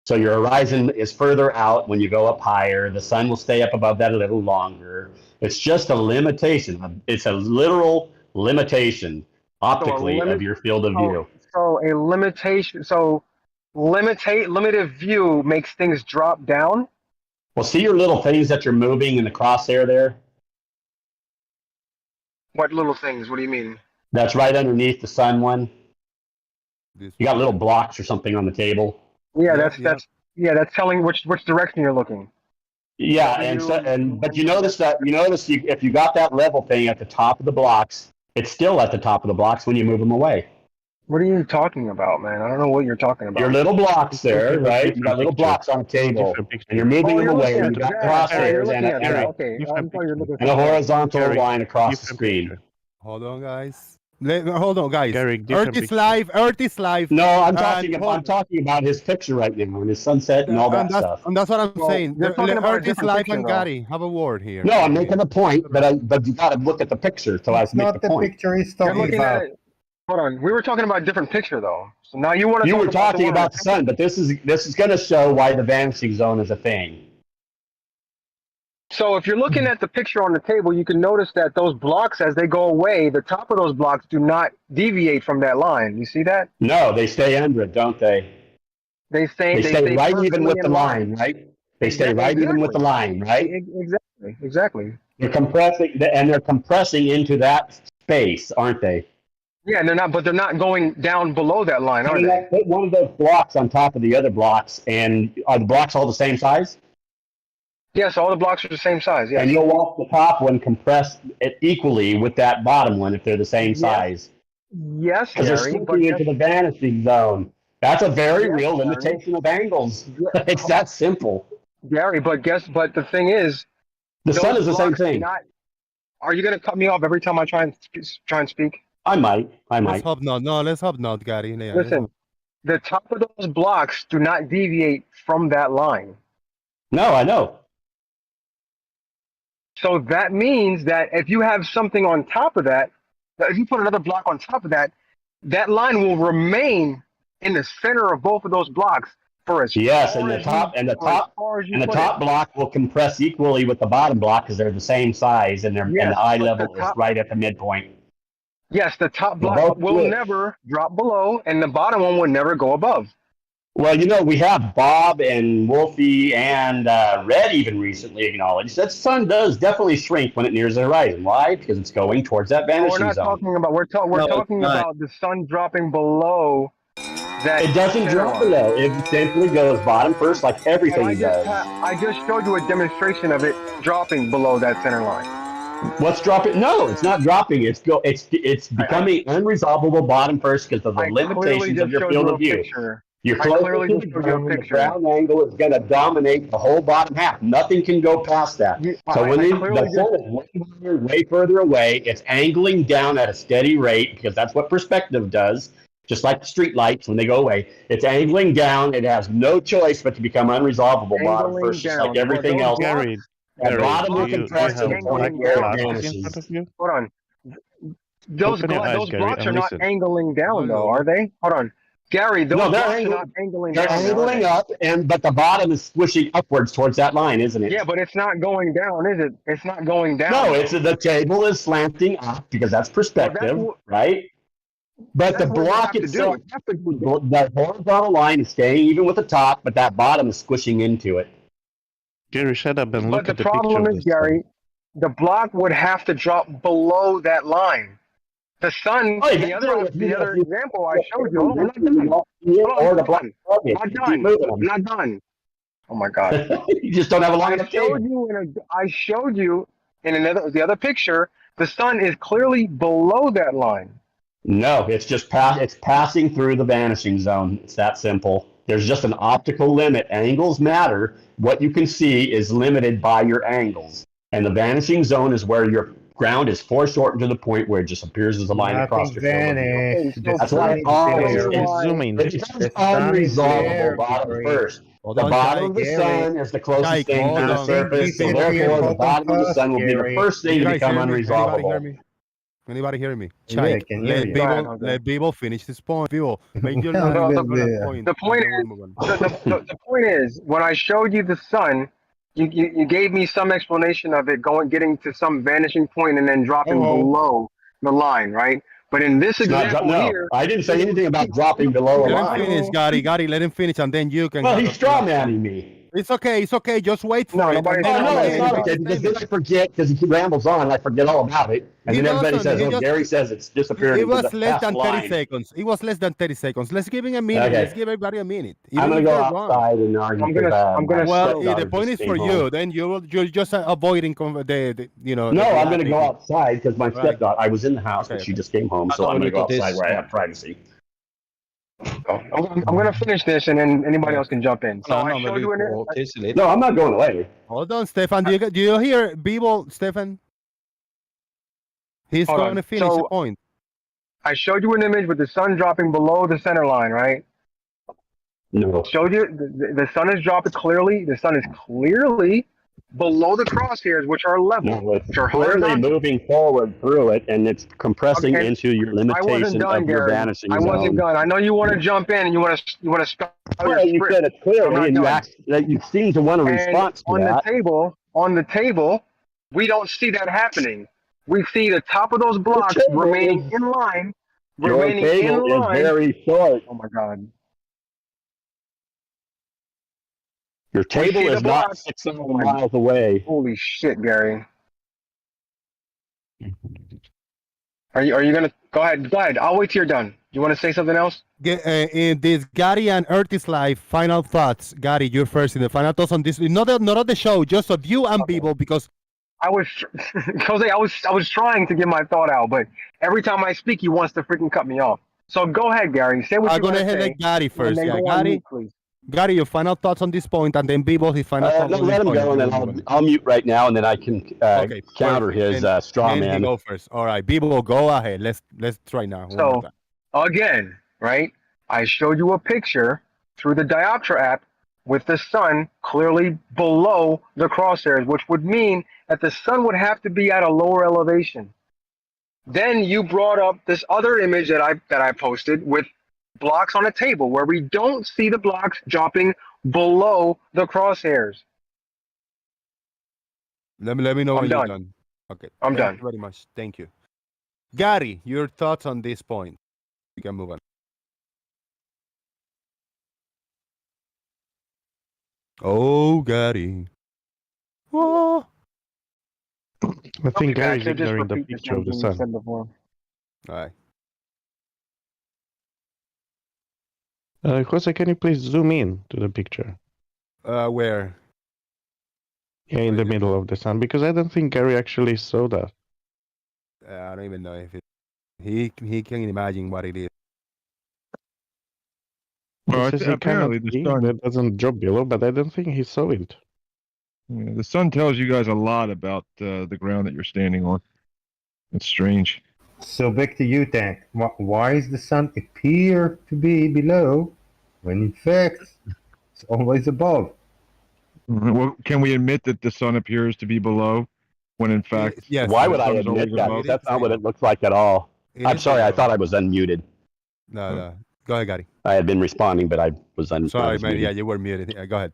So your horizon is further out when you go up higher. The sun will stay up above that a little longer. It's just a limitation. It's a literal limitation optically of your field of view. So a limitation. So limited view makes things drop down. Well, see your little things that you're moving in the crosshair there? What little things? What do you mean? That's right underneath the sun one. You got little blocks or something on the table. Yeah, that's telling which direction you're looking. Yeah, but you notice if you got that level thing at the top of the blocks, it's still at the top of the blocks when you move them away. What are you talking about, man? I don't know what you're talking about. Your little blocks there, right? You got little blocks on the table, and you're moving them away. You got crosshairs and a horizontal line across the screen. Hold on, guys. Hold on, guys. Earth is live. Earth is live. No, I'm talking about his picture right now and his sunset and all that stuff. And that's what I'm saying. Earth is live, and Gary, have a word here. No, I'm making a point, but you got to look at the picture so I can make the point. Picture he's talking about. Hold on, we were talking about a different picture though. So now you want to. You were talking about the sun, but this is going to show why the vanishing zone is a thing. So if you're looking at the picture on the table, you can notice that those blocks, as they go away, the top of those blocks do not deviate from that line. You see that? No, they stay under it, don't they? They stay right even with the line, right? They stay right even with the line, right? Exactly. They're compressing into that space, aren't they? Yeah, and they're not going down below that line, are they? Put one of those blocks on top of the other blocks, and are the blocks all the same size? Yes, all the blocks are the same size, yes. And you'll walk the top one compressed it equally with that bottom one if they're the same size. Yes, because they're slipping into the vanishing zone. That's a very real limitation of angles. It's that simple. Gary, but the thing is, the sun is the same thing. Are you going to cut me off every time I try and speak? I might. Let's hope not. No, let's hope not, Gary. Yeah, listen, the top of those blocks do not deviate from that line. No, I know. So that means that if you have something on top of that, if you put another block on top of that, that line will remain in the center of both of those blocks for as Yes, far and the as top you, and the for as top far as you and the put it. top block will compress equally with the bottom block because they're the same size and Yes, the eye but the level is top, right at the midpoint. yes, the top They'll block both will do it. never drop below, and the bottom one will never go above. Well, we have Bob and Wolfie and Red even recently acknowledged that sun does definitely shrink when it nears the horizon. Why? Because it's going towards that No, we're vanishing not zone. talking about. We're No, it's talking not. about the sun dropping below that. It doesn't center drop line. below. It simply goes bottom first, like But everything does. I just showed you a demonstration of it dropping below that center line. What's dropping? No, it's not dropping. It's becoming unresolvable bottom first because of the limitations of your field of view. Picture. You're closer to the ground, and the ground angle is going to dominate the whole bottom half. Nothing can go past that. So when the sun is way further away, it's angling down at a steady rate because that's what perspective does. Just like the street lights when they go away, it's angling down. It has no choice but to become unresolvable bottom first, just like everything else. Gary, The bottom will compress to the point where it vanishes. Hold on. Those Open your eyes, Gary, blocks are and not listen. angling down, though, are they? Hold on. Gary, those blocks are not angling down. They're angling up, but the bottom is squishing upwards towards that line, isn't it? Yeah, but it's not going down, is it? It's not going down. No, the table is slanting up because that's perspective, right? But the block itself, the horizontal line is staying even with the top, but that bottom is squishing into it. Gary, shut up and But look at the the picture problem of is, this. Gary, the block would have to drop below that line. The sun, the other example I showed you. I'm not done. I'm not done. Oh my God! You just don't have a long enough table. I showed you in the other picture. The sun is clearly below that line. No, it's just it's passing through the vanishing zone. It's that simple. There's just an optical limit. Angles matter. What you can see is limited by your angles. And the vanishing zone is where your ground is foreshortened to the point where it just appears as a line across your field of view. That's why it's zooming. It becomes unresolvable bottom first. The bottom of the sun is the closest thing to the surface, so therefore the bottom of the sun will be the first thing to become unresolvable. Anybody hearing me? Yeah, I can hear you. Let people finish this point. People, make your point. The point is, when I showed you the sun, you gave me some explanation of it getting to some vanishing point and then dropping below the line, right? But in this example here, I didn't say anything about dropping below a line. Let him finish, Gotti. Let him finish, and then you can. Well, he's straw manning me. It's okay. Just wait for it. No, it's not okay because then I forget because he rambles on. I forget all about it, and then everybody says, "Oh, Gary says it's disappeared." It was less than 30 seconds. It was less than 30 seconds. Let's give him a minute. Okay. Let's give everybody a minute. I'm gonna go outside and argue. Well, the point is for you. Then you're just avoiding the. No, I'm gonna go outside because my stepdaughter. I was in the house, but she just came home, so I'm gonna go outside where I have privacy. I'm going to finish this, and then anybody else can jump in. So I showed you No, I'm not going away. Hold on, Stefan. Do you hear Bibo, Stefan? He's going to finish the point. I showed you an image with the sun dropping below the center line, right? No. Showed you the sun is dropping clearly. The sun is clearly below the crosshairs, which are level. No, it's clearly moving forward through it, and it's compressing into your limitation of your vanishing zone. I wasn't done. I know you want to jump in and you want to start. Well, you said it clearly, and you seem to want a response to that. On the table, we don't see that happening. We see the top of those blocks remaining in line. Your table is very short. Oh my God. Your table is not 600 miles away. Holy shit, Gary. Are you gonna go ahead? I'll wait till you're done. You want to say something else? In this Gary and Ertis live, final thoughts. Gary, you're first in the final thoughts on this. Not of the show, just of you and people, because I was Jose. I was trying to get my thought out, but every time I speak, he wants to freaking cut me off. So go ahead, Gary. Say what you want to say. I'm gonna head Gary first. Yeah, Gary. Please. Gary, your final thoughts on this point, and then Bibo, his final thoughts. Let him go, and then I'll mute right now, and then I can counter his straw man. Go first. All right, Bibo, go ahead. Let's try now. So again, right? I showed you a picture through the Dioptra app with the sun clearly below the crosshairs, which would mean that the sun would have to be at a lower elevation. Then you brought up this other image that I posted with blocks on a table where we don't see the blocks dropping below the crosshairs. Let me know I'm when you're done. done. Okay. I'm Thank done. you very much. Thank you. Gary, your thoughts on this point? We can move on. Oh, Gary. Oh. I think Gary's He'll just ignoring the repeat the picture same of the thing he sun. said before. All right. Jose, can you please zoom in to the picture? Where? Yeah, in the middle of the sun, because I don't think Gary actually saw that. I don't even know if it. He can imagine what it is. Well, He says he apparently cannot the see, sun. that doesn't drop below, but I don't think he saw it. Yeah, the sun tells you guys a lot about the ground that you're standing on. It's strange. So back to you, Tank. Why does the sun appear to be below when in fact it's always above? Well, can we admit that the sun appears to be below when in fact Yes. Why would the I sun is always admit that? above? That's not what it looks like at all. It I'm is sorry, I below. thought I was unmuted. No. Go ahead, Gary. I had been responding, but I was Sorry, man. muted. Yeah, you were muted. Yeah, go ahead.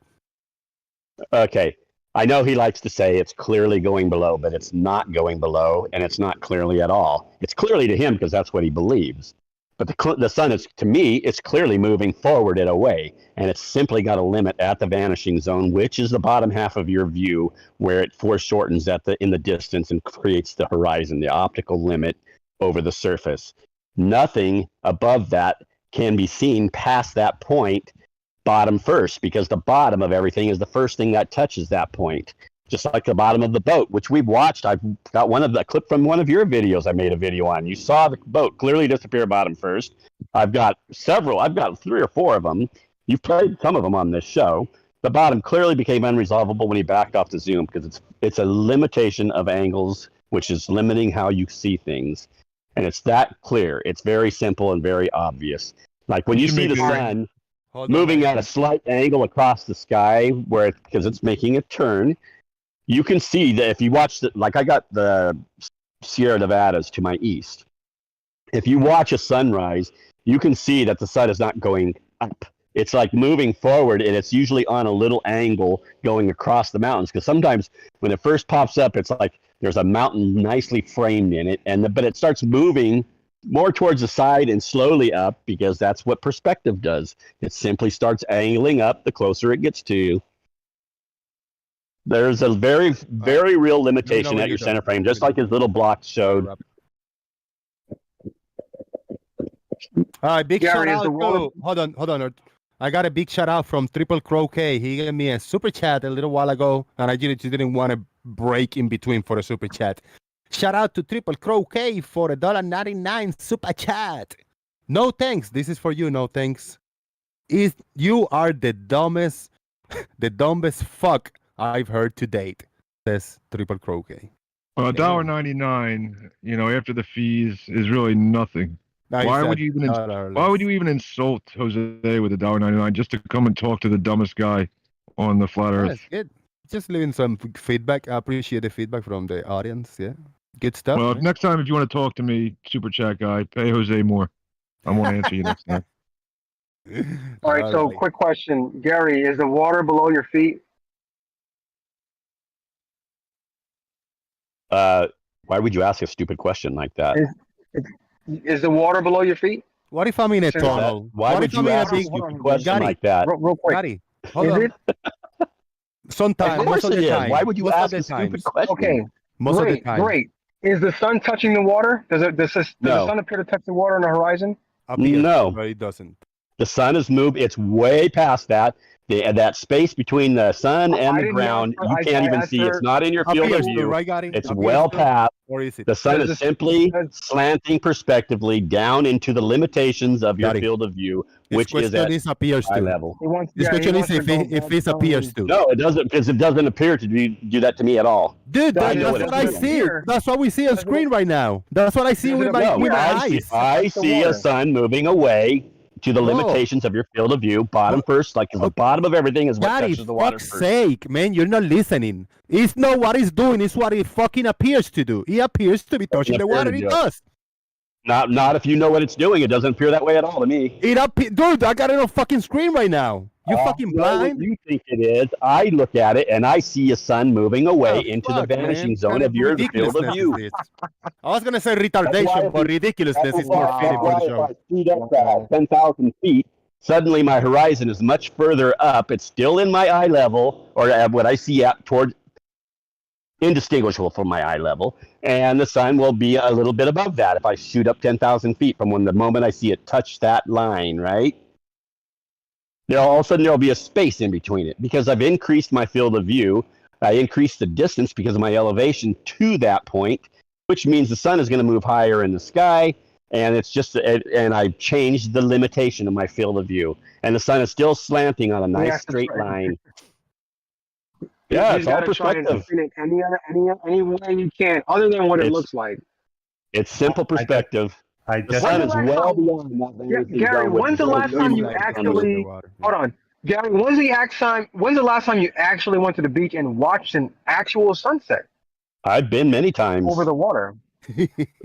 Okay. I know he likes to say it's clearly going below, but it's not going below, and it's not clearly at all. It's clearly to him because that's what he believes. But the sun is, to me, it's clearly moving forward and away, and it's simply got a limit at the vanishing zone, which is the bottom half of your view, where it foreshortens in the distance and creates the horizon, the optical limit over the surface. Nothing above that can be seen past that point, bottom first, because the bottom of everything is the first thing that touches that point. Just like the bottom of the boat, which we've watched. I've got a clip from one of your videos I made a video on. You saw the boat clearly disappear bottom first. I've got 3 or 4 of them. You've played some of them on this show. The bottom clearly became unresolvable when he backed off the zoom because it's a limitation of angles, which is limiting how you see things. And it's that clear. It's very simple and very obvious. Like when you see the sun moving at a slight angle across the sky, because it's making a turn, you can see that if you watch like I got the Sierra Nevadas to my east. If you watch a sunrise, you can see that the sun is not going up. It's like moving forward, and it's usually on a little angle going across the mountains. Because sometimes when it first pops up, it's like there's a mountain nicely framed in it, but it starts moving more towards the side and slowly up because that's what perspective does. It simply starts angling up the closer it gets to you. There's a very, very real limitation at your center frame, just like his little block showed. All right, big Gary, shout out. Hold on. I got a big shout out from Triple Crow K. He gave me a super chat a little while ago, and I just didn't want to break in between for a super chat. Shout out to Triple Crow K for $1.99 super chat. No thanks. This is for you. No thanks. You are the dumbest fuck I've heard to date, says Triple Crow K. Well, $1.99, after the fees is really nothing. Why would you even insult Jose with $1.99 just to come and talk to the dumbest guy on the flat Earth? That's good. Just leaving some feedback. I appreciate the feedback from the audience. Yeah, good stuff. Well, man. next time if you want to talk to me, super chat guy, pay Jose more. I won't answer you next time. All right, so quick question. Gary, is the water below your feet? Why would you ask a stupid question like that? Is the water below your feet? What if I'm in a tunnel? Why would you ask a stupid question like that? Real quick. Gary, hold Is on. it? Sometimes, Of course most of it the is. time. Why would you Most ask of a the stupid times. question? Okay. Most of the time. Great. Is the sun touching the water? Does the sun appear to touch the water on the horizon? No, but it doesn't. The sun is moved. It's way past that. That space between the sun and the ground, you can't even see. It's not in your field of view. It's well past. Or is it? The sun is simply slanting prospectively down into the limitations of your field of view, which is at high level. This question is if it appears to. No, it doesn't, because it doesn't appear to do that to me at all. Dude, I that's know what it I doesn't see. appear. That's what we see on screen right now. That's what I see with my eyes. I see a sun moving away to the limitations of your field of view, bottom first, like the bottom of everything is what Daddy, touches the water fuck's first. sake, man, you're not listening. It's not what it's doing, it's what it fucking appears to do. It appears to be touching the water, it does. Not if you know what it's doing. It doesn't appear that way at all to me. Dude, I got it on fucking screen right now. You fucking blind? What you think it is? I look at it and I see a sun moving away into the vanishing zone of your field of view. I was gonna say retardation, but ridiculousness is more fitting for the show. If I speed up that 10,000 feet, suddenly my horizon is much further up. It's still in my eye level, or what I see at toward indistinguishable from my eye level, and the sun will be a little bit above that if I shoot up 10,000 feet from the moment I see it touch that line, right? All of a sudden there'll be a space in between it because I've increased my field of view. I increased the distance because of my elevation to that point, which means the sun is going to move higher in the sky, and I've changed the limitation of my field of view, and the sun is still slanting on a nice straight line. Yeah, it's all perspective. Any way you can, other than what it looks like. It's simple perspective. The sun is well beyond that vanishing Gary, zone, when's the last time you actually? Hold on, Gary. When's the last time you actually went to the beach and watched an actual sunset? I've been many times. Over the water.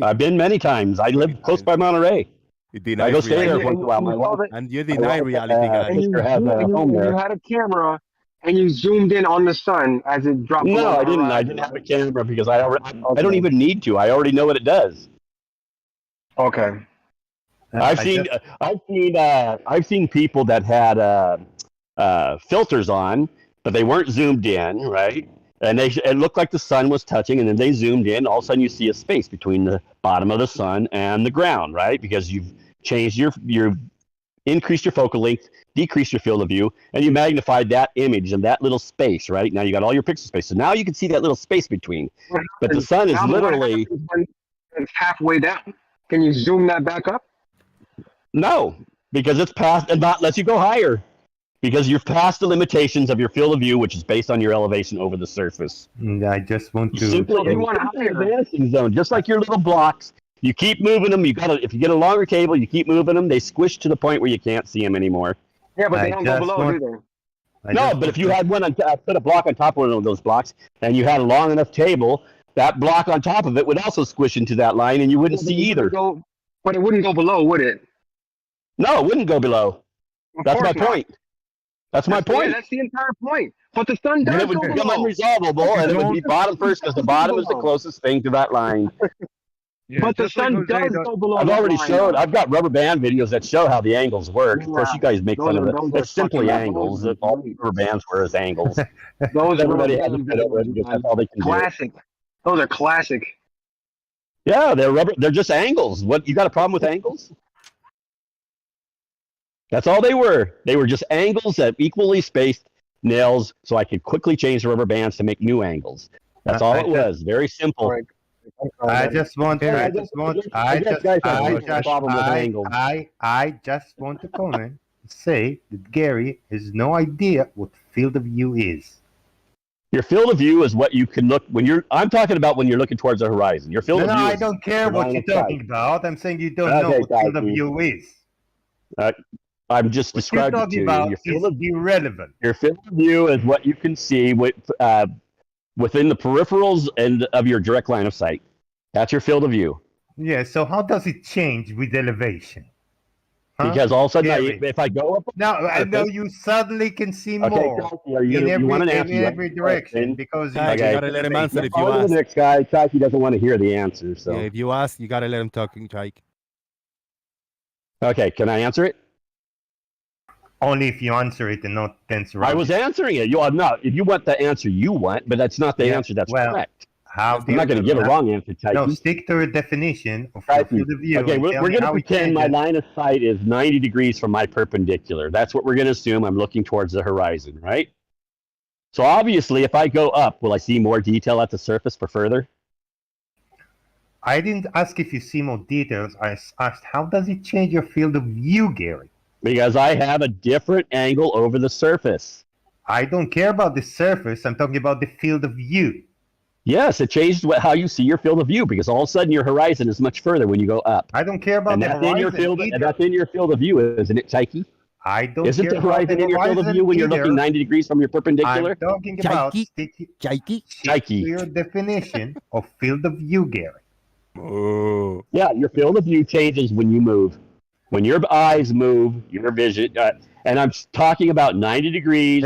I've been many times. I live close by Monterey. I go stay there once in a while. And you deny reality, guys. And you had a camera. And you zoomed in on the sun as it dropped. No, I didn't. I didn't have a camera because I don't even need to. I already know what it does. Okay. I've seen people that had filters on, but they weren't zoomed in, right? And it looked like the sun was touching, and then they zoomed in. All of a sudden, you see a space between the bottom of the sun and the ground, right? Because you've changed your increased your focal length, decreased your field of view, and you magnified that image and that little space, right? Now you got all your pixel space. So now you can see that little space between. But the sun is literally... It's halfway down. Can you zoom that back up? No, because it's past, and not lets you go higher. Because you're past the limitations of your field of view, which is based on your elevation over the surface. I just want to... You want a higher vanishing zone, just like your little blocks. You keep moving them. If you get a longer cable, you keep moving them. They squish to the point where you can't see them anymore. Yeah, but they don't go below, do they? No, but if you had one, put a block on top of one of those blocks, and you had a long enough cable, that block on top of it would also squish into that line, and you wouldn't see either. But it wouldn't go below, would it? No, it wouldn't go below. That's my point. That's my point. Yeah, that's the entire point. But the sun does go below. It would become unresolvable, and it would be bottom first because the bottom is the closest thing to that line. Yeah, but the sun does go below. I've already showed. I've got rubber band videos that show how the angles work. Of course, you guys make fun of it. It's simply angles. All rubber bands were as angles. Everybody has a bit of it because that's all they can do. Classic. Those are classic. Yeah, they're rubber. They're just angles. What, you got a problem with angles? That's all they were. They were just angles that equally spaced nails, so I could quickly change the rubber bands to make new angles. That's all it was. Very simple. I just want to comment say that Gary has no idea what field of view is. Your field of view is what you can look when you're. I'm talking about when you're looking towards the horizon. Your field of view. I don't care what you're talking about. I'm saying you don't know what field of view is. I'm just describing it to you. Your field of view irrelevant. Your field of view is what you can see within the peripherals and of your direct line of sight. That's your field of view. Yeah. So how does it change with elevation? Huh? Because all of a sudden, if I go up, now I know you suddenly can see more in every direction because you gotta let him answer. If you ask, the next guy, Chikey doesn't want to hear the answer. So if you ask, you gotta let him talk, Chike. Okay, can I answer it? Only if you answer it and not dance around. I was answering it. You are not. If you want the answer you want, but that's not the answer that's correct. I'm not going to give a wrong answer, Chikey. No, stick to a definition of field of view. Okay, we're going to pretend my line of sight is 90 degrees from my perpendicular. That's what we're going to assume. I'm looking towards the horizon, right? So obviously, if I go up, will I see more detail at the surface for further? I didn't ask if you see more details. I asked, how does it change your field of view, Gary? Because I have a different angle over the surface. I don't care about the surface. I'm talking about the field of view. Yes, it changed how you see your field of view because all of a sudden your horizon is much further when you go up. I don't care about and the horizon and that's in your field of view, isn't it, Chikey? I don't Isn't care the horizon in your field of view when you're looking 90 degrees from your perpendicular? I'm talking about Chikey. your definition of field of view, Gary. Oh. Yeah, your field of view changes when you move. When your eyes move, your vision, and I'm talking about 90 degrees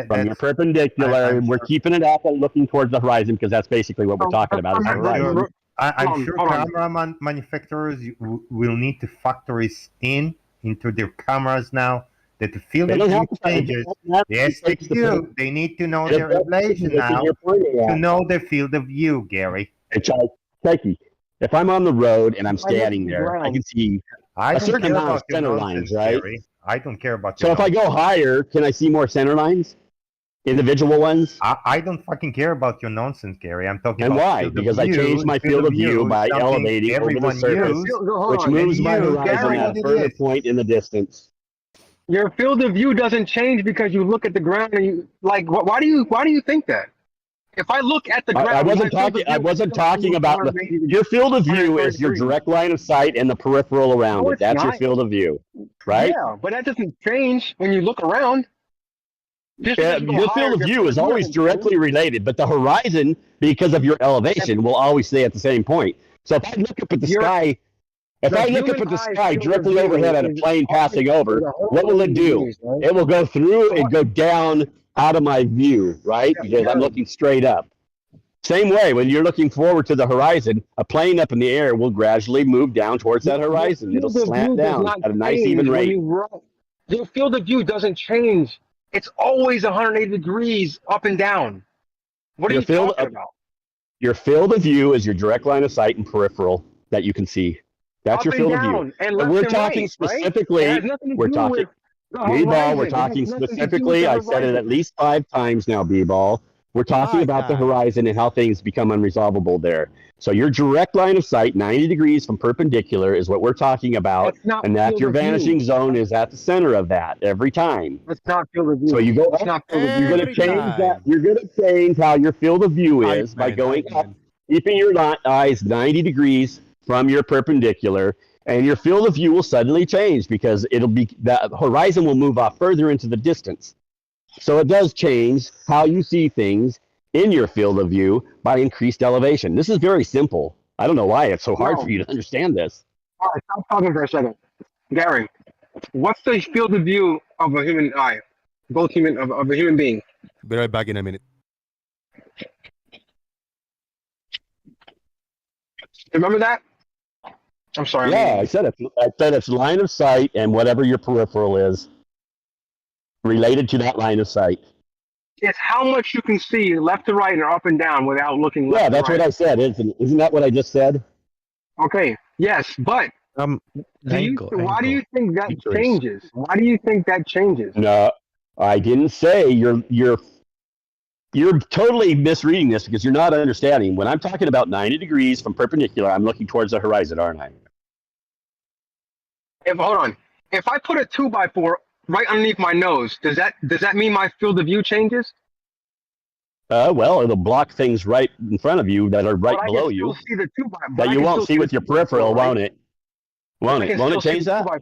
from your perpendicular. We're keeping it up and looking towards the horizon because that's basically what we're talking about. Is the horizon. I'm sure camera manufacturers will need to factor this into their cameras now. That the field of view changes. Yes, they do. They need to know their elevation now to know the field of view, Gary. Checky. If I'm on the road and I'm standing there, I can see a certain amount of center lines, right? Gary. I don't care about So if I go higher, can I see more center lines? Individual ones? I don't fucking care about your nonsense, Gary. I'm talking about why? Because I changed my field of view by elevating over the surface, which moves my horizon at a further point in the distance. Your field of view doesn't change because you look at the ground and you like. Why do you think that? If I look at the ground, I wasn't talking about your field of view is your direct line of sight and the peripheral around it. That's your field of view, right? Yeah, but that doesn't change when you look around. Your field of view is always directly related, but the horizon, because of your elevation, will always stay at the same point. So if I look up at the sky, directly overhead at a plane passing over, what will it do? It will go through and go down out of my view, right? Because I'm looking straight up. Same way, when you're looking forward to the horizon, a plane up in the air will gradually move down towards that horizon. It'll slant down at a nice even rate. Your field of view doesn't change. It's always 180 degrees up and down. What are you talking about? Your field of view is your direct line of sight and peripheral that you can see. That's your field of view. And we're talking specifically. We're talking. B-ball, we're talking specifically. I said it at least 5 times now, B-ball. We're talking about the horizon and how things become unresolvable there. So your direct line of sight, 90 degrees from perpendicular, is what we're talking about, and that your vanishing zone is at the center of that every time. That's not field of view. So you go up, you're going to change that. You're going to change how your field of view is by going up, keeping your eyes 90 degrees from your perpendicular, and your field of view will suddenly change because the horizon will move off further into the distance. So it does change how you see things in your field of view by increased elevation. This is very simple. I don't know why it's so hard for you to understand this. All right, stop talking for a second. Gary, what's the field of view of a human eye? Of a human being? Be right back in a minute. Remember that? I'm sorry. Yeah, I said it's line of sight and whatever your peripheral is related to that line of sight. It's how much you can see left to right and up and down without looking left to right. Yeah, that's what I said. Isn't that what I just said? Okay, yes, but why do you think that changes? Why do you think that changes? No, I didn't say you're totally misreading this because you're not understanding. When I'm talking about 90 degrees from perpendicular, I'm looking towards the horizon, aren't I? Hold on. If I put a 2x4 right underneath my nose, does that mean my field of view changes? Well, it'll block things right in front of you that are right below you. See the 2x4, that you won't see with your peripheral, won't it? Won't it change that? I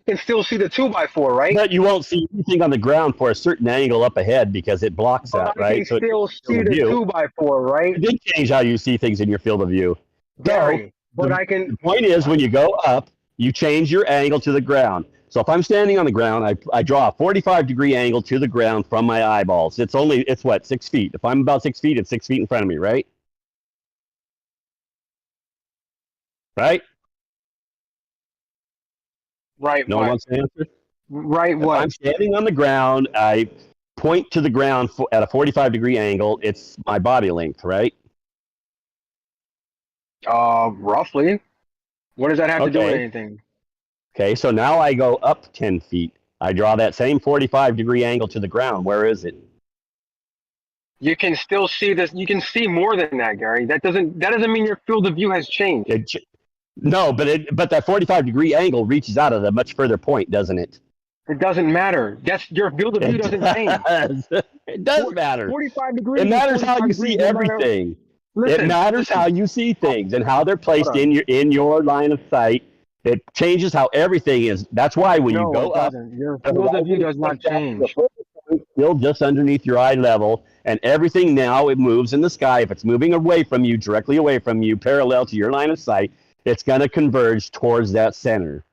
can still see the 2x4, right? But you won't see anything on the ground for a certain angle up ahead because it blocks that, right? I can still see the 2x4, right? It did change how you see things in your field of view. Gary, The point is, when you go up, you change your angle to the ground. So if I'm standing on the ground, I draw a 45-degree angle to the ground from my eyeballs. It's what, 6 feet? If I'm about 6 feet, it's 6 feet in front of me, right? Right? Right. No one wants to answer? Right. What? If I'm standing on the ground, I point to the ground at a 45-degree angle. It's my body length, right? Roughly. What does that have to do with anything? Okay, so now I go up 10 feet. I draw that same 45-degree angle to the ground. Where is it? You can still see this. You can see more than that, Gary. That doesn't mean your field of view has changed. No, but that 45-degree angle reaches out at a much further point, doesn't it? It doesn't matter. Your field of view doesn't change. It does matter. 45 degrees. It matters how you see everything. It matters how you see things and how they're placed in your line of sight. It changes how everything is. That's why when you go up, your field of view does not change. still just underneath your eye level, and everything now it moves in the sky. If it's moving away from you, directly away from you, parallel to your line of sight, it's going to converge towards that center.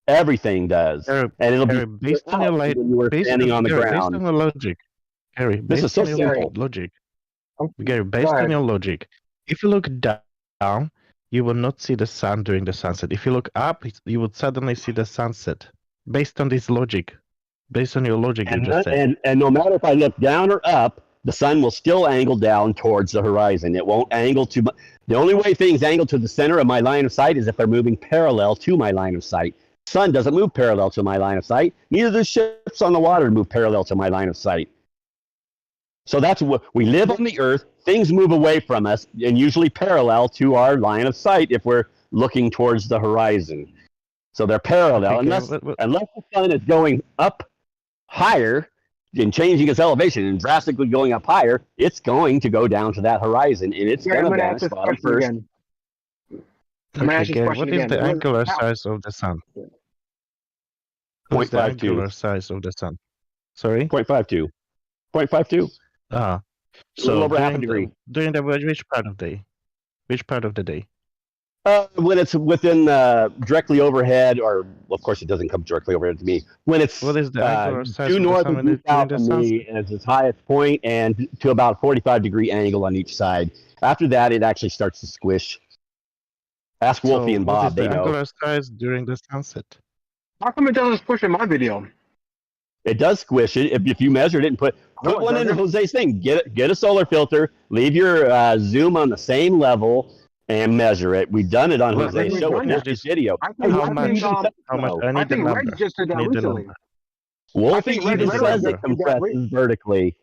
Everything does, and it'll be based on your when you were standing on the Gary, ground. based on your logic, Gary, This is based so on your simple. logic, Gary, based on your logic, if you look down, you will not see the sun during the sunset. If you look up, you would suddenly see the sunset. Based on this logic, based on your logic, you just said. And no matter if I look down or up, the sun will still angle down towards the horizon. It won't angle to the only way things angle to the center of my line of sight is if they're moving parallel to my line of sight. Sun doesn't move parallel to my line of sight. Neither do ships on the water move parallel to my line of sight. So that's what we live on the earth. Things move away from us and usually parallel to our line of sight if we're looking towards the horizon. So they're parallel. Unless the sun is going up higher and changing its elevation and drastically going up higher, it's going to go down to that horizon and it's going to vanish bottom first. Again. Okay, Gary, what is the angular size of the sun? What is the angular size of the sun? Sorry? 0.52. 0.52. Ah. A little over half a degree. During the which part of the day? Which part of the day? When it's within directly overhead, or well, of course it doesn't come directly overhead to me. When it's what is the angular size due of north the sun and due south during from the me, and it's its highest point, and to about 45-degree angle on each side. After that, it actually starts to squish. Ask Wolfie and Bob; they know. What is the angular size during the sunset? How come it doesn't squish in my video? It does squish it if you measured it and put one into Jose's thing. Get a solar filter, leave your zoom on the same level, and measure it. We've done it on Jose's show with this video. How much? I need the number. Reg just did that recently. Wolfie even says it compresses vertically.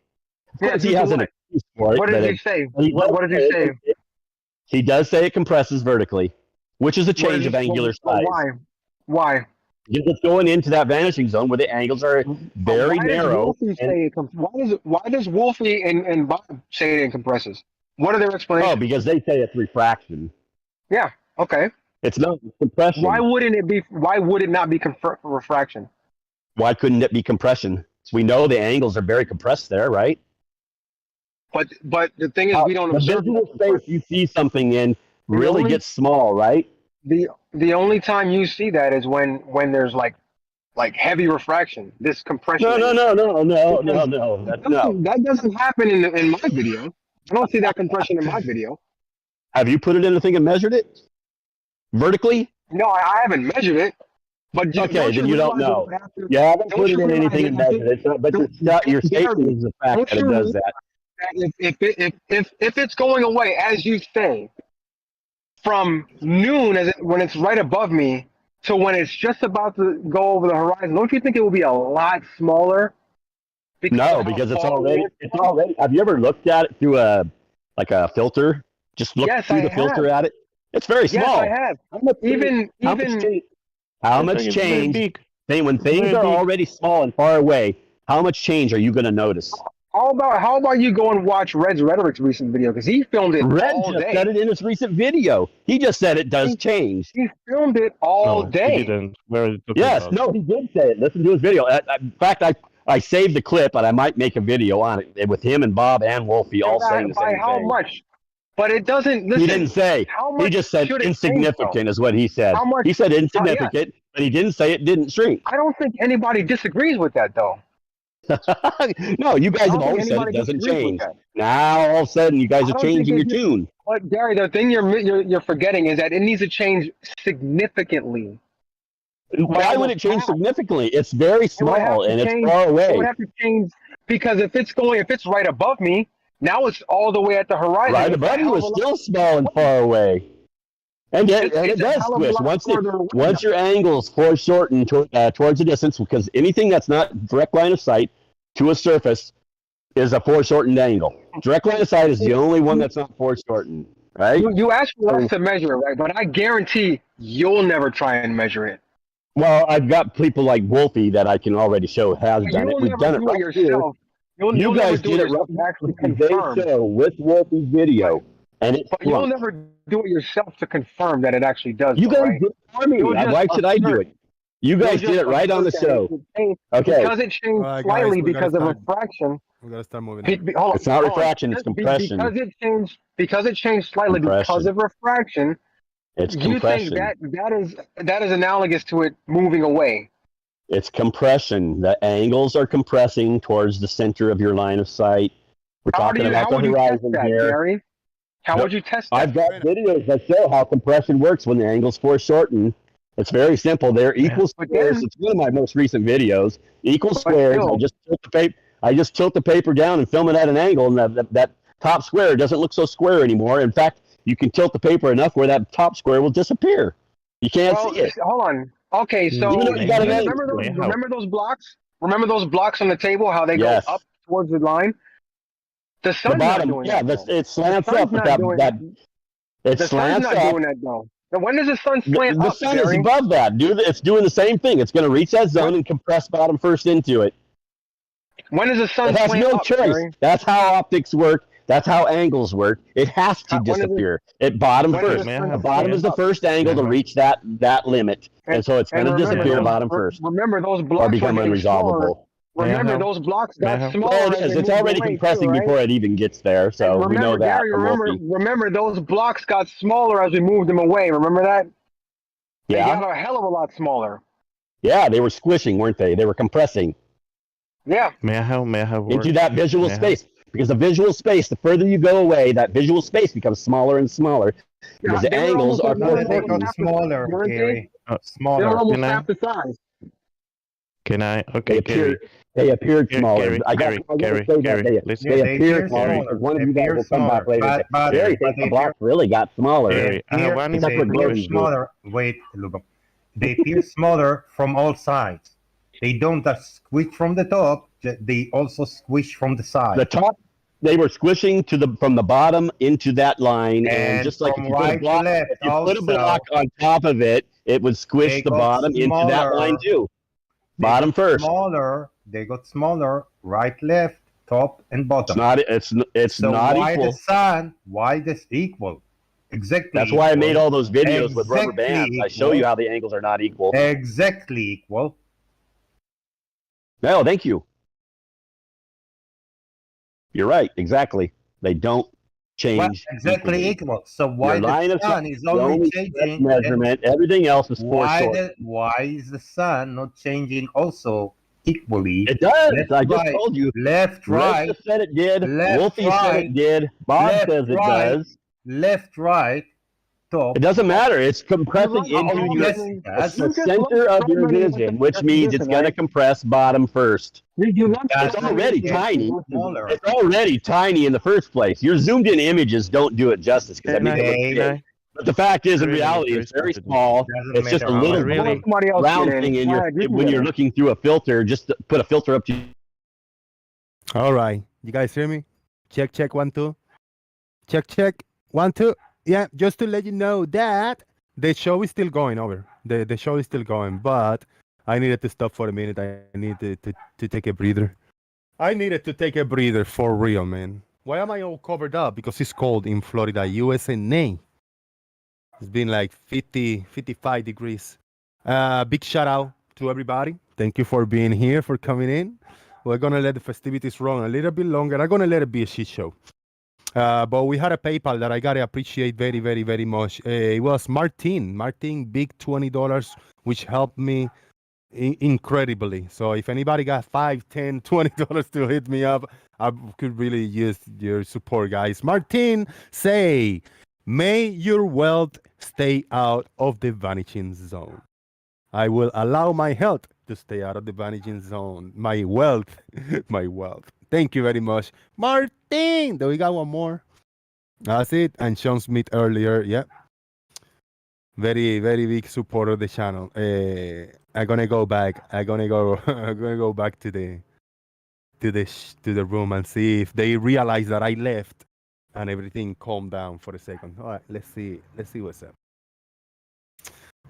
Of course, he has an excuse for it. What did he say? What did he say? He does say it compresses vertically, which is a change of angular size. Why? Because it's going into that vanishing zone where the angles are very narrow. Why does Wolfie and Bob say it compresses? What are their explanations? Oh, because they say it's refraction. Yeah. Okay. It's not compression. Why wouldn't it be? Why would it not be refraction? Why couldn't it be compression? So we know the angles are very compressed there, right? But the thing is, we don't observe the space you see something in really gets small, right? The only time you see that is when there's like heavy refraction. This compression. No. That doesn't happen in my video. I don't see that compression in my video. Have you put it in the thing and measured it vertically? No, I haven't measured it. But okay, then you don't know. You haven't put it in anything and measured it. But your statement is the fact that it does that. If it's going away, as you say, from noon when it's right above me to when it's just about to go over the horizon, don't you think it will be a lot smaller? No, because it's already. Have you ever looked at it through a filter? Just look through the filter at it. It's very small. Yes, I have. How much change? When things are already small and far away, how much change are you going to notice? How about you go and watch Red's Rhetoric's recent video, because he filmed it all day. Red just said it in his recent video. He just said it does change. He filmed it all day. He didn't. Yes, no, he did say it. Listen to his video. In fact, I saved the clip, and I might make a video on it with him and Bob and Wolfie all saying the same thing. How much? But it doesn't. Listen, he didn't say. He just said insignificant is what he said. He said insignificant, but he didn't say it didn't shrink. I don't think anybody disagrees with that, though. No, you guys have always said it doesn't change. Now all of a sudden you guys are changing your tune. But Gary, the thing you're forgetting is that it needs to change significantly. Why would it change significantly? It's very small and it's far away. It would have to change because if it's right above me, now it's all the way at the horizon. Right above you is still small and far away. And it does squish. Once your angles foreshorten towards the distance, because anything that's not direct line of sight to a surface is a foreshortened angle. Direct line of sight is the only one that's not foreshortened, right? You asked us to measure it, right? But I guarantee you'll never try and measure it. Well, I've got people like Wolfie that I can already show has done it. We've done it right yourself. You guys did it right with Wolfie's video. But you'll never do it yourself to confirm that it actually does. You guys did it for me. Why should I do it? You guys did it right on the show. Okay. Because it changed All right, slightly guys, we gotta because of start. refraction. We gotta start moving. Hold on, It's not hold on. refraction, it's compression. Because it changed slightly because of refraction. It's You think compression. that is analogous to it moving away? It's compression. The angles are compressing towards the center of your line of sight. We're talking about the horizon here. Gary? How would you test that? I've got videos that show how compression works when the angles foreshorten. It's very simple. They're equal squares. It's one of my most recent videos. Equal squares. I just tilt the paper down and film it at an angle, and that top square doesn't look so square anymore. In fact, you can tilt the paper enough where that top square will disappear. You can't see it. Hold on. Okay, so remember those blocks? Remember those blocks on the table? How they go up towards the line? The sun's not doing that. It slants up. It slants up. Doing that though. Now, when does the sun slant up? The sun is above that, dude. It's doing the same thing. It's going to reach that zone and compress bottom first into it. When does the sun slant up? It has no choice. Gary? That's how optics work. That's how angles work. It has to disappear. It bottom first. The bottom is the first angle to reach that limit, and so it's going to disappear bottom first. Remember those blocks or become unresolvable. Remember those blocks got smaller. Well, it is. It's already compressing before it even gets there, so we know that. Gary, remember those blocks got smaller as we moved them away. Remember that? They got a hell of a lot smaller. Yeah, they were squishing, weren't they? They were compressing. Yeah. May I have into that visual space. Because the visual space, the further you go away, that visual space becomes smaller and smaller. Because the angles are more smaller, Gary. Smaller. They're almost half the size. Can I? Okay, they appeared smaller. Gary, listen. They appeared smaller. One of you guys will come back later. Gary thinks the blocks really got smaller. They appear smaller. Wait, look. They appear smaller from all sides. They don't just squish from the top. They also squish from the side. The top, they were squishing from the bottom into that line, and just like if you put a block on top of it, it would squish the bottom into that line too. Bottom first. They got smaller. Right, left, top, and bottom. It's not equal. Why this equal? Exactly. That's why I made all those videos with rubber bands. I show you how the angles are not equal. Exactly equal. No, thank you. You're right. Exactly. They don't change. Exactly equal. So why the sun is only changing? Measurement. Everything else is foreshortened. Why is the sun not changing also equally? It does. I just told you. Left, right. Resta said it did. Wolfie said it did. Bob says it does. Left, right. Top. It doesn't matter. It's compressing into the center of your vision, which means it's going to compress bottom first. It's already tiny. It's already tiny in the first place. Your zoomed-in images don't do it justice because but the fact is, in reality, it's very small. It's just a little round thing when you're looking through a filter. Just put a filter up to you. All right, you guys hear me? Check, 1, 2. Check, 1, 2. Yeah, just to let you know that the show is still going over. The show is still going, but I needed to stop for a minute. I needed to take a breather. I needed to take a breather for real, man. Why am I all covered up? Because it's cold in Florida, USA. It's been like 50, 55 degrees. Big shout out to everybody. Thank you for being here, for coming in. We're going to let the festivities run a little bit longer. I'm going to let it be a shit show. But we had a PayPal that I gotta appreciate very, very, very much. It was Martin, big $20, which helped me incredibly. So if anybody got $5, $10, $20 to hit me up, I could really use your support, guys. Martin, say, may your wealth stay out of the vanishing zone. I will allow my health to stay out of the vanishing zone. My wealth. Thank you very much. Martin! Do we got one more? That's it. And Sean Smith earlier. Yep. Very, very big supporter of the channel. I'm gonna go back. I'm gonna go back to the room and see if they realize that I left and everything calmed down for a second. All right, let's see what's up.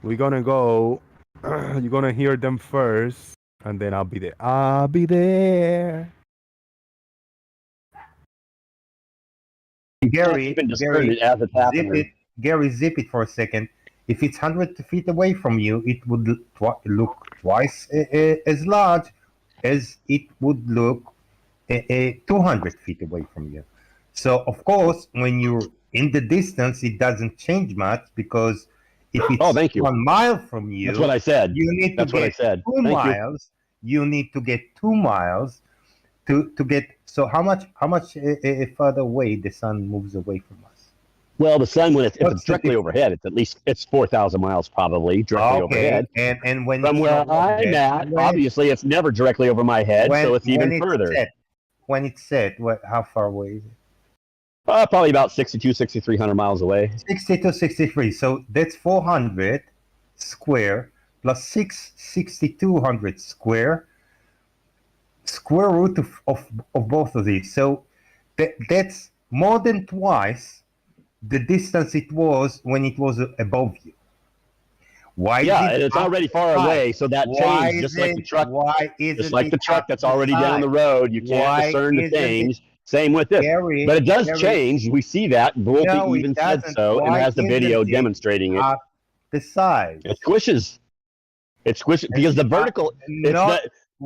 We're gonna go. You're gonna hear them first, and then I'll be there. Gary, zip it for a second. If it's 100 feet away from you, it would look twice as large as it would look 200 feet away from you. So, of course, when you're in the distance, it doesn't change much, because if it's thank you. 1 mile from you, That's what I said. you need to That's what I get said. 2 Thank you. miles. You need to get 2 miles to get. So how much further away the sun moves away from us? Well, the sun, if it's directly overhead, it's 4,000 miles probably directly overhead. And when from it's where not I'm overhead, at, obviously it's never directly over my head, so it's even further. When it's set, how far away is it? Probably about 6,300 miles away. 63. So that's 400 square plus 6,200 square root of both of these. So that's more than twice the distance it was when it was above you. Why? Yeah, and it's already far away, so that changed, just like the truck. Just like the truck that's already down the road, you can't discern the change. Same with this, but it does change. We see that. Wolfie even said so, and has the video demonstrating it. The size. It squishes. It squishes because the vertical.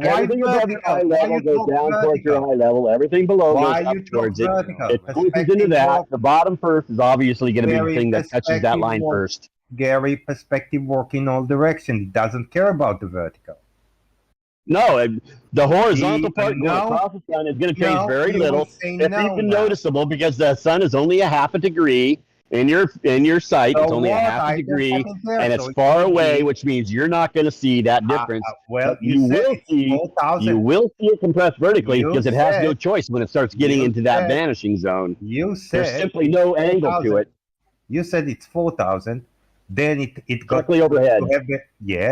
Everything above your eye level goes down towards your eye level. Everything below goes up towards it. It squishes into that. The bottom first is obviously going to be the thing that touches that line first. Gary, perspective work in all directions. It doesn't care about the vertical. No, the horizontal part going across the sun is going to change very little. It's even noticeable because the sun is only a half a degree in your sight. It's only a half a degree, and it's far away, which means you're not going to see that difference. Well, you will see it compressed vertically because it has no choice when it starts getting into that vanishing zone. There's simply no angle to it. You said it's 4,000. Then it got directly overhead.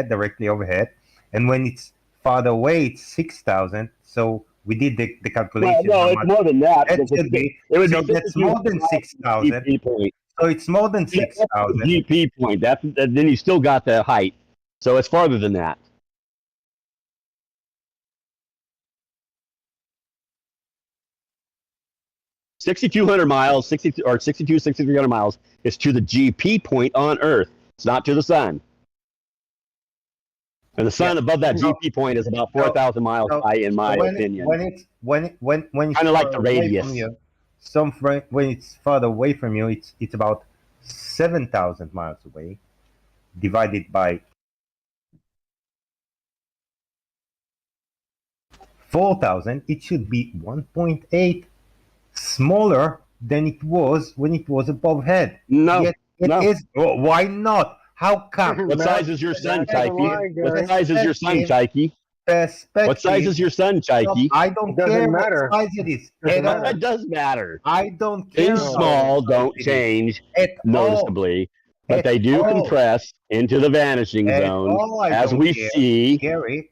Directly overhead. And when it's farther away, it's 6,000. So we did the calculation. Well, no, it's more than that. That's more than 6,000. So it's more than 6,000. GP point. Then you still got the height. So it's farther than that. $6,200 miles, 6,300 miles is to the GP point on Earth. It's not to the sun. And the sun above that GP point is about 4,000 miles high, in my opinion. When it's kind of like the radius. When it's farther away from you, it's about 7,000 miles away, divided by 4,000. It should be 1.8 smaller than it was when it was above head. No, Yet it is. Oh, why not? How come? What size is your sun, Chaiki? What size is your sun, Chaiki? What size is your sun, Chaiki? I don't care what size it is. It does matter. I don't care. Things small don't change noticeably, but they do compress into the vanishing zone. As we see,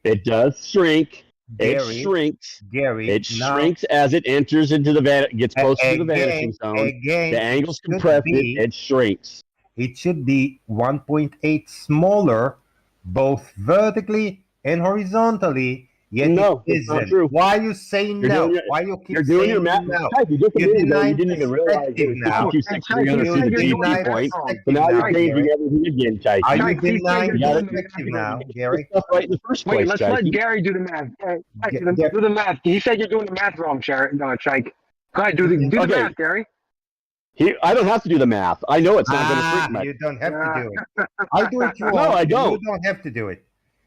it does shrink. It shrinks. It shrinks as it enters into the gets closer to the vanishing zone. The angles compress it. It shrinks. It should be 1.8 smaller, both vertically and horizontally. Yet no, it it's not isn't. true. Why you saying no? Why you keep doing saying your math? no? You didn't even realize it was 6,300 to the GP point. So now you're changing everything again, Chaiki. Are you denying perspective now, Gary? Right in the first place, let's let Gary do the math. Do the math. He said you're doing the math wrong, Chaiki. Go ahead, do the math, Gary. I don't have to do the math. I know it's not going to shrink much. You don't have to do it. I do it. No, I don't. You don't have to do it.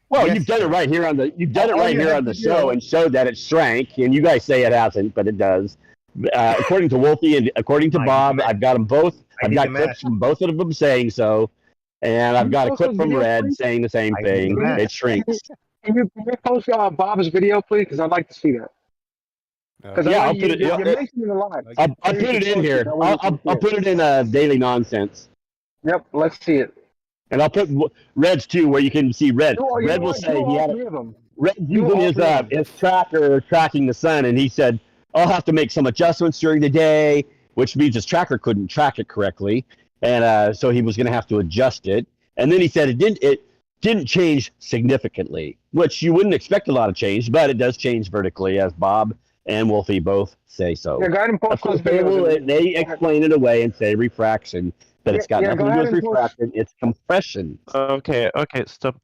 Well, you've done it right here on the show and showed that it shrank, and you guys say it hasn't, but it does. According to Wolfie and according to Bob, I've got them both. I've got clips from both of them saying so, and I've got a clip from Red saying the same thing. It shrinks. Can you post Bob's video, please? Because I'd like to see that. Yeah, I'll put it. You're mentioning a lot. I'll put it in here. I'll put it in Daily Nonsense. Yep, let's see it. And I'll put Red's too, where you can see Red. Red will say he had Red's using his tracker tracking the sun, and he said, "I'll have to make some adjustments during the day," which means his tracker couldn't track it correctly, and so he was going to have to adjust it. And then he said it didn't change significantly, which you wouldn't expect a lot of change, but it does change vertically, as Bob and Wolfie both say so. Yeah, go ahead and post of course, they explain it away and say refraction That it's got Yeah, nothing go to do ahead with and post. refraction. It's compression. Okay, stop.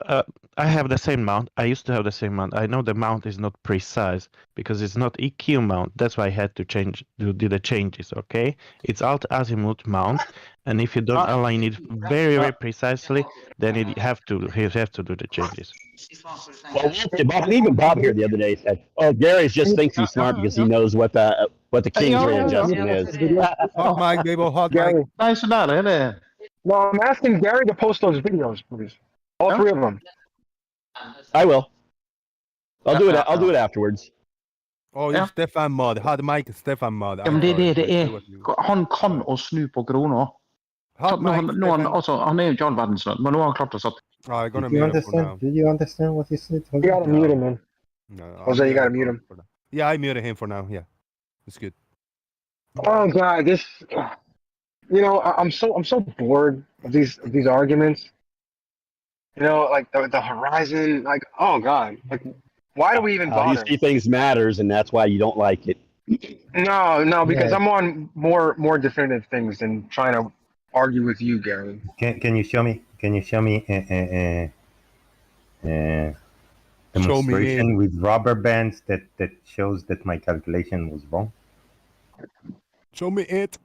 I have the same mount. I used to have the same mount. I know the mount is not precise because it's not EQ mount. That's why I had to do the changes. Okay, it's alt azimuth mount, and if you don't align it very precisely, then you have to do the changes. Well, even Bob here the other day said, "Oh, Gary just thinks he's smart because he knows what the king's rule adjustment is." Hot mic, baby, hot mic. Gary. Nice and that, isn't it? No, I'm asking Gary to post those videos, please. All three of them. I will. I'll do it. I'll do it afterwards. Oh, it's Stefan Mod. Hot mic, Stefan Mod. Ja, men det är det är. Han kan å snu på krona. Hot mic, Han är inte all världens men nu har han klart att sätta. I'm gonna Do you mute him for now. understand? Do you understand what he said? You gotta mute him, man. No, Jose, you gotta mute him. Yeah, I muted him for now. Yeah, it's good. Oh God, this. You know, I'm so bored of these arguments. You know, like the horizon. Like, oh God, like why do we even How you bother? see things matters, and that's why you don't like it. No, because Yeah. I'm on more definitive things than trying to argue with you, Gary. Can you show me? Can you show me a demonstration with rubber bands that shows that my calculation was wrong? Show me it.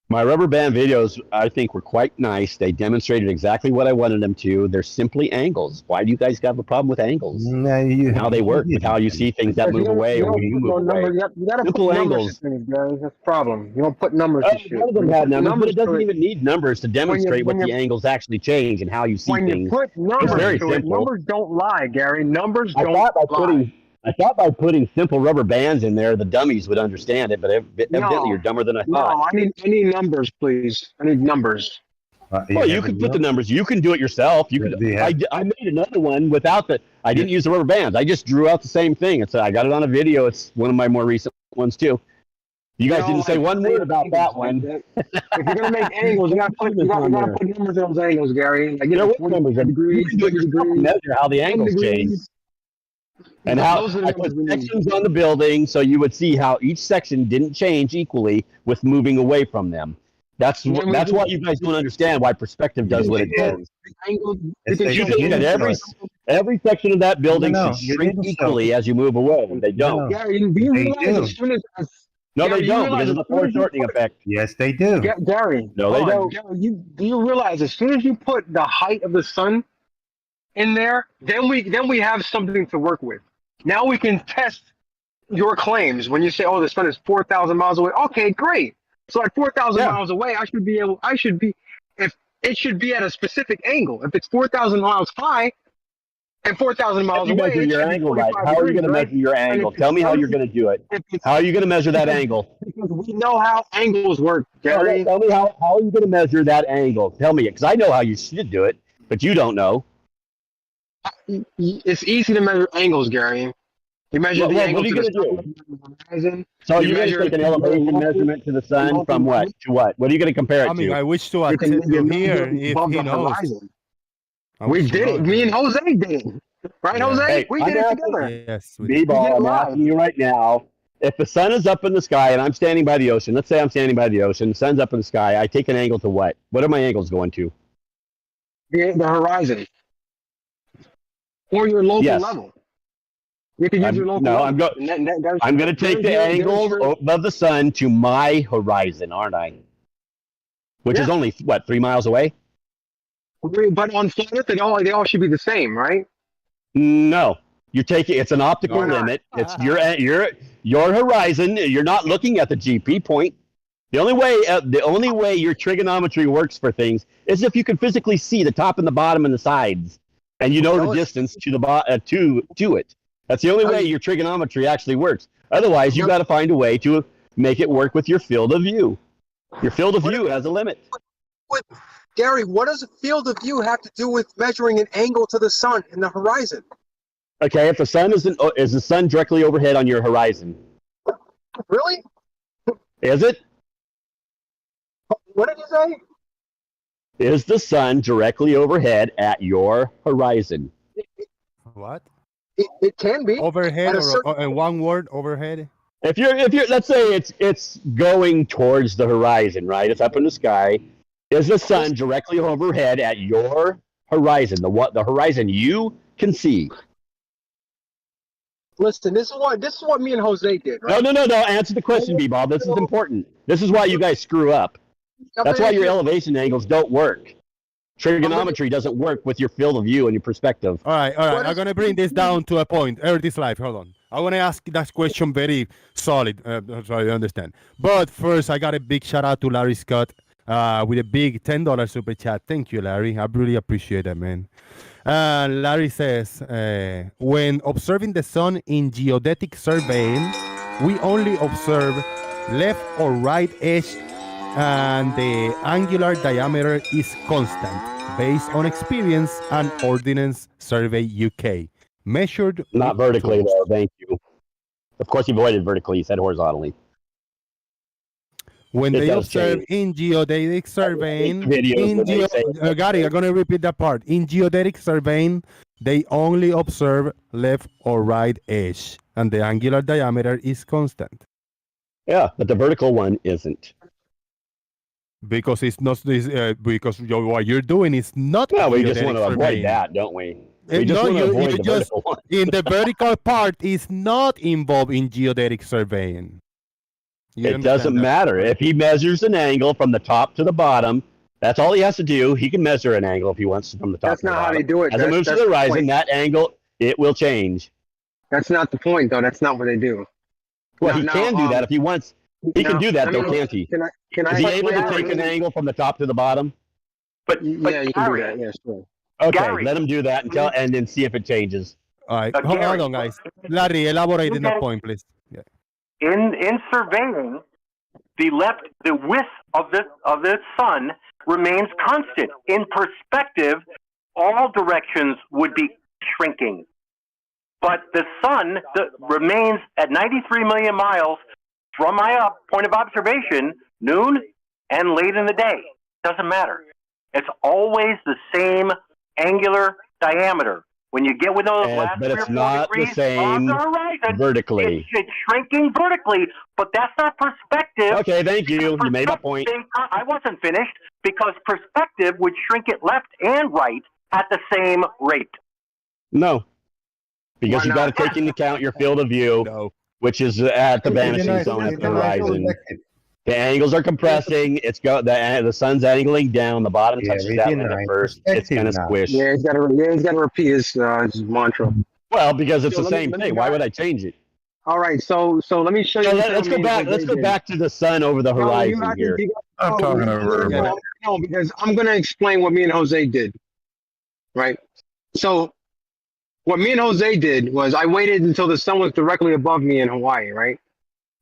My rubber band videos, I think, were quite nice. They demonstrated exactly what I wanted them to. They're simply angles. Why do you guys have a problem with angles? No, How they work, with how you see things that move away or when you move away. You gotta Simple put numbers angles. to things, Gary. That's the problem. You don't put numbers to shit. None of them had numbers, but it doesn't to even need numbers to demonstrate when what the you- angles actually change and how you see When you things. put numbers very to it, simple. numbers don't lie, Gary. Numbers I don't thought lie. by putting simple rubber bands in there, the dummies would understand it, but evidently you're dumber than I No, thought. I need numbers, please. I need numbers. Well, you can put the numbers. You can do it yourself. You could. I made another one without the. I didn't use the rubber bands. I just drew out the same thing. I got it on a video. It's one of my more recent ones too. You guys didn't say one word about that one. If you're gonna make angles, you gotta put numbers in those angles, Gary. Like, you know, 40 numbers? degrees, You can do it 30 yourself degrees, and measure how the 10 angles degrees. change. And Those are the I put numbers we need. sections on the building so you would see how each section didn't change equally with moving away from them. That's And then we why do- you guys don't understand why perspective does what it does. Angles, Yes, you they You can think show that every section of that building No, should you shrink didn't show. equally as you move away. They don't. Gary, do you They realize do. as soon as No, Gary, they you don't realize because of the as soon as you foreshortening put- effect. Yes, they do. Gary, No, they hold on. don't. Gary, do you realize as soon as you put the height of the sun in there, then we have something to work with. Now we can test your claims when you say, "Oh, the sun is 4,000 miles away." Okay, great. So at 4,000 miles away, if it should be at a specific angle. If it's 4,000 miles high and 4,000 How miles do you away, measure it your should be angle, right? 45 How are you degrees, going to right? measure your And angle? if Tell it's me how you're 30 going to do it. if it's- How are you going to measure that angle? Because we know how angles work, Gary. Tell me how are you going to measure that angle? Tell me, because I know how you should do it, but you don't know. It's easy to measure angles, Gary. You measure the What angle are you to the going to sun, do? the horizon. So You you're going to measure take an it- elevation measurement to the sun from what to what? What are you going to compare it I mean, to? I wish to You can attend to measure here it if above he the knows. horizon. I We wish to did know it. if Me he and knows. Jose did it. Right, Yeah. Jose? Hey, we I'm did it asking- together. Yes. we did. did B-ball, I'm live. asking you right now. If the sun is up in the sky and I'm standing by the ocean, let's say I'm standing by the ocean, the sun's up in the sky, I take an angle to what? What are my angles going to? The horizon. Or your local Yes. level. You can use your local level. I'm going to take the angle of the sun to my horizon, aren't I? Which is only, what, 3 miles away? But on flat Earth, they all should be the same, right? No. You're taking, it's an optical Why not? limit. It's your horizon. You're not looking at the GP point. The only way your trigonometry works for things is if you can physically see the top and the bottom and the sides, and you know the distance to the to it. That's the only way your trigonometry actually works. Otherwise, you got to find a way to make it work with your field of view. Your field of view has a limit. Gary, what does a field of view have to do with measuring an angle to the sun and the horizon? Okay, if the sun is the sun directly overhead on your horizon? Really? Is it? What did you say? Is the sun directly overhead at your horizon? What? It can be. Overhead At a or certain- one word overhead? If you're let's say it's going towards the horizon, right? It's up in the sky. Is the sun directly overhead at your horizon? The horizon you can see. Listen, this is what me and Jose did, right? No. Answer the question, B-Ball. This is important. This is why you guys screw up. That's why your elevation angles don't work. Trigonometry doesn't work with your field of view and your perspective. All right. I'm going to bring this down to a point. Earth is life. Hold on. I want to ask that question very solid, so I understand. But first, I got a big shout out to Larry Scott with a big $10 super chat. Thank you, Larry. I really appreciate that, man. Larry says, when observing the sun in geodetic surveying, we only observe left or right edge, and the angular diameter is constant based on experience and Ordnance Survey UK. Measured not vertically, though. Thank you. Of course, you avoided vertically. You said horizontally. When they observe in geodetic surveying, Gary, I'm going to repeat that part. In geodetic surveying, they only observe left or right edge, and the angular diameter is constant. Yeah, but the vertical one isn't. Because it's not because what you're doing is not. Well, we just want to avoid that, don't we? We just want to avoid the vertical one. In the vertical part is not involved in geodetic surveying. It doesn't matter. If he measures an angle from the top to the bottom, that's all he has to do. He can measure an angle if he wants to from the top to the bottom. That's not how they do it. As it moves to the horizon, that angle, it will change. That's not the point, though. That's not what they do. Well, he can do that if he wants. He can do that, though, can't he? Is he able to take an angle from the top to the bottom? But yeah, you can do that. Yeah, sure. Okay, Gary, let him do that and then see if it changes. All right, hold on, guys. Larry, elaborate on that point, please. Yeah. In surveying, the width of the sun remains constant. In perspective, all directions would be shrinking, but the sun remains at 93 million miles from my point of observation, noon and late in the day. Doesn't matter. It's always the same angular diameter. When you get within those last 3 or 4 degrees the same on the horizon, vertically. It's shrinking vertically, but that's not perspective. Okay, thank you. You made a point. I wasn't finished because perspective would shrink it left and right at the same rate. No, because you got to take into account your field of view, which is at the vanishing zone at the horizon. The angles are compressing. The sun's angling down. The bottom touches that limit first. It's gonna squish. Yeah, he's got to repeat his mantra. Well, because it's the same thing. Why would I change it? All right, so let me show you. Let's go back. Let's go back to the sun over the horizon here. I'm talking over. No, because I'm gonna explain what me and Jose did. Right. So, what me and Jose did was I waited until the sun was directly above me in Hawaii, right?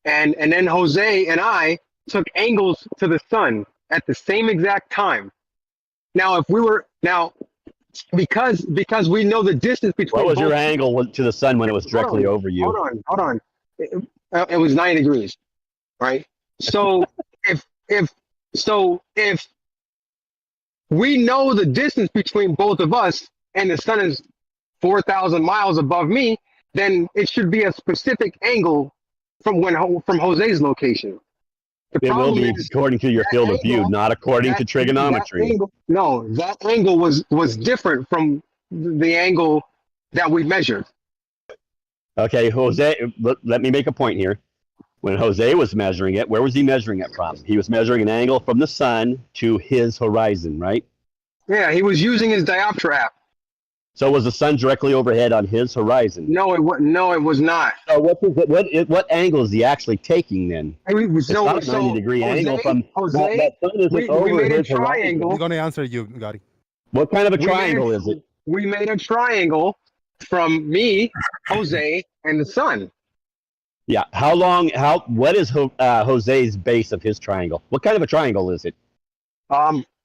And then Jose and I took angles to the sun at the same exact time. Now, if we were because we know the distance between. What was your angle to the sun when it was directly over you? Hold on. It was 90 degrees, right? So if we know the distance between both of us and the sun is 4,000 miles above me, then it should be a specific angle from Jose's location. It will be according to your field of view, not according to trigonometry. That angle was different from the angle that we measured. Okay, Jose, let me make a point here. When Jose was measuring it, where was he measuring it from? He was measuring an angle from the sun to his horizon, right? Yeah, he was using his diopter app. So was the sun directly overhead on his horizon? No, it was not. So what angle is he actually taking then? It's not a 90-degree angle from that sun isn't over his horizon. I'm going to answer you, Gotti. What kind of a triangle is it? We made a triangle from me, Jose, and the sun. Yeah. What is Jose's base of his triangle? What kind of a triangle is it?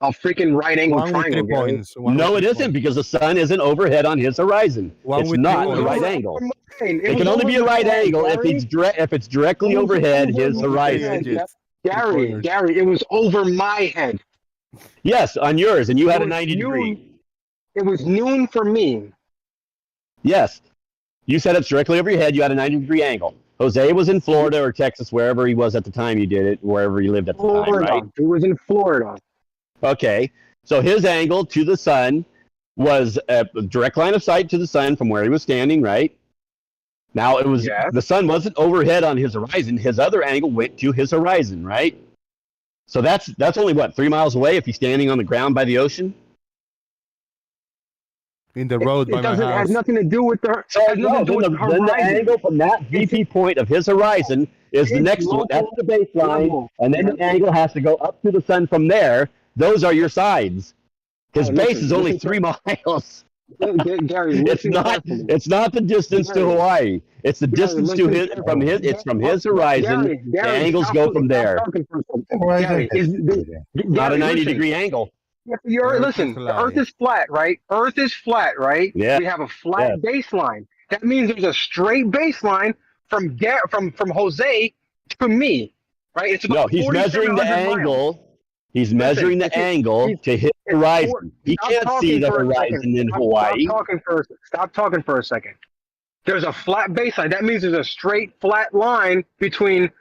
A freaking right angle triangle. No, it isn't, because the sun isn't overhead on his horizon. It's not a right angle. It can only be a right angle if it's directly overhead his horizon. Gary, it was over my head. Yes, on yours, and you had a 90 degree. It was noon for me. Yes, you said it's directly over your head. You had a 90-degree angle. Jose was in Florida or Texas, wherever he was at the time you did it, wherever he lived at the time, right? He was in Florida. Okay, so his angle to the sun was a direct line of sight to the sun from where he was standing, right? Now it was the sun wasn't overhead on his horizon. His other angle went to his horizon, right? So that's only what, 3 miles away if he's standing on the ground by the ocean. In the road by my house. It has nothing to do with the. So then the angle from that GP point of his horizon is the next one. That's the baseline, and then the angle has to go up to the sun from there. Those are your sides. His base is only 3 miles. Gary, it's not the distance to Hawaii. It's the distance to his from his. It's from his horizon. The angles go from there. Not a 90-degree angle. Listen, the Earth is flat, right? Earth is flat, right? Yeah. We have a flat baseline. That means there's a straight baseline from Jose to me, right? It's about he's measuring the angle. He's measuring the angle to his horizon. He can't see the horizon in Hawaii. Stop talking for a second. There's a flat baseline. That means there's a straight, flat line between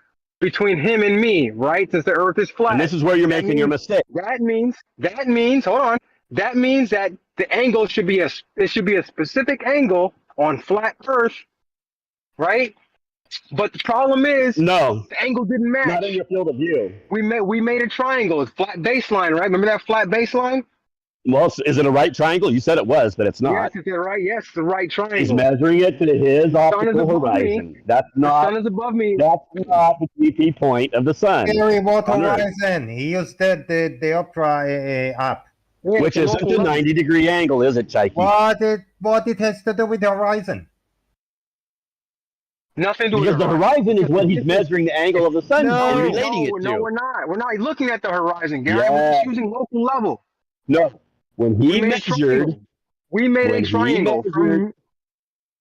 him and me, right? Since the Earth is flat. And this is where you're making your mistake. That means hold on. That means that the angle should be a specific angle on flat Earth, right? But the problem is the angle didn't match. Not in your field of view. We made a triangle. It's flat baseline, right? Remember that flat baseline? Well, is it a right triangle? You said it was, but it's not. Yes, it's the right. Yes, it's the right triangle. He's measuring it to his optical horizon. That's not. The sun is above me. That's not the GP point of the sun. Gary, what horizon? He used the up. Which isn't a 90-degree angle, is it, Chaiki? What it has to do with the horizon? Nothing to do with because the horizon is what he's measuring the angle of the sun and relating it to. No, we're not. We're not looking at the horizon, Gary. We're just using local level. No, when he measured, we made a triangle.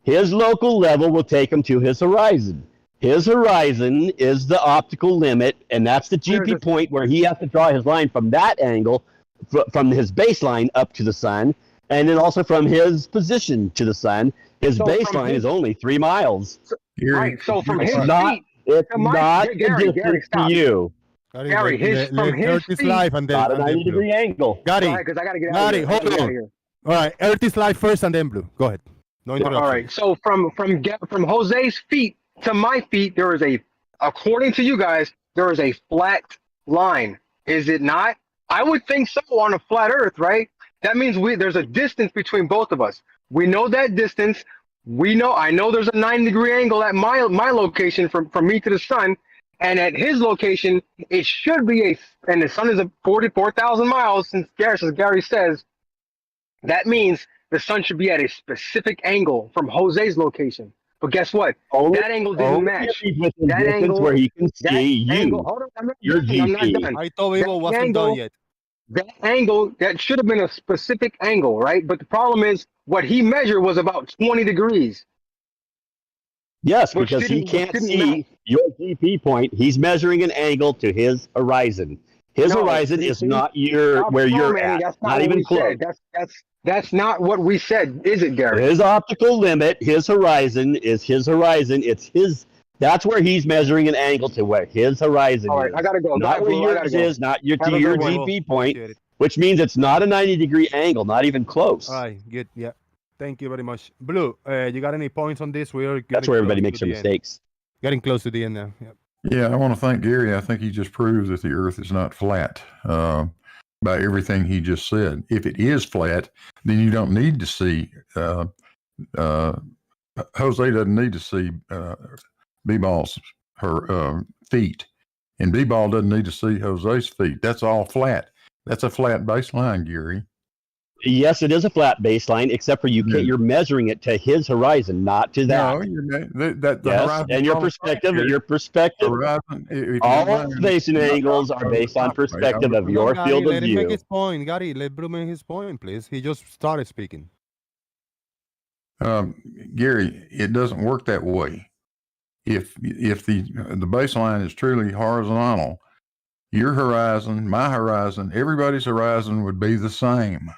His local level will take him to his horizon. His horizon is the optical limit, and that's the GP point where he has to draw his line from that angle, from his baseline up to the sun, and then also from his position to the sun. His baseline is only 3 miles. Right. So from his feet, it's not Gary, to you. Gary, from his feet, live and then not a 90-degree angle. Got it. Because I gotta get out Got of it. here. Hold on. All right, Earth is live first and then blue. Go ahead. No interruption. All right. So from Jose's feet to my feet, there is according to you guys, there is a flat line. Is it not? I would think so on a flat Earth, right? That means there's a distance between both of us. We know that distance. I know there's a 90-degree angle at my location from me to the sun, and at his location it should be and the sun is 44,000 miles since Gary says. That means the sun should be at a specific angle from Jose's location. But guess what? That angle didn't match. That angle where he can see you. Hold on, I'm not done. I thought Evo wasn't done yet. That angle, that should have been a specific angle, right? But the problem is what he measured was about 20 degrees. Yes, because he can't see your GP point. He's measuring an angle to his horizon. His horizon is not where you're at. Not even close. That's not what we said, is it, Gary? His optical limit, his horizon is his horizon. It's his. That's where he's measuring an angle to where his horizon All right, is. I gotta go. Not where yours is, not your GP point, which means it's not a 90-degree angle, not even close. All right, good. Yeah. Thank you very much. Blue, you got any points on this? That's where everybody makes their mistakes. Getting close to the end now. Yep. Yeah, I want to thank Gary. I think he just proves that the Earth is not flat by everything he just said. If it is flat, then you don't need to see. Jose doesn't need to see B-Ball's feet, and B-Ball doesn't need to see Jose's feet. That's all flat. That's a flat baseline, Gary. Yes, it is a flat baseline, except for you're measuring it to his horizon, not to that. No, the yes, horizon. And your perspective, horizon, all elevation angles are based on perspective of your field of let him view. make his point, Gary. Let Blue make his point, please. He just started speaking. Gary, it doesn't work that way. If the baseline is truly horizontal, your horizon, my horizon, everybody's horizon would be the same.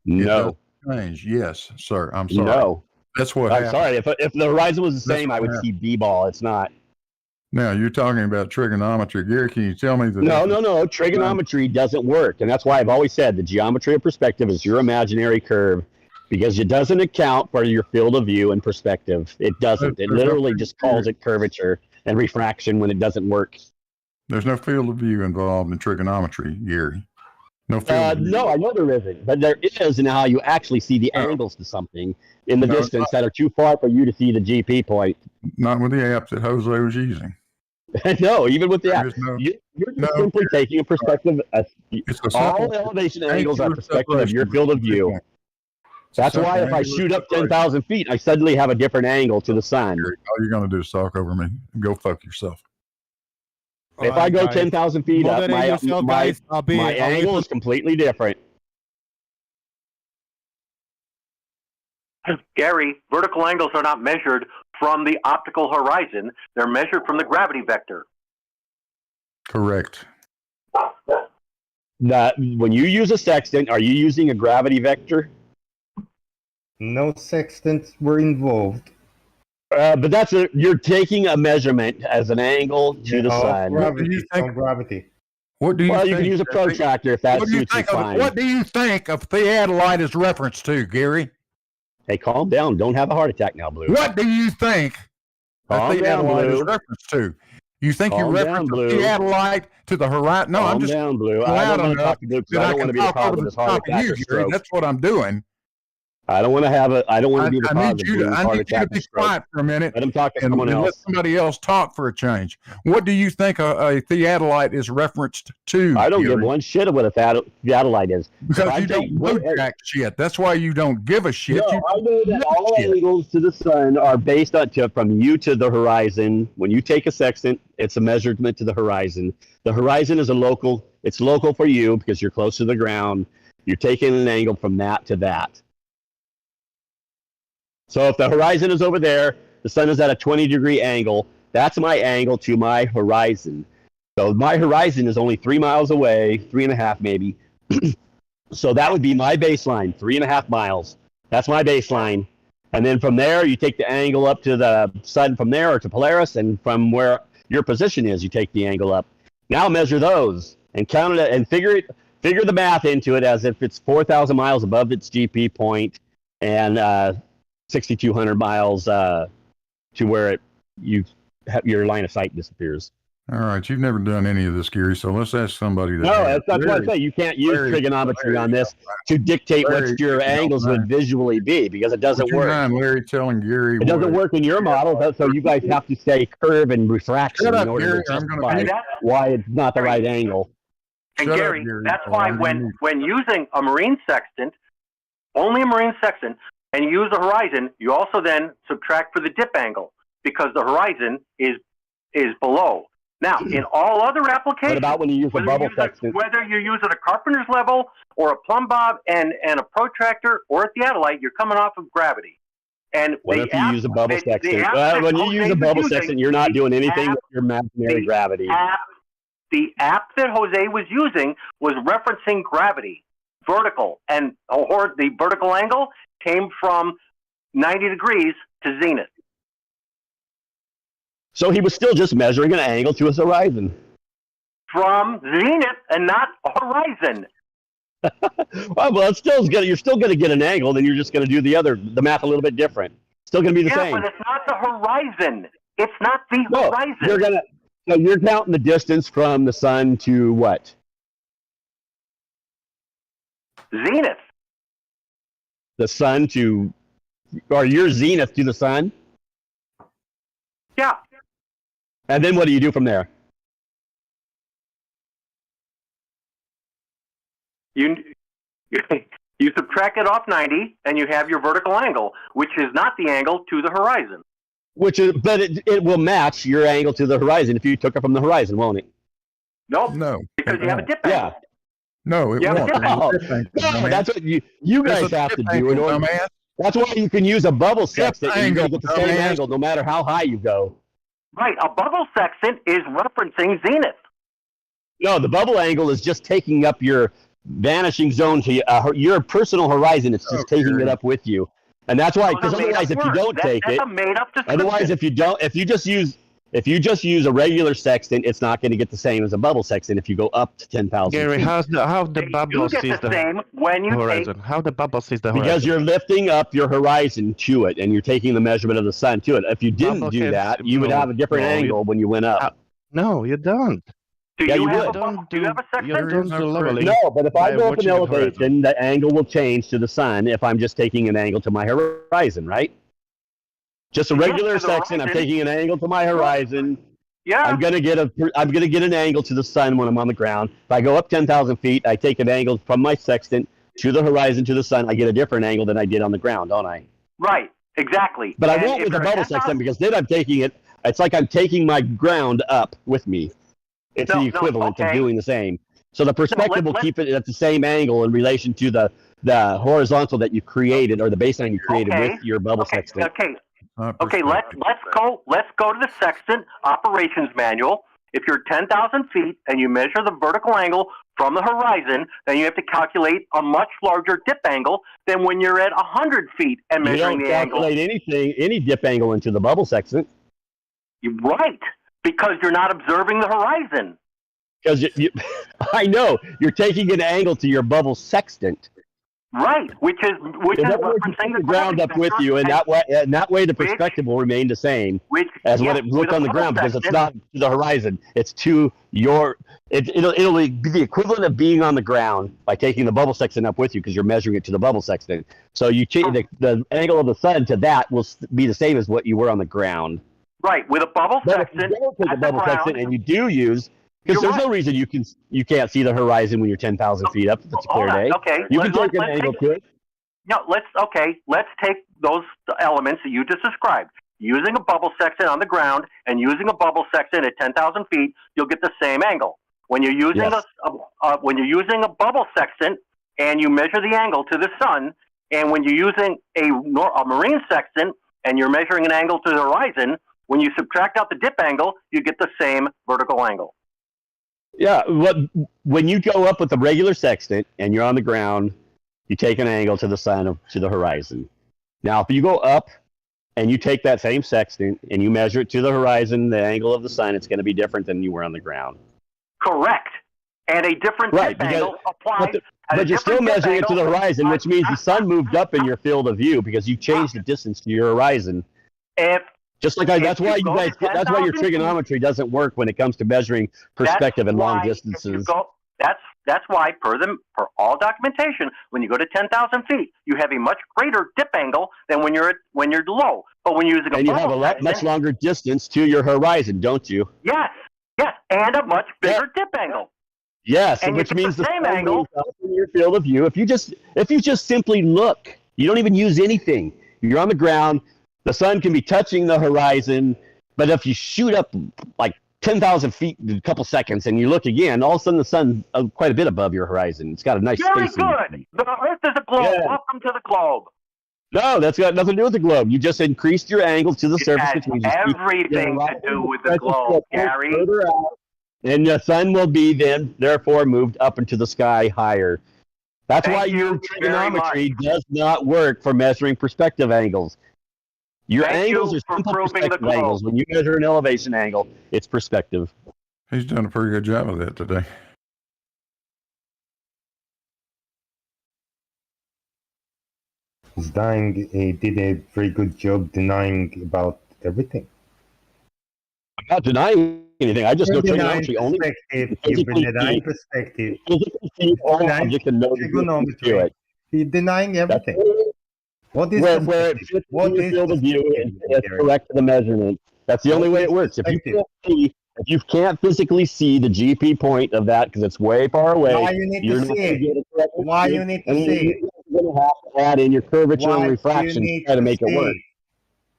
No. Change. Yes, sir. I'm sorry. No. That's what I'm happened. sorry. If the horizon was the same, I would happened. see B-Ball. It's not. Now you're talking about trigonometry, Gary. Can you tell me the No. Trigonometry doesn't work, and that's why I've always said the geometry of perspective is your imaginary curve, because it doesn't account for your field of view and perspective. It doesn't. It literally just calls it curvature and refraction when it doesn't work. There's no field of view involved in trigonometry, Gary. No field. No, I know there isn't, but there is in how you actually see the angles to something in the distance that are too far for you to see the GP point. Not with the app that Jose was using. No, even with the app. You're just simply taking a perspective. All elevation angles are perspective of your field of view. That's why if I shoot up 10,000 feet, I suddenly have a different angle to the sun. All you're going to do is talk over me. Go fuck yourself. If I go 10,000 feet up, my angle is completely different. Gary, vertical angles are not measured from the optical horizon. They're measured from the gravity vector. Correct. When you use a sextant, are you using a gravity vector? No sextants were involved. But you're taking a measurement as an angle to the sun. Gravity. What do you think? You can use a protractor if that suits you fine. What do you think a theodolite is referenced to, Gary? Hey, calm down. Don't have a heart attack now, Blue. What do you think a theodolite is referenced to? You think you reference a theodolite to the horizon? No, I'm just down, Blue. I don't want to talk to Blue because I don't want to be the cause of this heart attack or stroke. That's what I'm doing. I don't want to be the cause of Blue's heart attack. I need you to be quiet for a minute. Let him talk to someone else. Let somebody else talk for a change. What do you think a theodolite is referenced to? I don't give one shit of what a theodolite is. Because you don't know jack shit. That's why you don't give a shit. No, I know that all angles to the sun are based on from you to the horizon. When you take a sextant, it's a measurement to the horizon. The horizon is it's local for you because you're close to the ground. You're taking an angle from that to that. So if the horizon is over there, the sun is at a 20-degree angle. That's my angle to my horizon. So my horizon is only 3 miles away, 3.5 maybe. So that would be my baseline, 3.5 miles. That's my baseline. And then from there, you take the angle up to the sun from there or to Polaris, and from where your position is, you take the angle up. Now measure those and count it and figure the math into it as if it's 4,000 miles above its GP point and 6,200 miles to where your line of sight disappears. All right, you've never done any of this, Gary, so let's ask somebody that. No, that's what I say. You can't use trigonometry on this to dictate what your angles would visually be because it doesn't work. Larry telling Gary it doesn't work in your model, so you guys have to say curve and refraction in order to justify why it's not the right angle. And Gary, that's why when using a marine sextant, only a marine sextant, and you use the horizon, you also then subtract for the dip angle because the horizon is below. Now, in all other applications, what about when you use a bubble sextant? Whether you use at a carpenter's level or a plumb bob and a protractor or a theodolite, you're coming off of gravity. And what if you use a bubble sextant? When you use a bubble sextant, you're not doing anything with your imaginary gravity. The app that Jose was using was referencing gravity, vertical, and the vertical angle came from 90 degrees to zenith. So he was still just measuring an angle to his horizon. From zenith and not horizon. well, it's still good. You're still going to get an angle, then you're just going to do the math a little bit different. Still going to be the same. Yeah, but it's not the horizon. It's not the horizon. You're counting the distance from the sun to what? Zenith. The sun to, or your zenith to the sun? Yeah. And then what do you do from there? You subtract it off 90, and you have your vertical angle, which is not the angle to the horizon. But it will match your angle to the horizon if you took it from the horizon, won't it? Nope. No. Because you have a dip angle. Yeah. No, it won't. No, that's what you guys have to do in order. That's why you can use a bubble sextant and you get the same angle no matter how high you go. Right, a bubble sextant is referencing zenith. No, the bubble angle is just taking up your vanishing zone to your personal horizon. It's just taking it up with you, and that's why. Because otherwise, if you don't take it, that's a made-up description. Otherwise, if you just use If you just use a regular sextant, it's not going to get the same as a bubble sextant if you go up to 10,000 Gary, feet. how the bubble sees the same when you horizon? How the bubble sees the horizon? Because you're lifting up your horizon to it, and you're taking the measurement of the sun to it. If you didn't Bubble do can't that, s- you would no, have a different no, angle when you went up. No, you don't. Do Yeah, you you have would. a bubble? Do you have a sextant? You don't do leveling. No, but if I by go up in watching the horizon. elevation, the angle will change to the sun if I'm just taking an angle to my horizon, right? Just a regular to the section. I'm horizon. taking an angle to my horizon. Yeah. I'm gonna get an angle to the sun when I'm on the ground. If I go up 10,000 feet, I take an angle from my sextant to the horizon to the sun. I get a different angle than I did on the ground, don't I? Right. Exactly. But And I won't if with the you're bubble 10,000 sextant because then I'm taking it. It's like I'm taking my ground up with me. It's No, the no, equivalent of okay. doing the same. So the perspective will let's- keep it at the same angle in relation to the horizontal that you created or the baseline you created Okay. with your bubble sextant. Okay, let's go to the sextant operations manual. If you're 10,000 feet and you measure the vertical angle from the horizon, then you have to calculate a much larger dip angle than when you're at 100 feet and You measuring don't the angle. calculate any dip angle into the bubble sextant. You're right, because you're not observing the horizon. Because I know you're taking an angle to your bubble sextant. Which is referencing the ground up with you, and that way the perspective will remain the same as what it looked on the ground because it's not to the horizon. It's to your. It'll be the equivalent of being on the ground by taking the bubble sextant up with you because you're measuring it to the bubble sextant. So you change the angle of the sun to that will be the same as what you were on the ground. Right, with a bubble sextant. If you don't take the bubble sextant and you do use. Because there's no reason you can't see the horizon when you're 10,000 feet up. If it's a clear day. Okay, You can take an angle to it. No, let's take those elements that you just described. Using a bubble sextant on the ground and using a bubble sextant at 10,000 feet, you'll get the same angle. When you're using a bubble sextant and you measure the angle to the sun, and when you're using a marine sextant and you're measuring an angle to the horizon, when you subtract out the dip angle, you get the same vertical angle. Yeah, when you go up with the regular sextant and you're on the ground, you take an angle to the sun to the horizon. Now, if you go up and you take that same sextant and you measure it to the horizon, the angle of the sun, it's going to be different than you were on the ground. Correct. And a different dip angle applies. But you're still measuring it to the horizon, which means the sun moved up in your field of view because you changed the distance to your horizon. That's why your trigonometry doesn't work when it comes to measuring perspective and long distances. That's why, per all documentation, when you go to 10,000 feet, you have a much greater dip angle than when you're low. But when you're using you have a much longer distance to your horizon, don't you? Yes, and a much bigger dip angle. Yes, and which means the same sun angle moves up in your field of view. If you just simply look, you don't even use anything. You're on the ground. The sun can be touching the horizon, but if you shoot up like 10,000 feet in a couple seconds and you look again, all of a sudden the sun's quite a bit above your horizon. It's got a nice Very spacing. good. The Earth is a globe. Yeah. Welcome to the globe. No, that's got nothing to do with the globe. You just increased your angle to the surface. It has everything to do with the globe, Gary. Further out, and the sun will be then, therefore, moved up into the sky higher. That's why your trigonometry does not work for measuring perspective angles. Your angles are simple perspective angles. When you measure an elevation angle, it's perspective. He's done a pretty good job of that today. He did a very good job denying about everything. I'm not denying anything. I just know trigonometry only. You've been denying perspective. Trigonometry. He's denying everything. What is where it fits your field of view is correct to the measurement. That's the only way it works. If you can't physically see the GP point of that because it's way far away, why you need to see it? Why you need to see it? You're going to have to add in your curvature and refraction to try to make it work.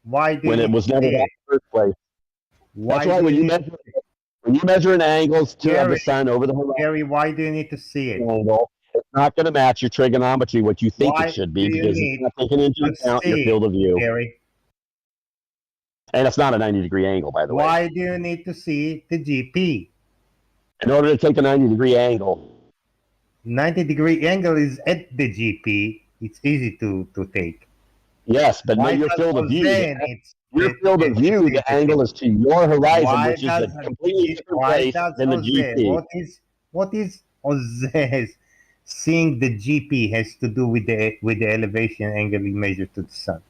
Why do when it was never that in the first place? That's why when you measure an angle to the sun over the horizon, Gary, why do you need to see it? It's not going to match your trigonometry, what you think it should be, because it's not taking into account your field of view. Gary. And it's not a 90-degree angle, by the way. Why do you need to see the GP? In order to take a 90-degree angle. 90-degree angle is at the GP. It's easy to take. Yes, but your field of view. Your field of view, the angle is to your horizon, which is a completely different place than the GP. What is Jose's seeing the GP has to do with the elevation angle we measure to the sun?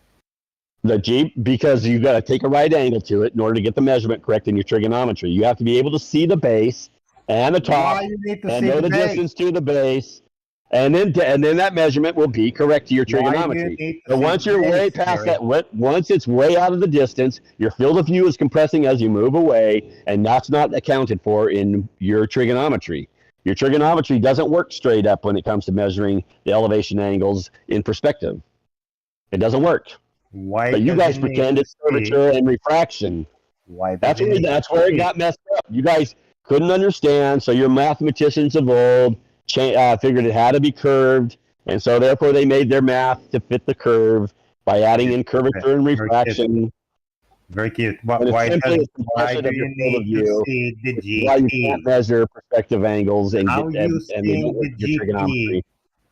The G, because you got to take a right angle to it in order to get the measurement correct in your trigonometry. You have to be able to see the base and the top, Why you need to and see know the the base? distance to the base, and then that measurement will be correct to your Why do you trigonometry. need to But see once the you're way base, past Gary? that, once it's way out of the distance, your field of view is compressing as you move away, and that's not accounted for in your trigonometry. Your trigonometry doesn't work straight up when it comes to measuring the elevation angles in perspective. It doesn't work. Why But you does guys it need pretend to it's curvature and refraction. Why does That's it where need that's to where it see? got messed up. You guys couldn't understand, so your mathematicians of old figured it had to be curved, and so therefore they made their math to fit the curve by adding in curvature and refraction. Very cute. And it's Why simply a why compression do of your you field of need to view. see the Which is why you can't GP? measure perspective angles and How get you and they seeing don't work the with your GP? trigonometry.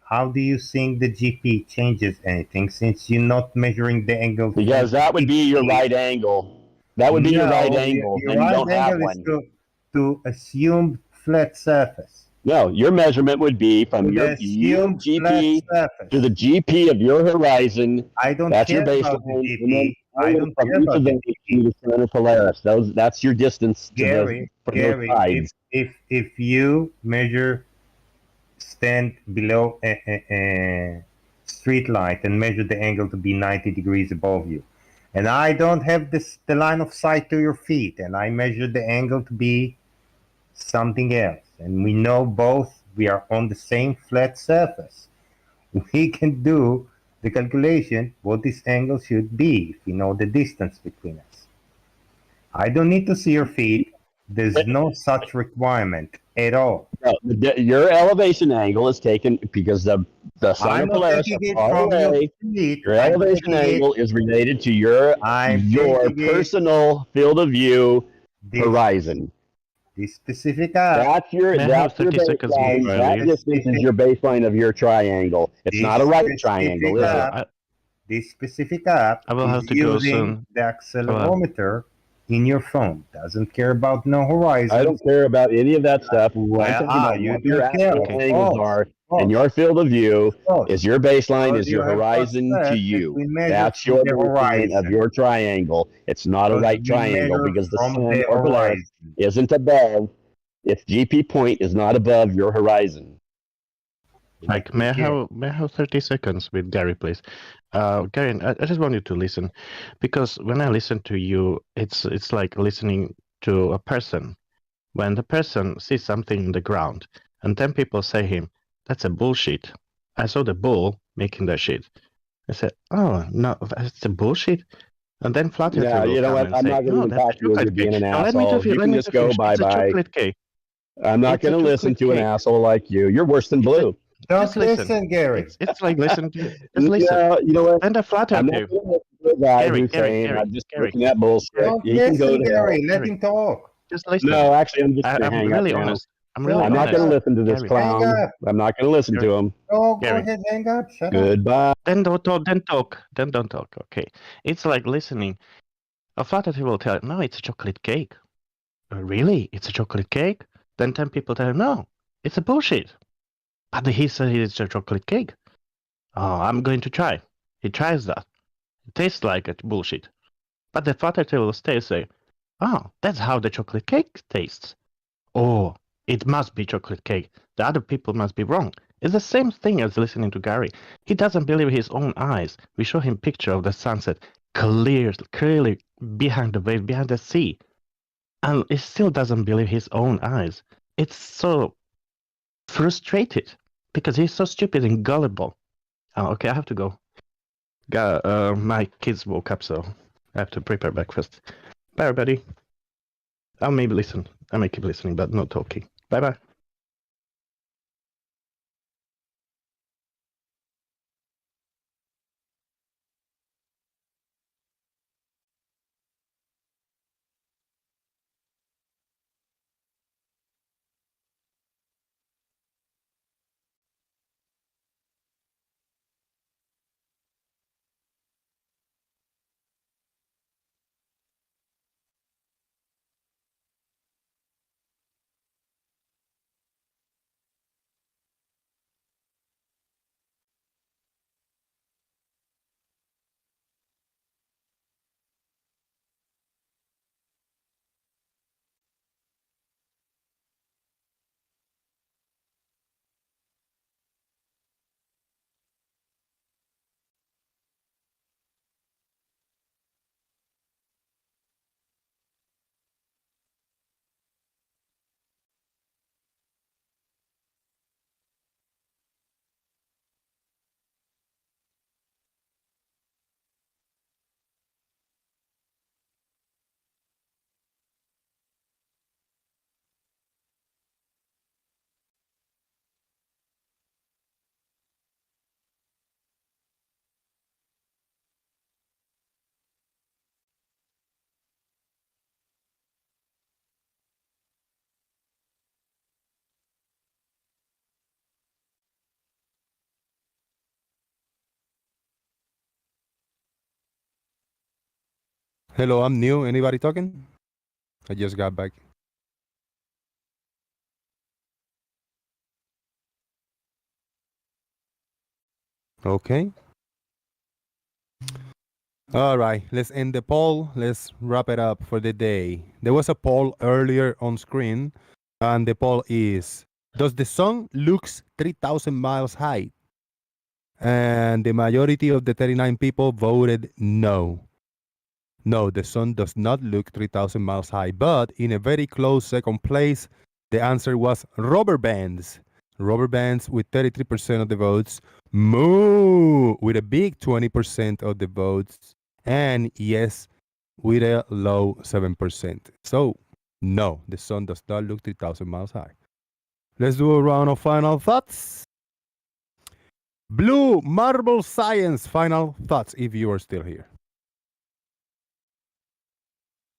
How do you think the GP changes anything since you're not measuring the angle? Because that would be your right angle. That would be your right No, angle, your and you right don't have angle is one. to assume flat surface. No, your measurement would be from To your the assumed flat GP surface. to the GP of your horizon. I don't That's care your about the baseline, and then GP. I don't from care each about of the those GP. to the center Polaris. That's your distance to Gary, from those sides. if you stand below a street light and measure the angle to be 90 degrees above you, and I don't have the line of sight to your feet, and I measure the angle to be something else, and we know both we are on the same flat surface, we can do the calculation what this angle should be if we know the distance between us. I don't need to see your feet. There's no such requirement at all. No, your elevation angle is taken because the sun I'm and not Polaris taking are it far from your away. feet. Your I'm elevation taking it. angle is related to your I'm taking it. personal field of view This, horizon. this specific app. That's your May I have 30 seconds more, baseline. That Riley? distance is your baseline of your triangle. It's not a right triangle, is it? This specific app I will is have to go using soon. the accelerometer in your phone. Doesn't care about no horizon. I don't care about any of that stuff. Well, I'm talking about you what your don't care. actual angles are, and your field of view is your baseline, is You your have just horizon said to that you. we measure That's from your the baseline of horizon. your triangle. It's not a Because right we triangle measure because the from sun the or Polaris horizon. isn't above. Its GP point is not above your horizon. Like, may I have 30 seconds with Gary, please? Gary, I just want you to listen, because when I listen to you, it's like listening to a person. When the person sees something in the ground, and 10 people say him, "That's a bullshit." I saw the bull making that shit. I said, "Oh no, that's a bullshit." And then Flathead Yeah, will you know come what? and I'm say, not going to "No, even that's a talk to you as you're chocolate cake." being an Now let me asshole. You let can me just go finish. It's a bye-bye. chocolate cake. I'm not It's a going to listen chocolate to an cake. asshole like you. You're worse than Blue. Just listen. Listen, Gary. It's like listen to just listen. Yeah, you know what? Then the I'm Flathead not do. going to listen to a guy Gary, who's saying I'm just Gary, looking at bullshit. Don't He can go listen, to hell. Gary. Let him talk. Just listen. No, actually, I'm just going to I'm hang up really now. honest. I'm really I'm not honest. going to listen to this Gary. clown. Hang up. I'm not going to listen to him. Go Gary. ahead, hang up. Shut up. Goodbye. Then don't talk. Then talk. Then don't talk. Okay. It's like listening. A Flathead will tell you, "No, it's a chocolate cake." Really? It's a chocolate cake? Then 10 people tell him, "No, it's a bullshit." But he said it's a chocolate cake. Oh, I'm going to try. He tries that. It tastes like a bullshit. But the Flathead will stay say, "Oh, that's how the chocolate cake tastes." Oh, it must be chocolate cake. The other people must be wrong. It's the same thing as listening to Gary. He doesn't believe his own eyes. We show him picture of the sunset clearly behind the wave, behind the sea. And he still doesn't believe his own eyes. It's so frustrated because he's so stupid and gullible. Oh, okay, I have to go. My kids woke up, so I have to prepare breakfast. Bye, everybody. I'll maybe listen. I may keep listening, but not talking. Bye bye. Hello, I'm new. Anybody talking? I just got back. Okay. All right, let's end the poll. Let's wrap it up for the day. There was a poll earlier on screen, and the poll is, does the sun looks 3,000 miles high? And the majority of the 39 people voted no. No, the sun does not look 3,000 miles high, but in a very close second place, the answer was rubber bands. Rubber bands with 33% of the votes. Moo with a big 20% of the votes. And yes, with a low 7%. So, no, the sun does not look 3,000 miles high. Let's do a round of final thoughts. Blue Marble Science, final thoughts if you are still here.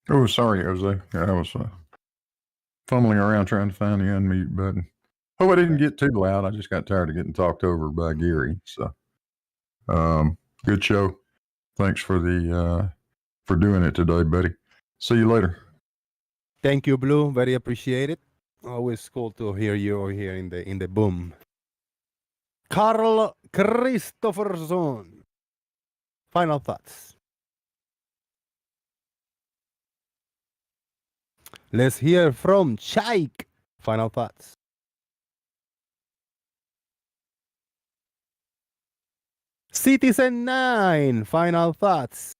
Oh, sorry, Jose. I was fumbling around trying to find the unmute button. Oh, I didn't get too loud. I just got tired of getting talked over by Gary. So, good show. Thanks for the for doing it today, buddy. See you later. Thank you, Blue. Very appreciated. Always cool to hear you here in the boom. Carl Christopherson. Final thoughts. Let's hear from Chaik. Final thoughts. Citizen 9. Final thoughts.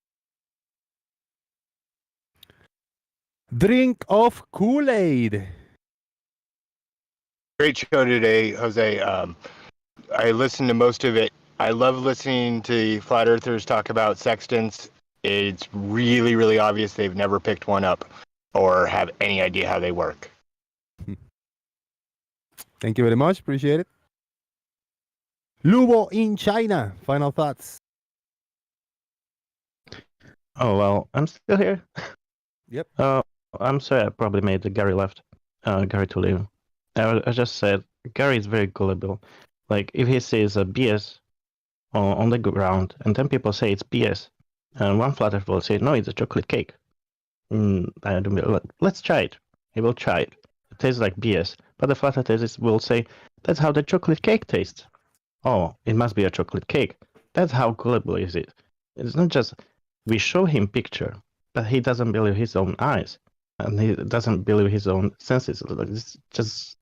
Drink of Kool-Aid. Great show today, Jose. I listened to most of it. I love listening to flat earthers talk about sextants. It's really, really obvious they've never picked one up or have any idea how they work. Thank you very much. Appreciate it. Lubo in China. Final thoughts. Oh, well, I'm still here. Yep. I'm sorry, I probably made Gary left. Gary to leave. I just said Gary is very gullible. Like, if he says a BS on the ground, and 10 people say it's BS, and one flat earther will say, no, it's a chocolate cake. I don't know, let's try it. He will try it. It tastes like BS. But the flat earthers will say, that's how the chocolate cake tastes. Oh, it must be a chocolate cake. That's how gullible is it. It's not just we show him picture, but he doesn't believe his own eyes, and he doesn't believe his own senses. It's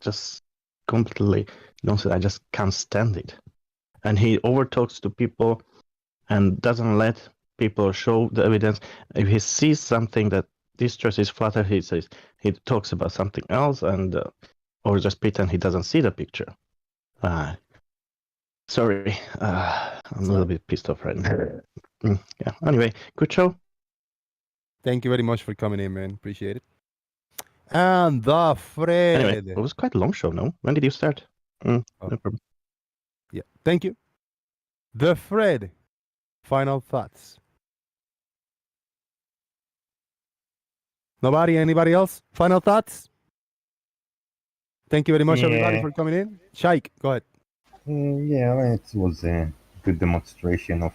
just completely nonsense. I just can't stand it. And he overtalks to people and doesn't let people show the evidence. If he sees something that distresses Flutter, he talks about something else, and or just pretend he doesn't see the picture. Sorry, I'm a little bit pissed off right now. Yeah. Anyway, good show. Thank you very much for coming in, man. Appreciate it. And the Fred. Anyway, it was quite a long show, no? When did you start? No problem. Yeah, thank you. The Fred. Final thoughts. Nobody? Anybody else? Final thoughts? Thank you very much, everybody, for coming in. Shaik, go ahead. Yeah, it was a good demonstration of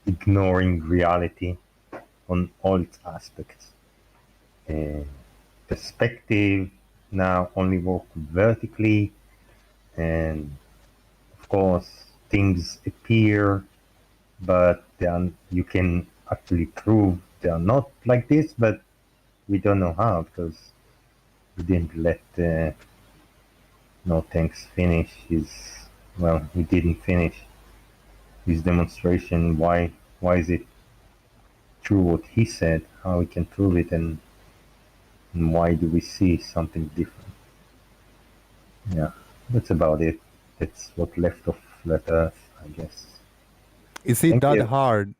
ignoring reality on all its aspects. Perspective now only work vertically, and of course things appear, but you can actually prove they are not like this, but we don't know how because we didn't let No Thanks finish he didn't finish his demonstration. Why is it true what he said, how we can prove it, and why do we see something different? Yeah, that's about it. That's what left of Flat Earth, I guess. Is it that hard?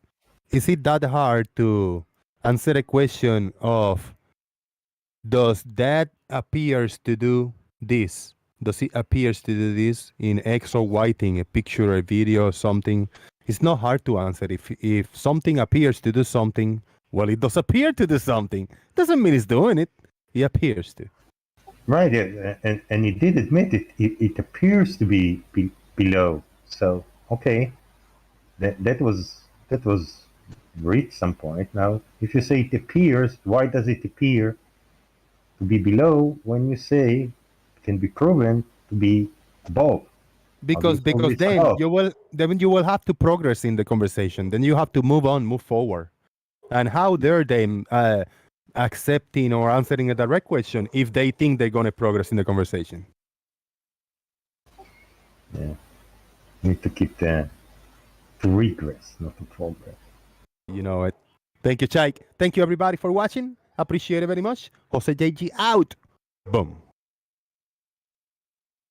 Is it that hard to answer a question of does that appears to do this? Does it appears to do this in X or Y thing, a picture, a video, something? It's not hard to answer. If something appears to do something, well, it does appear to do something. Doesn't mean it's doing it. It appears to. Right, and he did admit it. It appears to be below. So okay, that was reach some point. Now, if you say it appears, why does it appear to be below when you say it can be proven to be above? Because then you will have to progress in the conversation. Then you have to move forward. And how dare they accepting or answering a direct question if they think they're going to progress in the conversation? Yeah, need to keep the regress, not the progress. You know it. Thank you, Chike. Thank you, everybody, for watching. Appreciate it very much. Jose JG out. Boom.